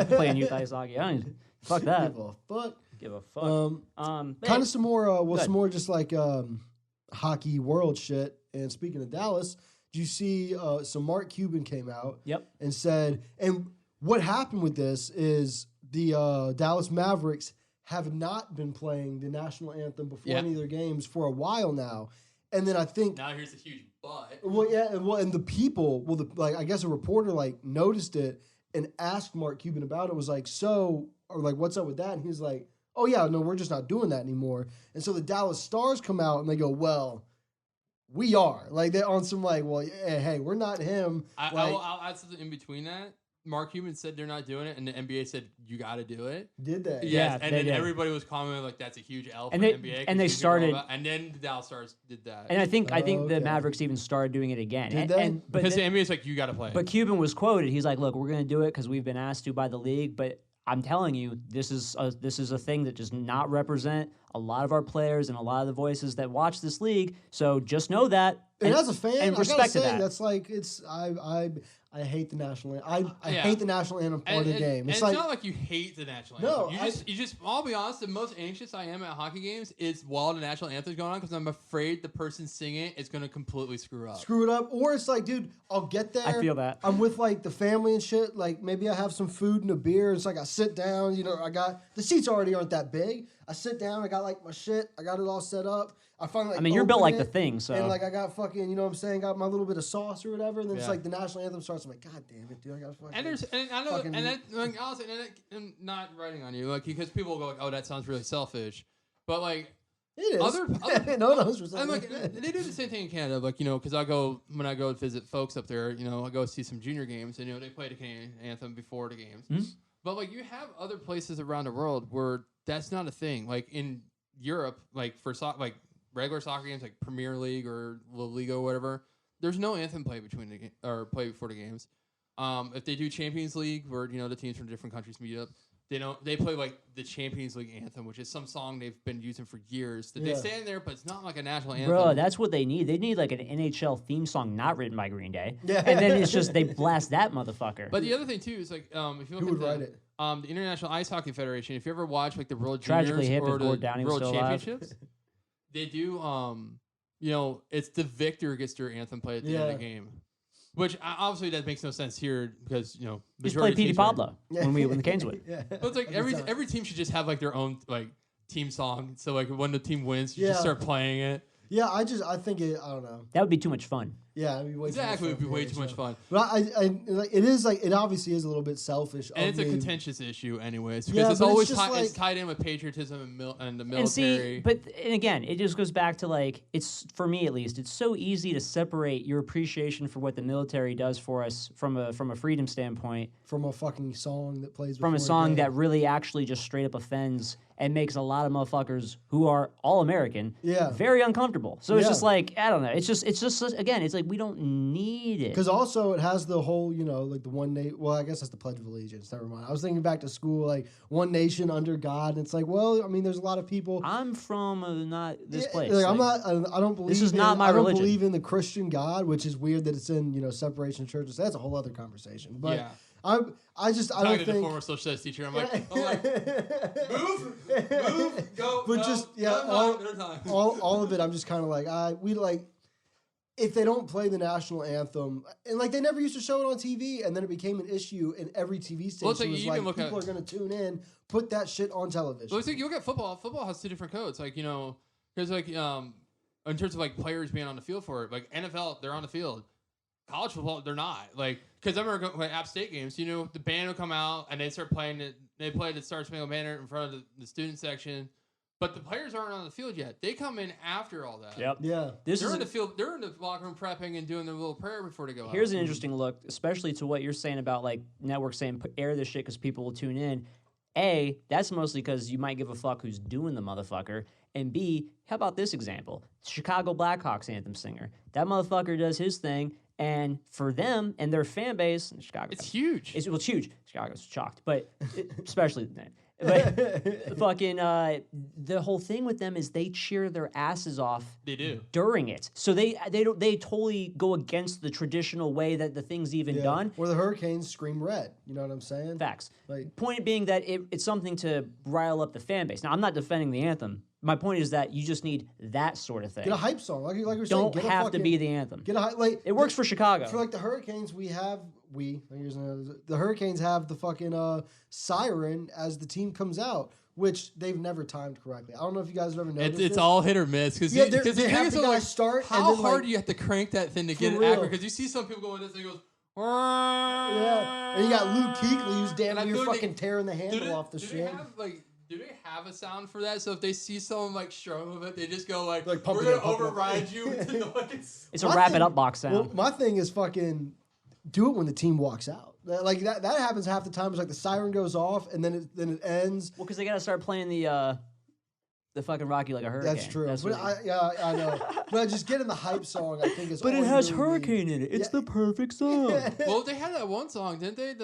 playing youth ice hockey. Fuck that. Give a fuck. Give a fuck. But Kind of some more. Good. Some more just like hockey world shit. And speaking of Dallas, did you see? So Mark Cuban came out. Yep. And said, and what happened with this is the Dallas Mavericks have not been playing the national anthem before Yeah. any of their games for a while now. And then I think Now here's a huge but. well, yeah, and the people, I guess a reporter noticed it and asked Mark Cuban about it. Was like, what's up with that? And he was like, oh yeah, no, we're just not doing that anymore. And so the Dallas Stars come out and they go, well, we are. Like they're on some well, yeah, hey, we're not him. I'll add something in between that. Mark Cuban said they're not doing it, and the NBA said you got to do it. Did they? Yes, Yeah, and they then did. everybody was commenting like that's a huge L for And the they- NBA. and they 'cause you hear all started- about- and then the Dallas Stars did that. And I think Oh, the okay. Mavericks even started doing it again. Did And- they? and- but because the- the NBA is like you got to play. But Cuban was quoted. He's like, "Look, we're going to do it because we've been asked to by the league. But I'm telling you, this is a thing that does not represent a lot of our players and a lot of the voices that watch this league. So just know that." And as a fan, and I respect gotta to say, that. that's I hate the national anthem. I Yeah. hate the national anthem part of the game. And it's not like you hate the national No, anthem. You just. I'll be honest. The most anxious I am at hockey games is while the national anthem is going on because I'm afraid the person singing it is going to completely screw up. screw it up, or it's like, dude, I'll get there. I feel that. I'm with the family and shit. Like maybe I have some food and a beer. It's like I sit down. I got the seats already aren't that big. I sit down. I got my shit. I got it all set up. I finally. I mean, you're built open like the it, Thing, so And I got fucking, you know what I'm saying? Got my little bit of sauce or whatever. And then it's Yeah. like the national anthem starts. I'm like, God damn it, dude! I got fucking. And I know, fucking- and that, honestly, and not writing on you, because people go like, "Oh, that sounds really selfish," but it is. other no, it's just and they do the same thing in Canada, because when I go visit folks up there, I go see some junior games, and they play the Canadian anthem before the games. Mm-hmm. But you have other places around the world where that's not a thing. Like in Europe, for regular soccer games, like Premier League or La Liga or whatever, there's no anthem play play before the games. If they do Champions League, where the teams from different countries meet up, they play the Champions League anthem, which is some song they've been using for years. That they stand there, but it's not like a national anthem. bro, that's what they need. They need an NHL theme song not written by Green Day. Yeah. And then it's just they blast that motherfucker. But the other thing too is if you look Who at would write it? The International Ice Hockey Federation. If you ever watch the World Tragically Juniors hip or if the Gord Downing was World still alive. Championships, they do it's the victor gets their anthem played at the end of the game. Which obviously that makes no sense here because Just play majority of Petey teams are- Pablo when the Canes win. Yeah. But it's every team should just have their own team song. So when the team wins, you Yeah. just start playing it. Yeah, I think it. I don't know. That would be too much fun. Yeah, it'd be way Exactly, too it'd be way much too much fun. But it is it obviously is a little bit selfish. And of it's a me. contentious issue, anyways, Yeah, because it's but it's always just it's tied in with patriotism and the military. And see, and again, it just goes back to it's for me at least. It's so easy to separate your appreciation for what the military does for us from a freedom standpoint from a fucking song that plays from a before song game. that really actually just straight up offends and makes a lot of motherfuckers who are all American very uncomfortable. So it's Yeah. just I don't know. It's just again, it's we don't need it. Because also it has the whole, the one nation. Well, I guess that's the Pledge of Allegiance. Never mind. I was thinking back to school, one nation under God. And it's well, I mean, there's a lot of people. I'm from not this Yeah, place. I'm not. I don't believe. This is not my I don't religion. believe in the Christian God, which is weird that it's in separation of churches. That's a whole other conversation. But Yeah. I Talking don't to the think. former social studies teacher, I'm like, move, go. But no, just another time. all of it. I'm just kind of if they don't play the national anthem, and they never used to show it on TV, and then it became an issue, and every TV station Well, it's was you even look people at- are going to tune in, put that shit on television. Well, it's you look at football. Football has two different codes. There's in terms of players being on the field for it. NFL, they're on the field. College football, they're not. Because I remember going to App State games. The band will come out and they start playing it. They play the Star Spangled Banner in front of the student section, but the players aren't on the field yet. They come in after all that. Yep. Yeah. They're in the field. They're in the locker room prepping and doing their little prayer before they go out. Here's an interesting look, especially to what you're saying about networks saying air this shit because people will tune in. A, that's mostly because you might give a fuck who's doing the motherfucker. And B, how about this example? Chicago Blackhawks anthem singer. That motherfucker does his thing, and for them and their fan base, Chicago, It's huge. It's huge. Chicago's shocked, but especially then. But fucking the whole thing with them is they cheer their asses off. They do. During it, so they totally go against the traditional way that the thing's even done. Or the Hurricanes scream red. You know what I'm saying? Facts. Like- Point being that it's something to rile up the fan base. Now, I'm not defending the anthem. My point is that you just need that sort of thing. Get a hype song, like you're saying. Don't Get a have to fucking- be the anthem. Get a It works for Chicago. For the Hurricanes, the Hurricanes have the fucking siren as the team comes out. which they've never timed correctly. I don't know if you guys have ever noticed. It's this. all hit or miss because Yeah, the they thing have is, the so, guy like, start, and how then, hard like, do you have to crank that thing to get it real. accurate? Because you see some people going this and it goes. Yeah, and you got Luke Kuechly who's damn And I near feel like fucking tearing the Do handle off the shit. do they have a sound for that? So if they see someone like struggling with it, they just go like Like, pump we're it gonna up, pump it up." override you with the noise. It's a My wrap thing- it up box sound. Well, my thing is fucking do it when the team walks out. Like that happens half the time. It's like the siren goes off and then it ends. Well, because they got to start playing the fucking Rocky like a hurricane. That's true. That's But what- I know. But just getting the hype song, I think is. but all it you has really hurricane need. in it. It's Yeah. the perfect song. Well, they had that one song, didn't they?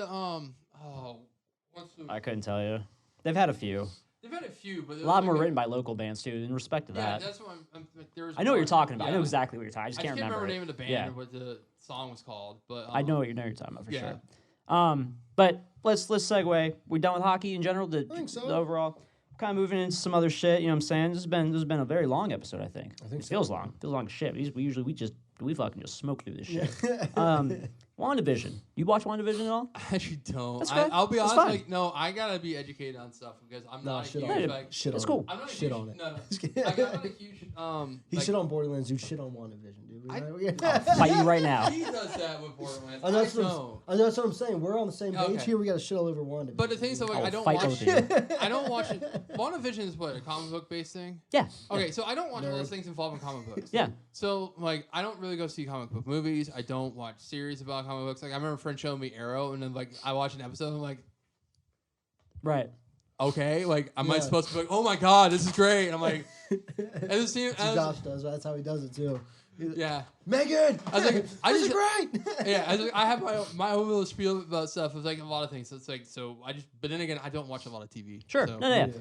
What's the? I couldn't tell you. They've had a few. They've had a few, but A lot more written by local bands too. In respect to Yeah, that, that's what I'm like, there was I know what you're one- talking about. I know yeah. exactly what you're talking. I just I can't remember. the name of the band Yeah. or what the song was called, but I know what you're talking about for yeah. sure. But let's segue. We're done with hockey in general. The think so. the overall. Kind of moving into some other shit. You know what I'm saying? This has been a very long episode. I think. think It so. feels long. Feels long as shit. We fucking just smoke through this shit. Yeah. WandaVision. You watch WandaVision at all? I actually don't. That's okay. I'll be That's honest. fine. Like, no, I gotta be educated on stuff because I'm No, not a shit huge on it. like. Shit It's on cool. it. I'm not a Shit huge, on it. No, Just no. kidding. Like, I'm not a huge. He like, shit on Borderlands. You shit on WandaVision, dude. Fight you right now. He does that with Borderlands. I know that's what I'm saying. We're on the same page Okay. here. We got to shit all over WandaVision. But the thing is, though, like, I I will don't fight watch. both of you. I don't watch it. WandaVision is what, a comic book based thing? Yeah. Okay, so I don't watch all those Nerd. things involving comic books. Yeah. So like, I don't really go see comic book movies. I don't watch series about comic books. Like, I remember a friend showing me Arrow, and then like I watched an episode, and I'm like, Right. okay, like, am I Yeah. supposed to be like, oh my god, this is great? And I'm like, and it seems, That's what Josh does. That's how he does it too. yeah, Megan, I was like, I this is just- great. yeah. I have my own little spiel about stuff. It's like a lot of things. So it's like, but then again, I don't watch a lot of TV. Sure. So. No.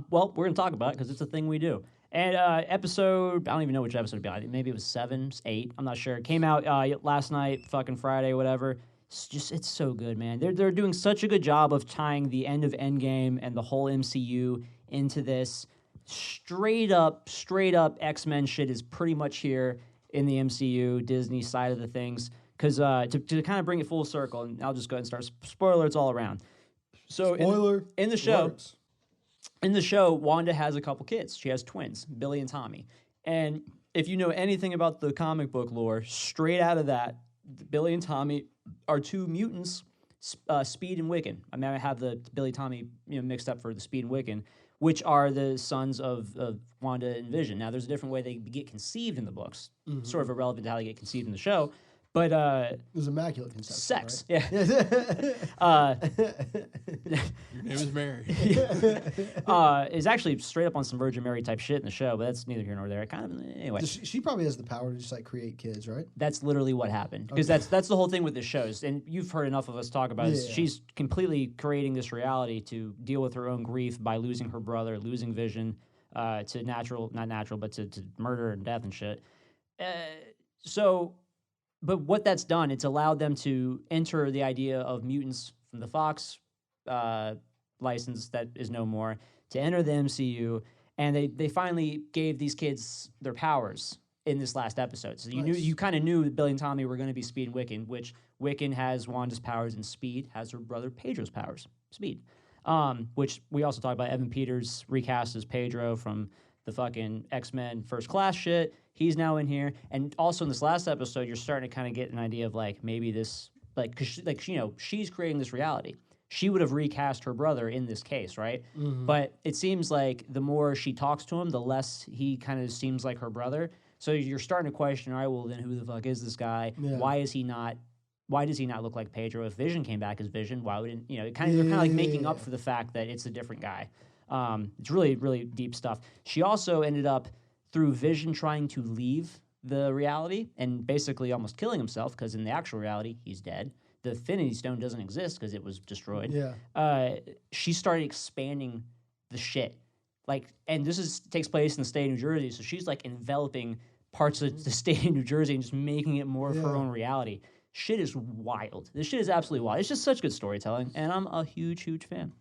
Well, we're gonna talk about it because it's a thing we do. And episode, I don't even know which episode it'd be. Maybe it was 7, 8. I'm not sure. It came out last night, fucking Friday, whatever. It's so good, man. They're doing such a good job of tying the end of Endgame and the whole MCU into this. Straight up X-Men shit is pretty much here in the MCU, Disney side of the things. Because to kind of bring it full circle, and I'll just go ahead and start. Spoiler, it's all around. So Spoiler. in the show. Works. In the show, Wanda has a couple kids. She has twins, Billy and Tommy. And if you know anything about the comic book lore, straight out of that, Billy and Tommy are two mutants, Speed and Wiccan. I mean, I have the Billy Tommy mixed up for the Speed and Wiccan, which are the sons of Wanda and Vision. Now, there's a different way they get conceived in the books, sort of irrelevant to how they get conceived in the show. But It was immaculate conception. sex, Right? yeah. Your name is Mary. Is actually straight up on some Virgin Mary type shit in the show, but that's neither here nor there. Anyway, She probably has the power to just like create kids, right? that's literally what happened because that's the whole thing with the shows, and you've heard enough of us talk about this. Yeah. She's completely creating this reality to deal with her own grief by losing her brother, losing Vision to not natural, but to murder and death and shit. But what that's done, it's allowed them to enter the idea of mutants from the Fox license that is no more to enter the MCU, and they finally gave these kids their powers in this last episode. So you kind of knew that Billy and Tommy were going to be Speed and Wiccan, which Wiccan has Wanda's powers and Speed has her brother Pedro's powers, Speed. Which we also talked about. Evan Peters recast as Pedro from the fucking X-Men First Class shit. He's now in here, and also in this last episode, you're starting to kind of get an idea of like maybe this, like, cause she's creating this reality. She would have recast her brother in this case, right? But it seems like the more she talks to him, the less he kind of seems like her brother. So you're starting to question, all right, well then who the fuck is this guy? Yeah. Why does he not look like Pedro? If Vision came back as Vision, why wouldn't they're kind of like making up for the fact that it's a different guy. It's really, really deep stuff. She also ended up through Vision trying to leave the reality and basically almost killing himself because in the actual reality he's dead. The Infinity Stone doesn't exist because it was destroyed. Yeah. She started expanding the shit, and this takes place in the state of New Jersey. So she's like enveloping parts of the state of New Jersey and just making it more of her own reality. Shit is wild. This shit is absolutely wild. It's just such good storytelling, and I'm a huge, huge fan.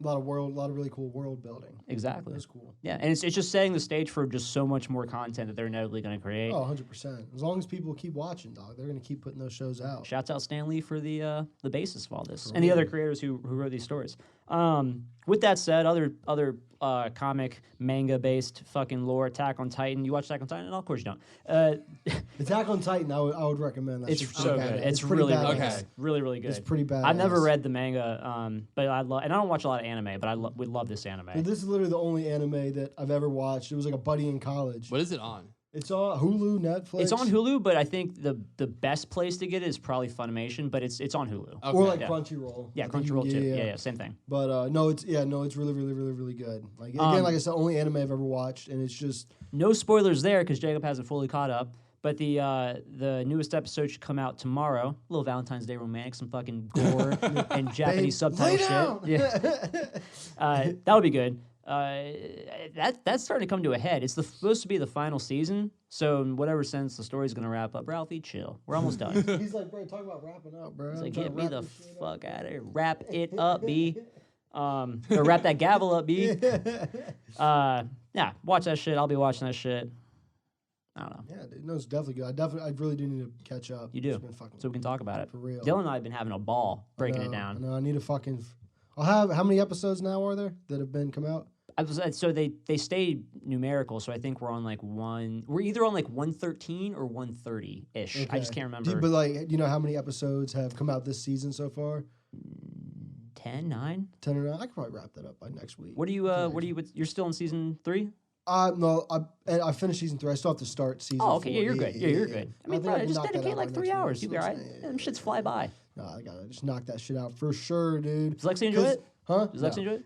A lot of really cool world building. Exactly. That's cool. Yeah, and it's just setting the stage for just so much more content that they're inevitably going to create. Oh, 100%. As long as people keep watching, dog, they're going to keep putting those shows out. Shouts out Stan Lee for the basis of all this, and the other creators who wrote these stories. With that said, other comic manga based fucking lore. Attack on Titan. You watch Attack on Titan? No, of course you don't. Attack on Titan, I would recommend that. It's shit's so pretty good. badass. It's pretty really badass. good. Really, really good. It's pretty badass. I've never read the manga, but I love, and I don't watch a lot of anime, but we love this anime. Dude, this is literally the only anime that I've ever watched. It was like a buddy in college. What is it on? It's on Hulu, Netflix. It's on Hulu, but I think the best place to get it is probably Funimation, but it's on Hulu. Okay. Or like Yeah. Crunchyroll. Yeah, I think Crunchyroll too. yeah. Yeah, same thing. But no, it's really, really, really, really good. Like again, like I said, only anime I've ever watched, and it's just No spoilers there because Jacob hasn't fully caught up. But the newest episode should come out tomorrow. A little Valentine's Day romantic, some fucking gore and Japanese subtitle shit. Yeah, that would be good. That's starting to come to a head. It's supposed to be the final season, so in whatever sense the story's gonna wrap up. Ralphie, chill. We're almost done. he's like, bro, talk about wrapping up, bro. He's I'm like, trying get to me wrap the this shit up." fuck out of here. Wrap it up, B. Or wrap that gavel up, B. Yeah, watch that shit. I'll be watching that shit. I don't know. Yeah, dude, no, it's definitely good. I really do need to catch up. You do. It's been fucking So we can talk about it. for real. Dylan and I have been having a ball breaking it down. No, I need to fucking. I'll have how many episodes now are there that have come out? So they stayed numerical. So I think we're on like we're either on like 113 or 130 ish. I just can't remember. But like, you know how many episodes have come out this season so far? 10, 9? 10 or 9. I could probably wrap that up by next week. What do you? You're still in season 3? No, I finished season 3. I still have to start season 4. Oh, okay. Yeah, you're good. Yeah, you're good. I mean, think I bro, can just knock that dedicate out like by 3 next week. hours. You'll be all right. Them shits fly by. No, I gotta just knock that shit out for sure, dude. Does Lexi enjoy it? Huh? Does Lexi enjoy it?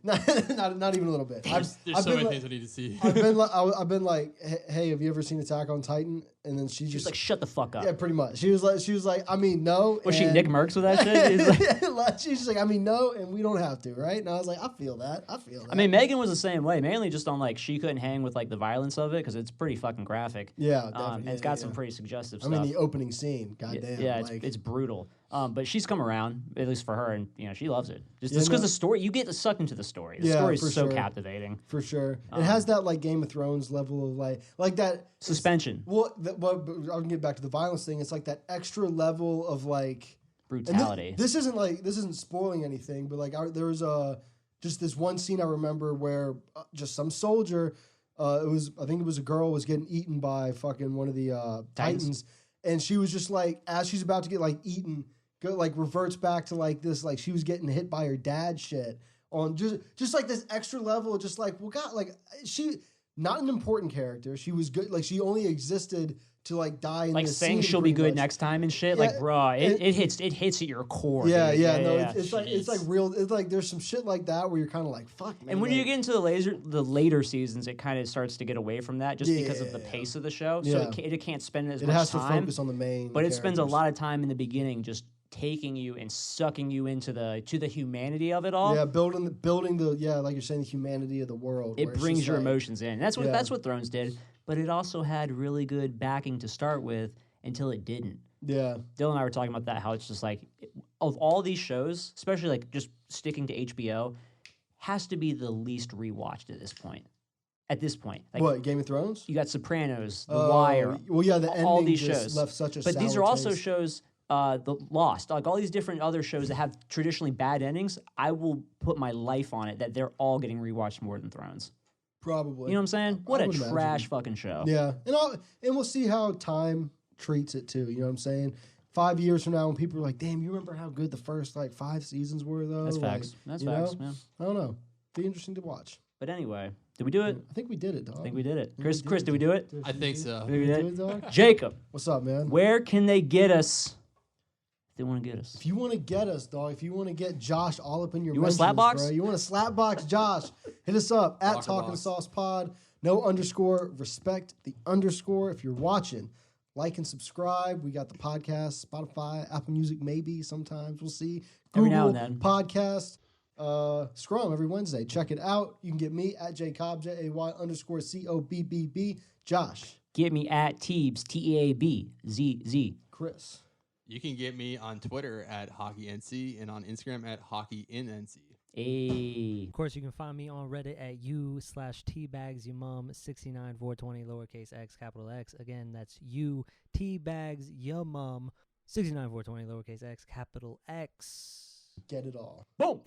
Not even a little bit. There's I've so been many like- things I need to see. I've been like, hey, have you ever seen Attack on Titan? And then she She's just like, shut the fuck up. yeah, pretty much. She was like, I mean, no. Was she and- Nick Merckx with that shit? He's like- She's just like, I mean, no, and we don't have to, right? And I was like, I feel that. I mean, Megan was the same way, mainly just on like she couldn't hang with like the violence of it because it's pretty fucking graphic. yeah, And definitely. it's got some pretty suggestive I stuff. mean, the opening scene, goddamn. Yeah, like, it's brutal. But she's come around, at least for her, and she loves it. Just Yeah, because no. the story, you get sucked into the story. The Yeah, story for is so sure. captivating. for sure. It has that like Game of Thrones level of like that Suspension, Well, but I'll get back to the violence thing. It's like that extra level of like and brutality. this isn't spoiling anything, but like there was just this one scene I remember where just some soldier, I think it was a girl, was getting eaten by fucking one of the Titans, and she was just like, as she's about to get like eaten, reverts back to like this, like she was getting hit by her dad shit on just like this extra level, just like, well, God, like she not an important character. She was good, like she only existed to like die in like this saying scene she'll be pretty good much. next time and shit. Yeah, like, bro, it hits at your core. Yeah, dude. yeah, no, yeah. it's like Jeez. real. It's like there's some shit like that where you're kind of like, fuck, man. And when like, you get into the later seasons, it kind of starts to get away from that just because of the Yeah. pace of the show. So Yeah. it can't spend as it much has to time. focus on the main, But it spends a characters. lot of time in the beginning just taking you and sucking you into the humanity of it all. Yeah, building the like you're saying, the humanity of the world. It where it's brings just your like- emotions in. That's what Yeah. that's what Thrones did. But it also had really good backing to start with until it didn't. Yeah, Dylan and I were talking about that, how it's just like, of all these shows, especially like just sticking to HBO, has to be the least rewatched at this point. At this point, like what Game of Thrones? you got Sopranos, The Oh, Wire, Well, yeah, the ending all these just shows left such a. but these sour are also taste. shows, the Lost, like all these different other shows that have traditionally bad endings. I will put my life on it that they're all getting rewatched more than Thrones. Probably. You know what I'm saying? What a would imagine. trash fucking show. Yeah, and we'll see how time treats it too. You know what I'm saying? 5 years from now, when people are like, "Damn, you remember how good the first like 5 seasons were?" Though That's Like, facts. That's you facts, know? man. I don't know. Be interesting to watch. But anyway, did we do it? I think we did it, dog. I think we did it. we Chris, did did we do it? I think so. Did we Did do we it? do it, dog? Jacob, What's up, man? where can they get us if they want to get us? If you want to get us, dog, if you want to get Josh all up in your You want a mentions, slapbox? bro, you want to slapbox Josh, hit us up at Locker Talkin' box. Sauce Pod. No underscore, respect the underscore. If you're watching, like and subscribe. We got the podcast, Spotify, Apple Music, maybe sometimes. We'll see. Every now and Google then. Podcast. Scrum every Wednesday. Check it out. You can get me at JCobb, JAY_COBBB. Josh, Get me at Teebs, TEABZZ. Chris. You can get me on Twitter at HockeyNC and on Instagram at HockeyInNC. Hey. Of course, you can find me on Reddit at u/tbagsyourmum 69420 lowercase x capital X. Again, that's u tbagsyourmum 69420 lowercase x capital X. Get it all. Boom.